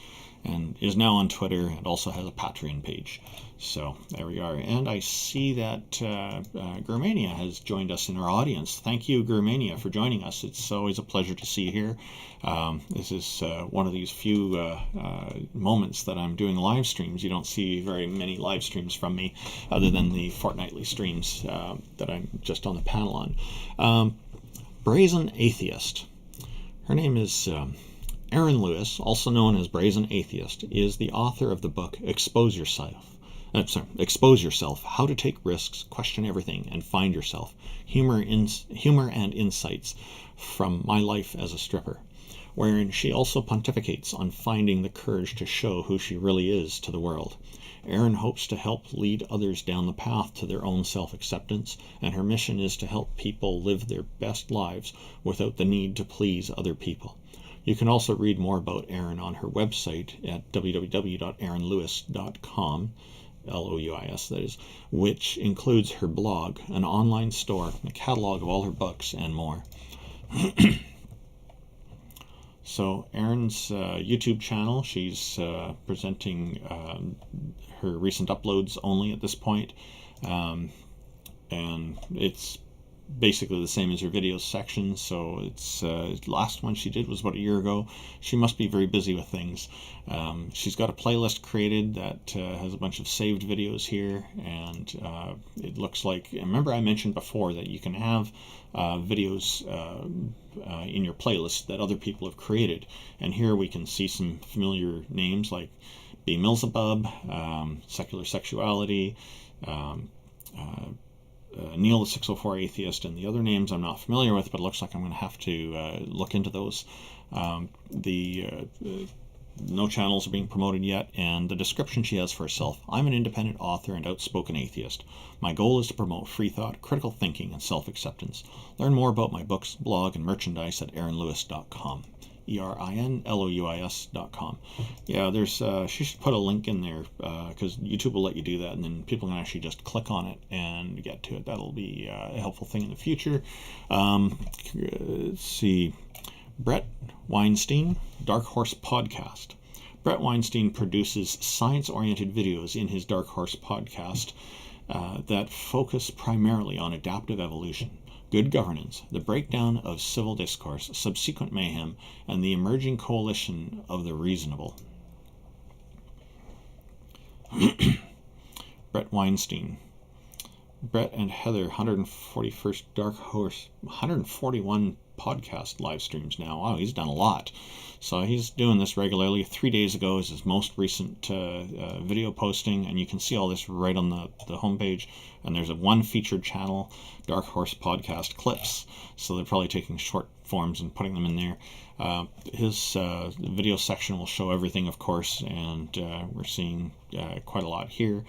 and is now on Twitter and also has a Patreon page. So there we are. And I see that Germania has joined us in our audience. Thank you, Germania, for joining us. It's always a pleasure to see you here. This is one of these few moments that I'm doing live streams. You don't see very many live streams from me other than the fortnightly streams that I'm just on the panel on. Brazen Atheist. Her name is Erin Lewis, also known as Brazen Atheist, is the author of the book Expose Yourself, How to Take Risks, Question Everything, and Find Yourself, Humor and Insights from My Life as a Stripper, wherein she also pontificates on finding the courage to show who she really is to the world. Erin hopes to help lead others down the path to their own self-acceptance, and her mission is to help people live their best lives without the need to please other people. You can also read more about Erin on her website at www.erinlewis.com, L-O-U-I-S that is, which includes her blog, an online store, a catalog of all her books, and more. So Erin's YouTube channel, she's presenting her recent uploads only at this point, and it's basically the same as her videos section. So it's last one she did was about a year ago. She must be very busy with things. She's got a playlist created that has a bunch of saved videos here, and it looks like, remember I mentioned before that you can have videos in your playlist that other people have created, and here we can see some familiar names like B. Millsabub, Secular Sexuality, Neil the 604 Atheist, and the other names I'm not familiar with, but it looks like I'm going to have to look into those. No channels are being promoted yet, and the description she has for herself: I'm an independent author and outspoken atheist. My goal is to promote free thought, critical thinking, and self-acceptance. Learn more about my books, blog, and merchandise at erinlewis.com. ERINLOUIS.com. Yeah, there's she should put a link in there, because YouTube will let you do that, and then people can actually just click on it and get to it. That'll be a helpful thing in the future. Let's see. Brett Weinstein, Dark Horse Podcast. Brett Weinstein produces science-oriented videos in his Dark Horse Podcast that focus primarily on adaptive evolution, good governance, the breakdown of civil discourse, subsequent mayhem, and the emerging coalition of the reasonable. Brett Weinstein. Brett and Heather, 141st Dark Horse, 141 podcast live streams now. Wow, he's done a lot. So he's doing this regularly. 3 days ago is his most recent video posting, and you can see all this right on the homepage. And there's one featured channel, Dark Horse Podcast Clips. So they're probably taking short forms and putting them in there. His video section will show everything, of course, and we're seeing quite a lot here.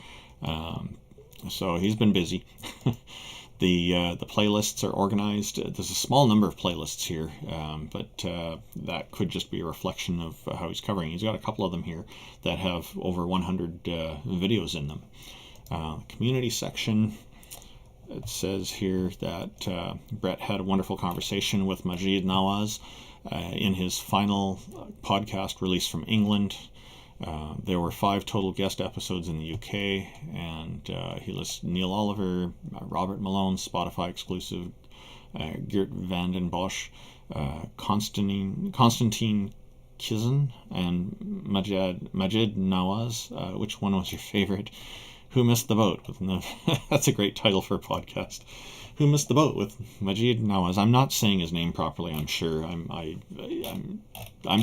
So he's been busy. The playlists are organized. There's a small number of playlists here, but that could just be a reflection of how he's covering. He's got a couple of them here that have over 100 videos in them. Community section. It says here that Brett had a wonderful conversation with Maajid Nawaz in his final podcast released from England. There were 5 total guest episodes in the UK, and he lists Neil Oliver, Robert Malone, Spotify exclusive, Geert van den Bosch, Konstantin Kizan, and Maajid Nawaz. Which one was your favorite? Who Missed the Boat? That's a great title for a podcast. Who Missed the Boat with Maajid Nawaz. I'm not saying his name properly, I'm sure. I'm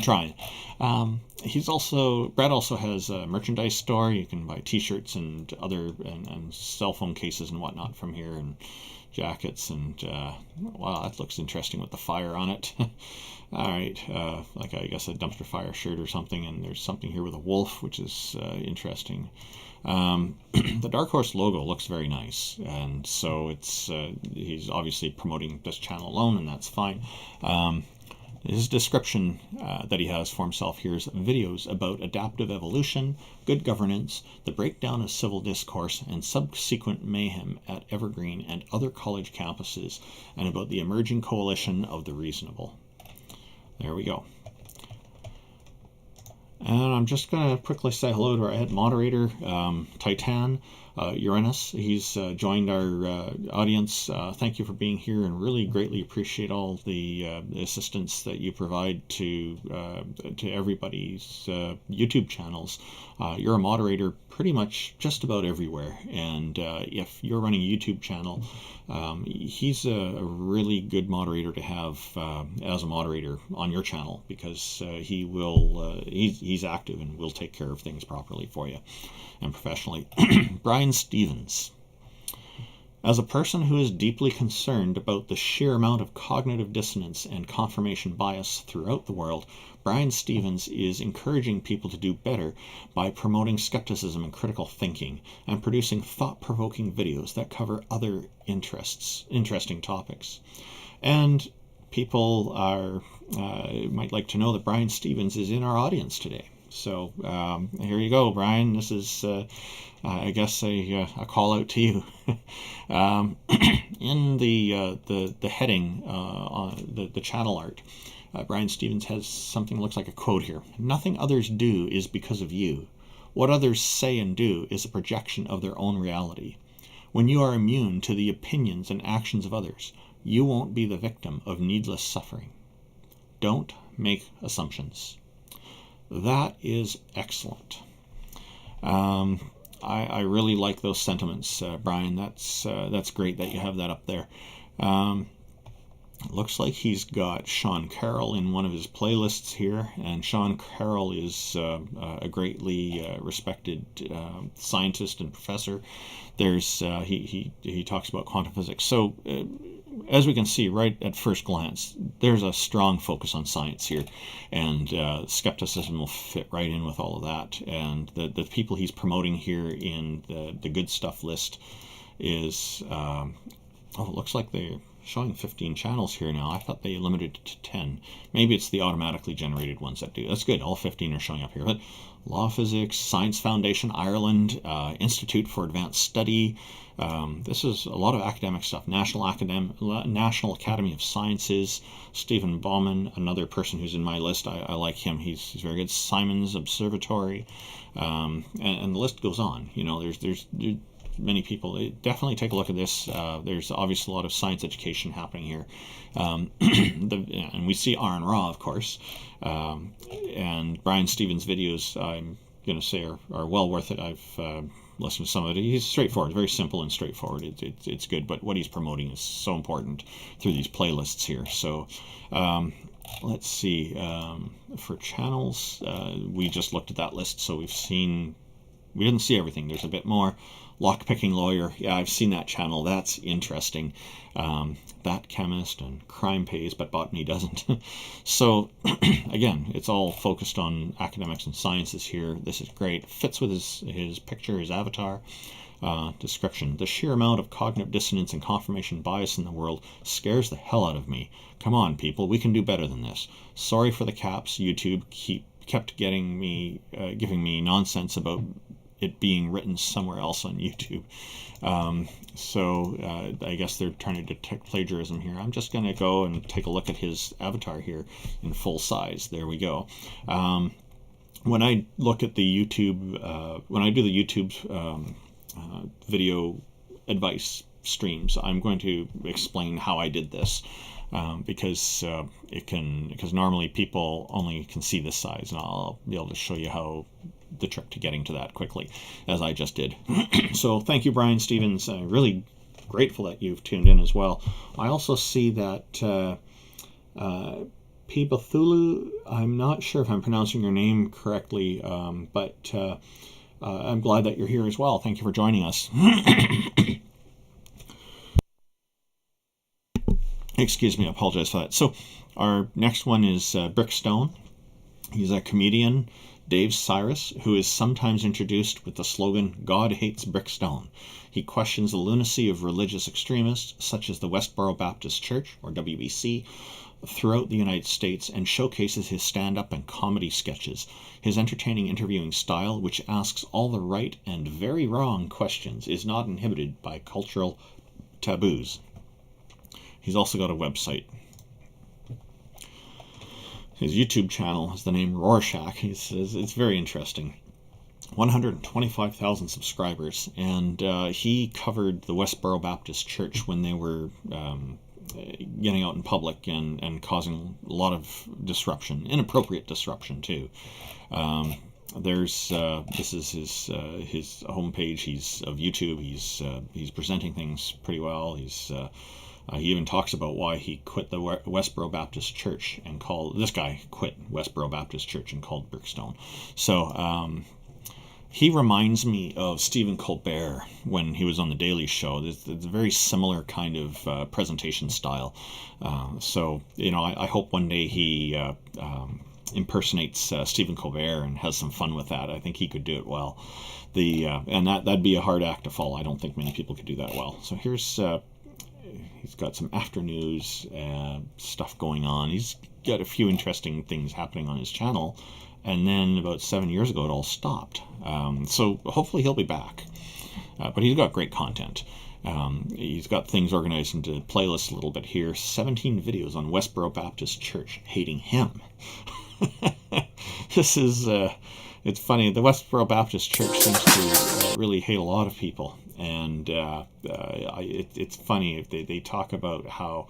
trying. Brett also has a merchandise store. You can buy t-shirts and other and cell phone cases and whatnot from here, and jackets, and wow, that looks interesting with the fire on it. All right, like I guess a dumpster fire shirt or something, and there's something here with a wolf, which is interesting. The Dark Horse logo looks very nice, and so it's he's obviously promoting this channel alone, and that's fine. His description that he has for himself here is videos about adaptive evolution, good governance, the breakdown of civil discourse, and subsequent mayhem at Evergreen and other college campuses, and about the emerging coalition of the reasonable. There we go. And I'm just going to quickly say hello to our head moderator, Titan Uranus. He's joined our audience. Thank you for being here, and really greatly appreciate all the assistance that you provide to everybody's YouTube channels. You're a moderator pretty much just about everywhere, and if you're running a YouTube channel, he's a really good moderator to have as a moderator on your channel, because he will he's active and will take care of things properly for you and professionally. Brian Stevens. As a person who is deeply concerned about the sheer amount of cognitive dissonance and confirmation bias throughout the world, Brian Stevens is encouraging people to do better by promoting skepticism and critical thinking, and producing thought-provoking videos that cover other interesting topics. And people might like to know that Brian Stevens is in our audience today. So here you go, Brian. This is, I guess, a call out to you. In the heading on the channel art, Brian Stevens has something that looks like a quote here. Nothing others do is because of you. What others say and do is a projection of their own reality. When you are immune to the opinions and actions of others, you won't be the victim of needless suffering. Don't make assumptions. That is excellent. I really like those sentiments, Brian. That's great that you have that up there. Looks like he's got Sean Carroll in one of his playlists here, and Sean Carroll is a greatly respected scientist and professor. There's he talks about quantum physics. So as we can see right at first glance, there's a strong focus on science here, and skepticism will fit right in with all of that. And the people he's promoting here in the good stuff list is it looks like they're showing 15 channels here now. I thought they limited it to 10. Maybe it's the automatically generated ones that do. That's good. All 15 are showing up here. But Law Physics, Science Foundation Ireland, Institute for Advanced Study. This is a lot of academic stuff. National Academy of Sciences. Stephen Bauman, another person who's in my list. I like him. He's very good. Simon's Observatory, and the list goes on. You know, there's many people. Definitely take a look at this. There's obviously a lot of science education happening here, and we see Aaron Ra, of course, and Brian Stevens' videos. I'm going to say are well worth it. I've listened to some of it. He's straightforward, very simple and straightforward. It's good, but what he's promoting is so important through these playlists here. So let's see. For channels, we just looked at that list, so we didn't see everything. There's a bit more. Lockpicking Lawyer, yeah, I've seen that channel. That's interesting. That Chemist and Crime Pays, but Botany doesn't. So, again, it's all focused on academics and sciences here. This is great. Fits with his picture, his avatar. Description. The sheer amount of cognitive dissonance and confirmation bias in the world scares the hell out of me. Come on, people, we can do better than this. Sorry for the caps. YouTube kept giving me nonsense about it being written somewhere else on YouTube. So I guess they're trying to detect plagiarism here. I'm just going to go and take a look at his avatar here in full size. There we go. When I look at the YouTube, when I do the YouTube video advice streams, I'm going to explain how I did this. Because normally people only can see this size, and I'll be able to show you how the trick to getting to that quickly, as I just did. So thank you, Brian Stevens. Really grateful that you've tuned in as well. I also see that P. Bethulu, I'm not sure if I'm pronouncing your name correctly, but I'm glad that you're here as well. Thank you for joining us. Excuse me, I apologize for that. So our next one is Brickstone. He's a comedian, Dave Cyrus, who is sometimes introduced with the slogan, "God hates Brickstone." He questions the lunacy of religious extremists, such as the Westboro Baptist Church, or WBC, throughout the United States, and showcases his stand-up and comedy sketches. His entertaining interviewing style, which asks all the right and very wrong questions, is not inhibited by cultural taboos. He's also got a website. His YouTube channel has the name Rorschach. He says it's very interesting. 125,000 subscribers, and he covered the Westboro Baptist Church when they were getting out in public and causing a lot of disruption, inappropriate disruption too. This is his homepage. He's of YouTube. He's presenting things pretty well. He even talks about why he quit the Westboro Baptist Church and called Westboro Baptist Church and called Brickstone. So he reminds me of Stephen Colbert when he was on the Daily Show. It's a very similar kind of presentation style. So I hope one day he impersonates Stephen Colbert and has some fun with that. I think he could do it well. And that'd be a hard act to follow. I don't think many people could do that well. So here's. He's got some after news stuff going on. He's got a few interesting things happening on his channel. And then about 7 years ago, it all stopped. So hopefully he'll be back. But he's got great content. He's got things organized into playlists a little bit here. 17 videos on Westboro Baptist Church hating him. This is it's funny. The Westboro Baptist Church seems to really hate a lot of people, and it's funny. They talk about how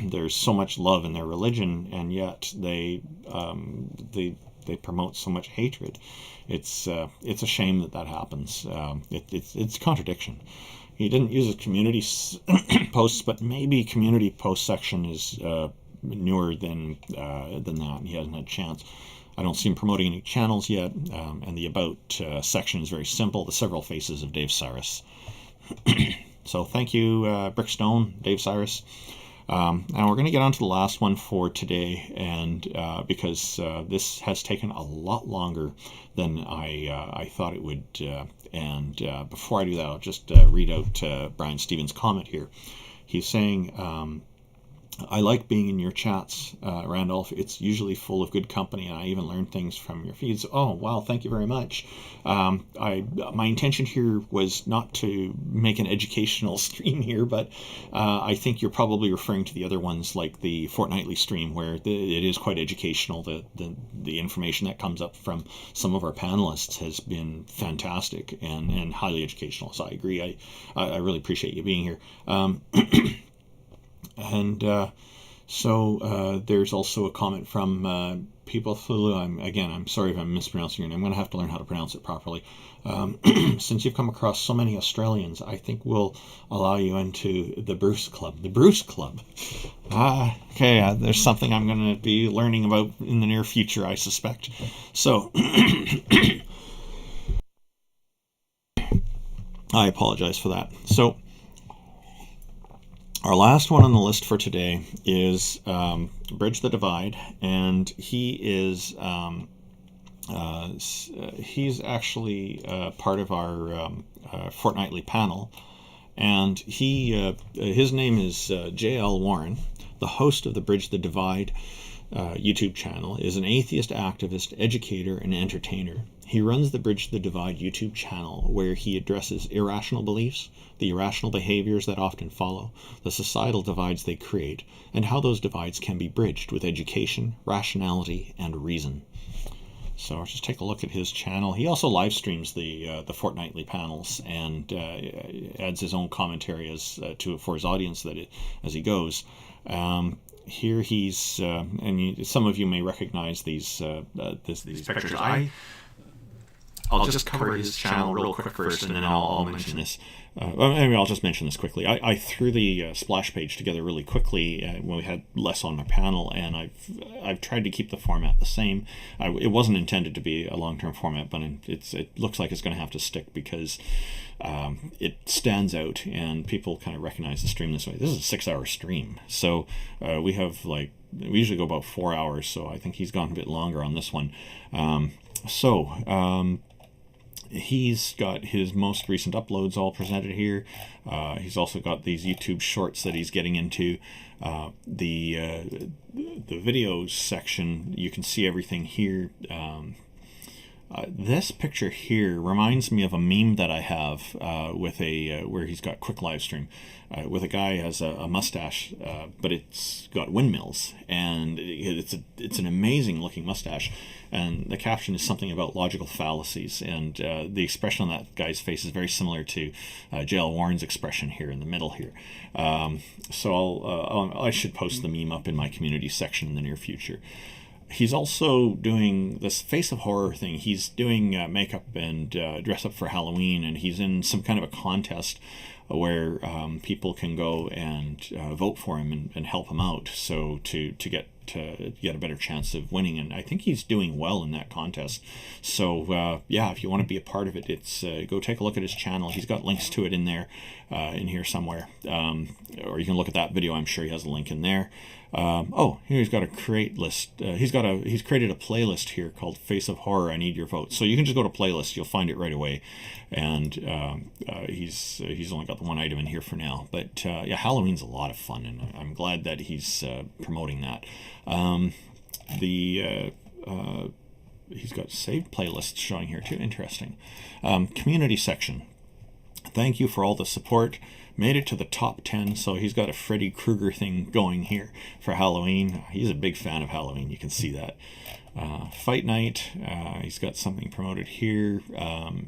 there's so much love in their religion, and yet they promote so much hatred. It's a shame that happens. It's a contradiction. He didn't use his community posts, but maybe community post section is newer than that. He hasn't had a chance. I don't see him promoting any channels yet, and the About section is very simple, the several faces of Dave Cyrus. So thank you, Brickstone, Dave Cyrus. Now we're going to get on to the last one for today, and because this has taken a lot longer than I thought it would, and before I do that, I'll just read out Brian Stevens' comment here. He's saying, I like being in your chats, Randolph. It's usually full of good company, and I even learn things from your feeds. Oh, wow, thank you very much. My intention here was not to make an educational stream here, but I think you're probably referring to the other ones, like the fortnightly stream, where it is quite educational. The information that comes up from some of our panelists has been fantastic and highly educational. So I agree. I really appreciate you being here. And so there's also a comment from People Fulu. I'm sorry if I'm mispronouncing your name. I'm going to have to learn how to pronounce it properly. Since you've come across so many Australians, I think we'll allow you into the Bruce Club. The Bruce Club. Okay, there's something I'm going to be learning about in the near future, I suspect. So I apologize for that. So our last one on the list for today is Bridge the Divide, and he is he's actually part of our fortnightly panel, and his name is J.L. Warren. The host of the Bridge the Divide YouTube channel is an atheist activist, educator, and entertainer. He runs the Bridge the Divide YouTube channel, where he addresses irrational beliefs, the irrational behaviors that often follow, the societal divides they create, and how those divides can be bridged with education, rationality, and reason. So let's just take a look at his channel. He also live streams the fortnightly panels and adds his own commentary for his audience as he goes. Here he's, and some of you may recognize these pictures. I'll just cover his channel real quick first, and then I'll mention this. Maybe I'll just mention this quickly. I threw the splash page together really quickly when we had less on our panel, and I've tried to keep the format the same. It wasn't intended to be a long-term format, but it looks like it's going to have to stick because it stands out, and people kind of recognize the stream this way. This is a 6-hour stream, so we usually go about 4 hours, so I think he's gone a bit longer on this one. He's got his most recent uploads all presented here. He's also got these YouTube shorts that he's getting into. The videos section, you can see everything here. This picture here reminds me of a meme that I have with where he's got quick live stream with a guy who has a mustache, but it's got windmills, and it's an amazing looking mustache. And the caption is something about logical fallacies, and the expression on that guy's face is very similar to J.L. Warren's expression here in the middle here. So I should post the meme up in my community section in the near future. He's also doing this Face of Horror thing. He's doing makeup and dress up for Halloween, and he's in some kind of a contest where people can go and vote for him and help him out, so to get a better chance of winning. And I think he's doing well in that contest. So yeah, if you want to be a part of it, it's go take a look at his channel. He's got links to it in there, in here somewhere, or you can look at that video. I'm sure he has a link in there. Oh, here he's got a create list. He's created a playlist here called Face of Horror, I Need Your Vote. So you can just go to playlist, you'll find it right away. And he's only got the one item in here for now. But yeah, Halloween's a lot of fun, and I'm glad that he's promoting that. He's got saved playlists showing here too. Interesting. Community section. Thank you for all the support. made it to the top 10, so he's got a Freddy Krueger thing going here for Halloween. He's a big fan of Halloween, you can see that. Fight Night, he's got something promoted here.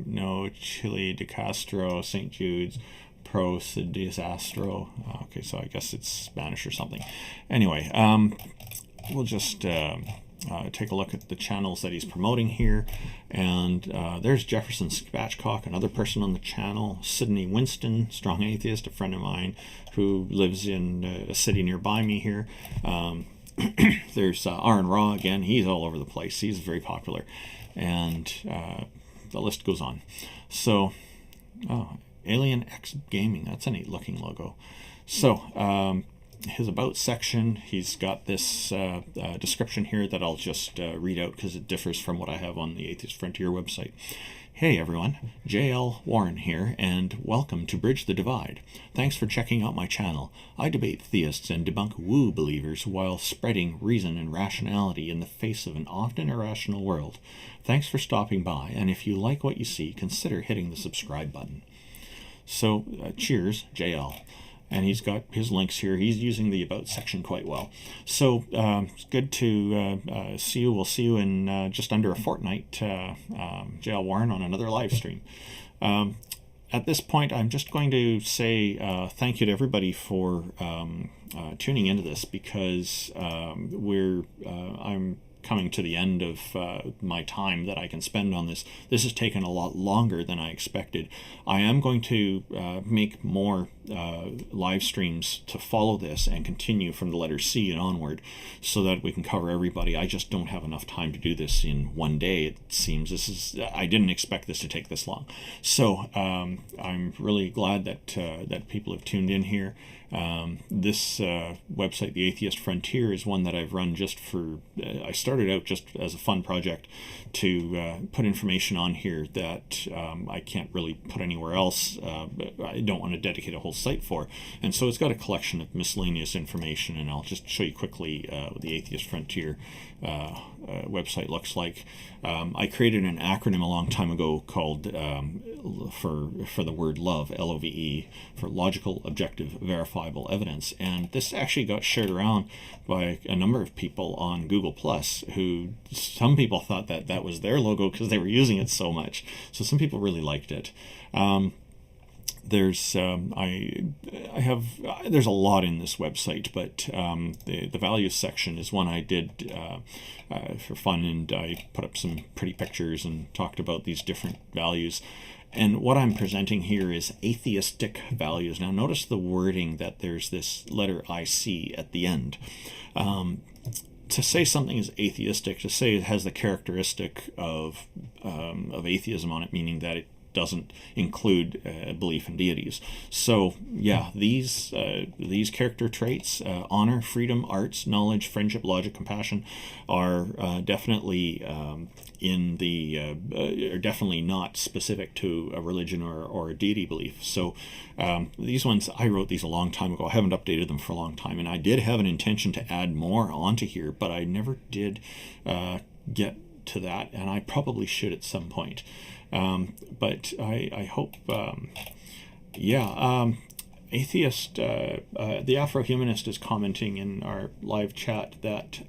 No Chile de Castro, St. Jude's, Pro Disastro. Okay, so I guess it's Spanish or something. Anyway, we'll just take a look at the channels that he's promoting here. And there's Jefferson Spatchcock, another person on the channel. Sydney Winston, strong atheist, a friend of mine who lives in a city nearby me here. There's Aaron Raw again. He's all over the place. He's very popular. And the list goes on. So, Alien X Gaming. That's a neat looking logo. So, his About section, he's got this description here that I'll just read out because it differs from what I have on the Atheist Frontier website. Hey everyone, J.L. Warren here, and welcome to Bridge the Divide. Thanks for checking out my channel. I debate theists and debunk woo believers while spreading reason and rationality in the face of an often irrational world. Thanks for stopping by, and if you like what you see, consider hitting the subscribe button. So, cheers, J.L. And he's got his links here. He's using the About section quite well. So it's good to see you. We'll see you in just under a fortnight, J.L. Warren, on another live stream. At this point, I'm just going to say thank you to everybody for tuning into this, because I'm coming to the end of my time that I can spend on this. This has taken a lot longer than I expected. I am going to make more live streams to follow this and continue from the letter C and onward, so that we can cover everybody. I just don't have enough time to do this in one day, it seems. I didn't expect this to take this long. So I'm really glad that people have tuned in here. This website, The Atheist Frontier, is one that I've run just for, I started out just as a fun project to put information on here that I can't really put anywhere else. I don't want to dedicate a whole site for. And so it's got a collection of miscellaneous information, and I'll just show you quickly what the Atheist Frontier website looks like. I created an acronym a long time ago called, for the word LOVE, L-O-V-E, for Logical, Objective, Verifiable Evidence. And this actually got shared around by a number of people on Google+, who, some people thought that that was their logo because they were using it so much. So some people really liked it. There's there's a lot in this website, but the values section is one I did for fun, and I put up some pretty pictures and talked about these different values. And what I'm presenting here is atheistic values. Now notice the wording, that there's this letter IC at the end. To say something is atheistic, to say it has the characteristic of atheism on it, meaning that it doesn't include belief in deities. So yeah, these character traits, honor, freedom, arts, knowledge, friendship, logic, compassion, are definitely are definitely not specific to a religion or a deity belief. So these ones, I wrote these a long time ago. I haven't updated them for a long time, and I did have an intention to add more onto here, but I never did get to that, and I probably should at some point. But I hope, Atheist, the Afro-Humanist is commenting in our live chat that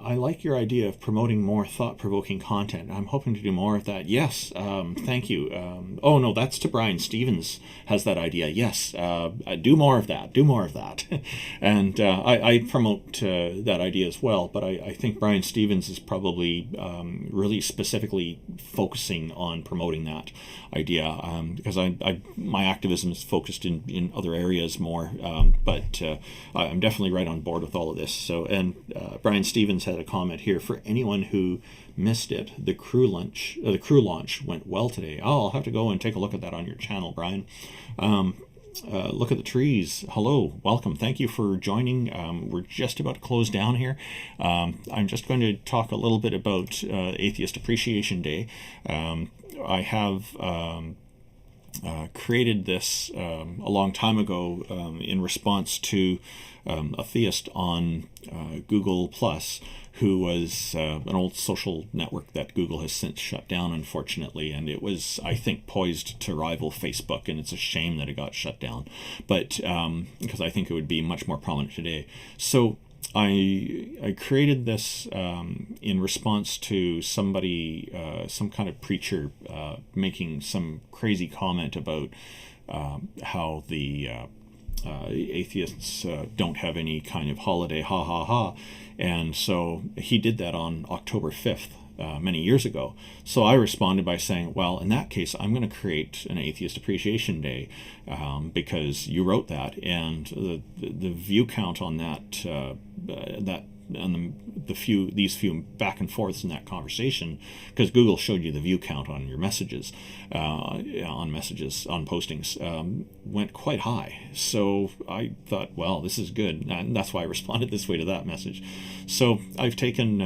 I like your idea of promoting more thought-provoking content. I'm hoping to do more of that. Yes, thank you. Oh, no, that's to Brian Stevens has that idea. Yes, do more of that. Do more of that. And I promote that idea as well, but I think Brian Stevens is probably really specifically focusing on promoting that idea, because my activism is focused in other areas more, but I'm definitely right on board with all of this. So, and Brian Stevens had a comment here: for anyone who missed it, the crew launch went well today. Oh, I'll have to go and take a look at that on your channel, Brian. Look at the trees. Hello, welcome. Thank you for joining. We're just about to close down here. I'm just going to talk a little bit about Atheist Appreciation Day. I have created this a long time ago in response to a theist on Google Plus, who was an old social network that Google has since shut down, unfortunately, and it was, I think, poised to rival Facebook, and it's a shame that it got shut down, but because I think it would be much more prominent today. So I created this in response to somebody, some kind of preacher, making some crazy comment about how the atheists don't have any kind of holiday, ha ha ha. And so he did that on October 5th. Many years ago. So I responded by saying, well, in that case, I'm going to create an Atheist Appreciation Day because you wrote that, and the view count on that and these few back and forths in that conversation, because Google showed you the view count on your messages, on postings, went quite high. So I thought, well, this is good, and that's why I responded this way to that message. So I've taken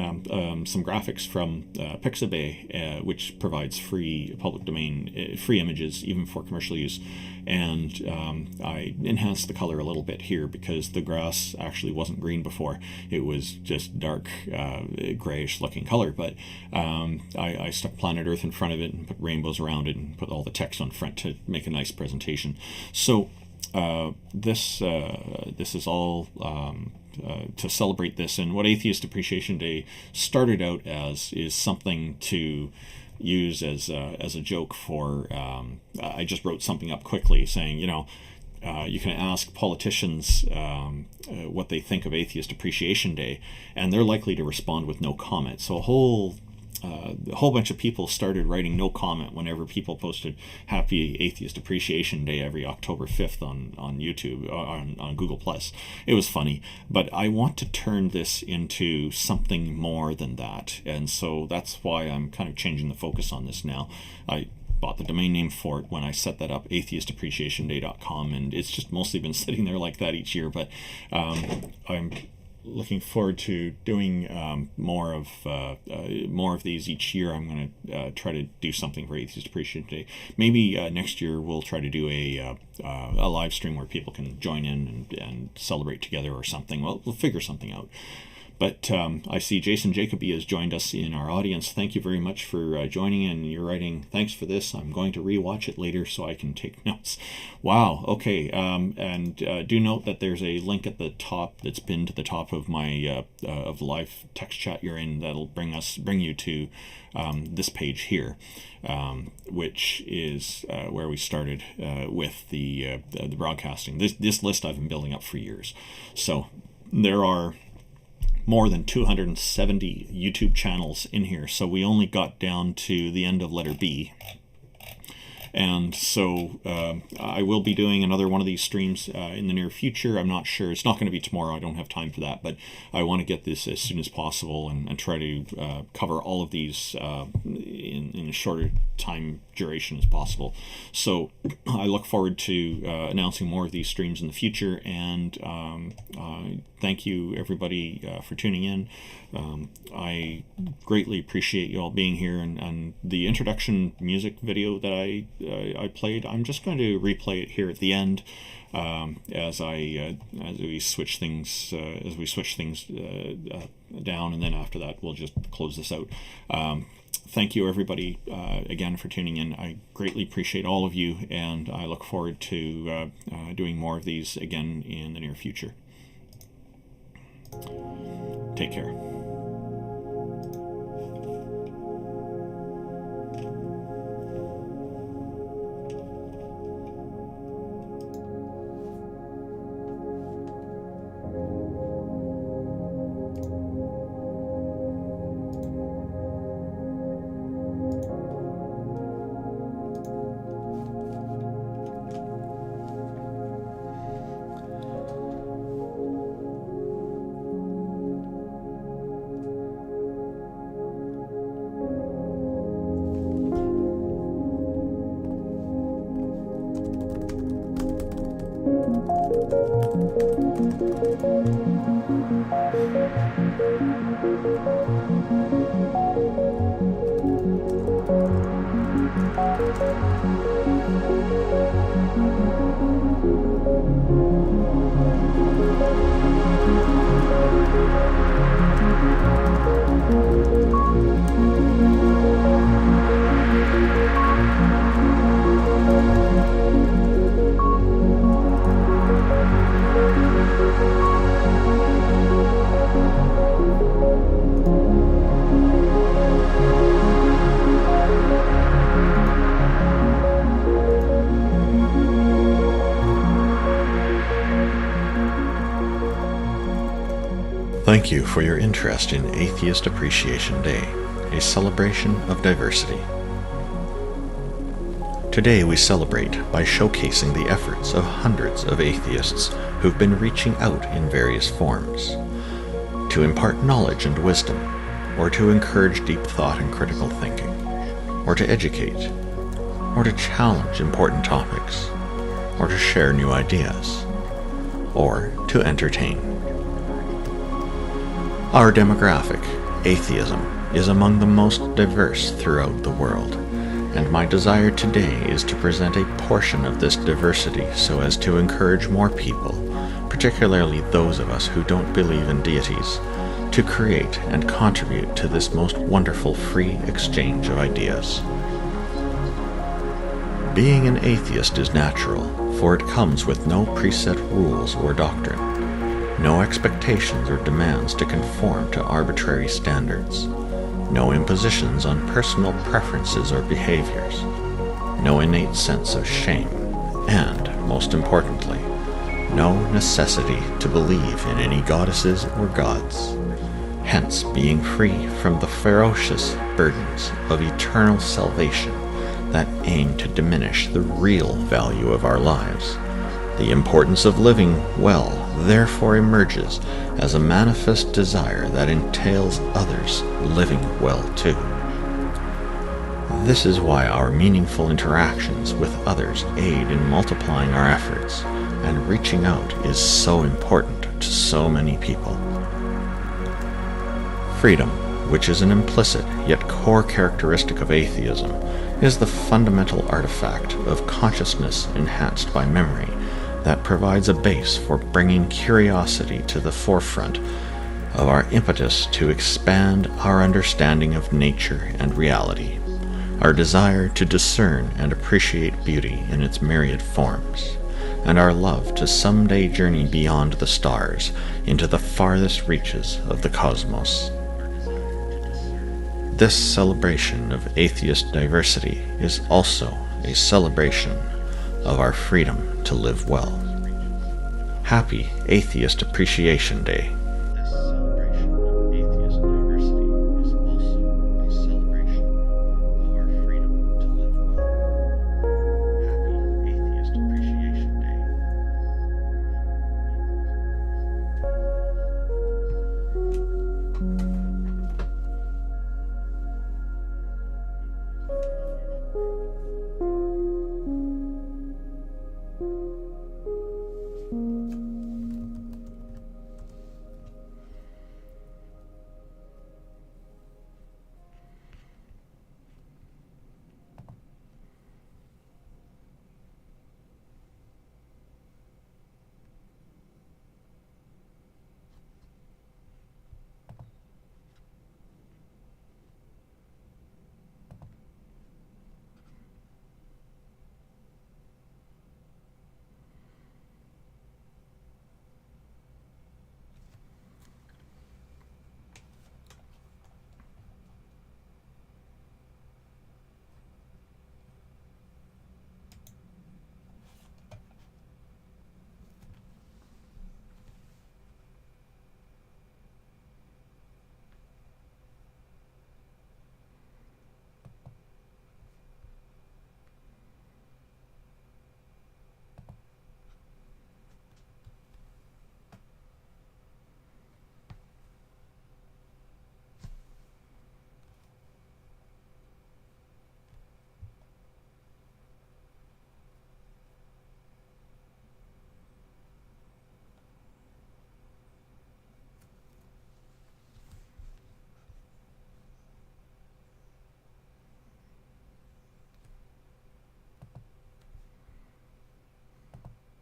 some graphics from Pixabay, which provides free public domain, free images even for commercial use, and I enhanced the color a little bit here because the grass actually wasn't green before. It was just dark grayish looking color, but I stuck planet Earth in front of it and put rainbows around it and put all the text on front to make a nice presentation. So this is all to celebrate this, and what Atheist Appreciation Day started out as is something to use as a joke for. I just wrote something up quickly saying, you can ask politicians what they think of Atheist Appreciation Day, and they're likely to respond with no comment. So a whole bunch of people started writing no comment whenever people posted Happy Atheist Appreciation Day every October 5th on YouTube, on Google Plus. It was funny, but I want to turn this into something more than that, and so that's why I'm kind of changing the focus on this now. I bought the domain name for it when I set that up, atheistappreciationday.com, and it's just mostly been sitting there like that each year, but I'm looking forward to doing more of these each year. I'm going to try to do something for Atheist Appreciation Day. Maybe next year we'll try to do a live stream where people can join in and celebrate together or something. Well, we'll figure something out. But I see Jason Jacoby has joined us in our audience. Thank you very much for joining in. You're writing, thanks for this. I'm going to rewatch it later so I can take notes. Wow. Okay. And do note that there's a link at the top that's pinned to the top of my of the live text chat you're in that'll bring you to this page here, which is where we started with the broadcasting. This list I've been building up for years. So there are more than 270 YouTube channels in here, so we only got down to the end of letter B. And so I will be doing another one of these streams in the near future. I'm not sure. It's not going to be tomorrow. I don't have time for that. But I want to get this as soon as possible and try to cover all of these in a shorter time duration as possible. So I look forward to announcing more of these streams in the future. And thank you, everybody, for tuning in. I greatly appreciate you all being here, and the introduction music video that I played, I'm just going to replay it here at the end as we switch things down, and then after that we'll just close this out. Thank you, everybody, again for tuning in. I greatly appreciate all of you, and I look forward to doing more of these again in the near future. Take care. Thank you for your interest in Atheist Appreciation Day, a celebration of diversity. Today we celebrate by showcasing the efforts of hundreds of atheists who've been reaching out in various forms to impart knowledge and wisdom, or to encourage deep thought and critical thinking, or to educate, or to challenge important topics, or to share new ideas, or to entertain. Our demographic, atheism, is among the most diverse throughout the world, and my desire today is to present a portion of this diversity so as to encourage more people, particularly those of us who don't believe in deities, to create and contribute to this most wonderful free exchange of ideas. Being an atheist is natural, for it comes with no preset rules or doctrine, no expectations or demands to conform to arbitrary standards, no impositions on personal preferences or behaviors, no innate sense of shame, and, most importantly, no necessity to believe in any goddesses or gods, hence being free from the ferocious burdens of eternal salvation that aim to diminish the real value of our lives. The importance of living well therefore emerges as a manifest desire that entails others living well too. This is why our meaningful interactions with others aid in multiplying our efforts, and reaching out is so important to so many people. Freedom, which is an implicit yet core characteristic of atheism, is the fundamental artifact of consciousness enhanced by memory that provides a base for bringing curiosity to the forefront of our impetus to expand our understanding of nature and reality, our desire to discern and appreciate beauty in its myriad forms, and our love to someday journey beyond the stars into the farthest reaches of the cosmos. This celebration of atheist diversity is also a celebration of our freedom to live well. Happy Atheist Appreciation Day.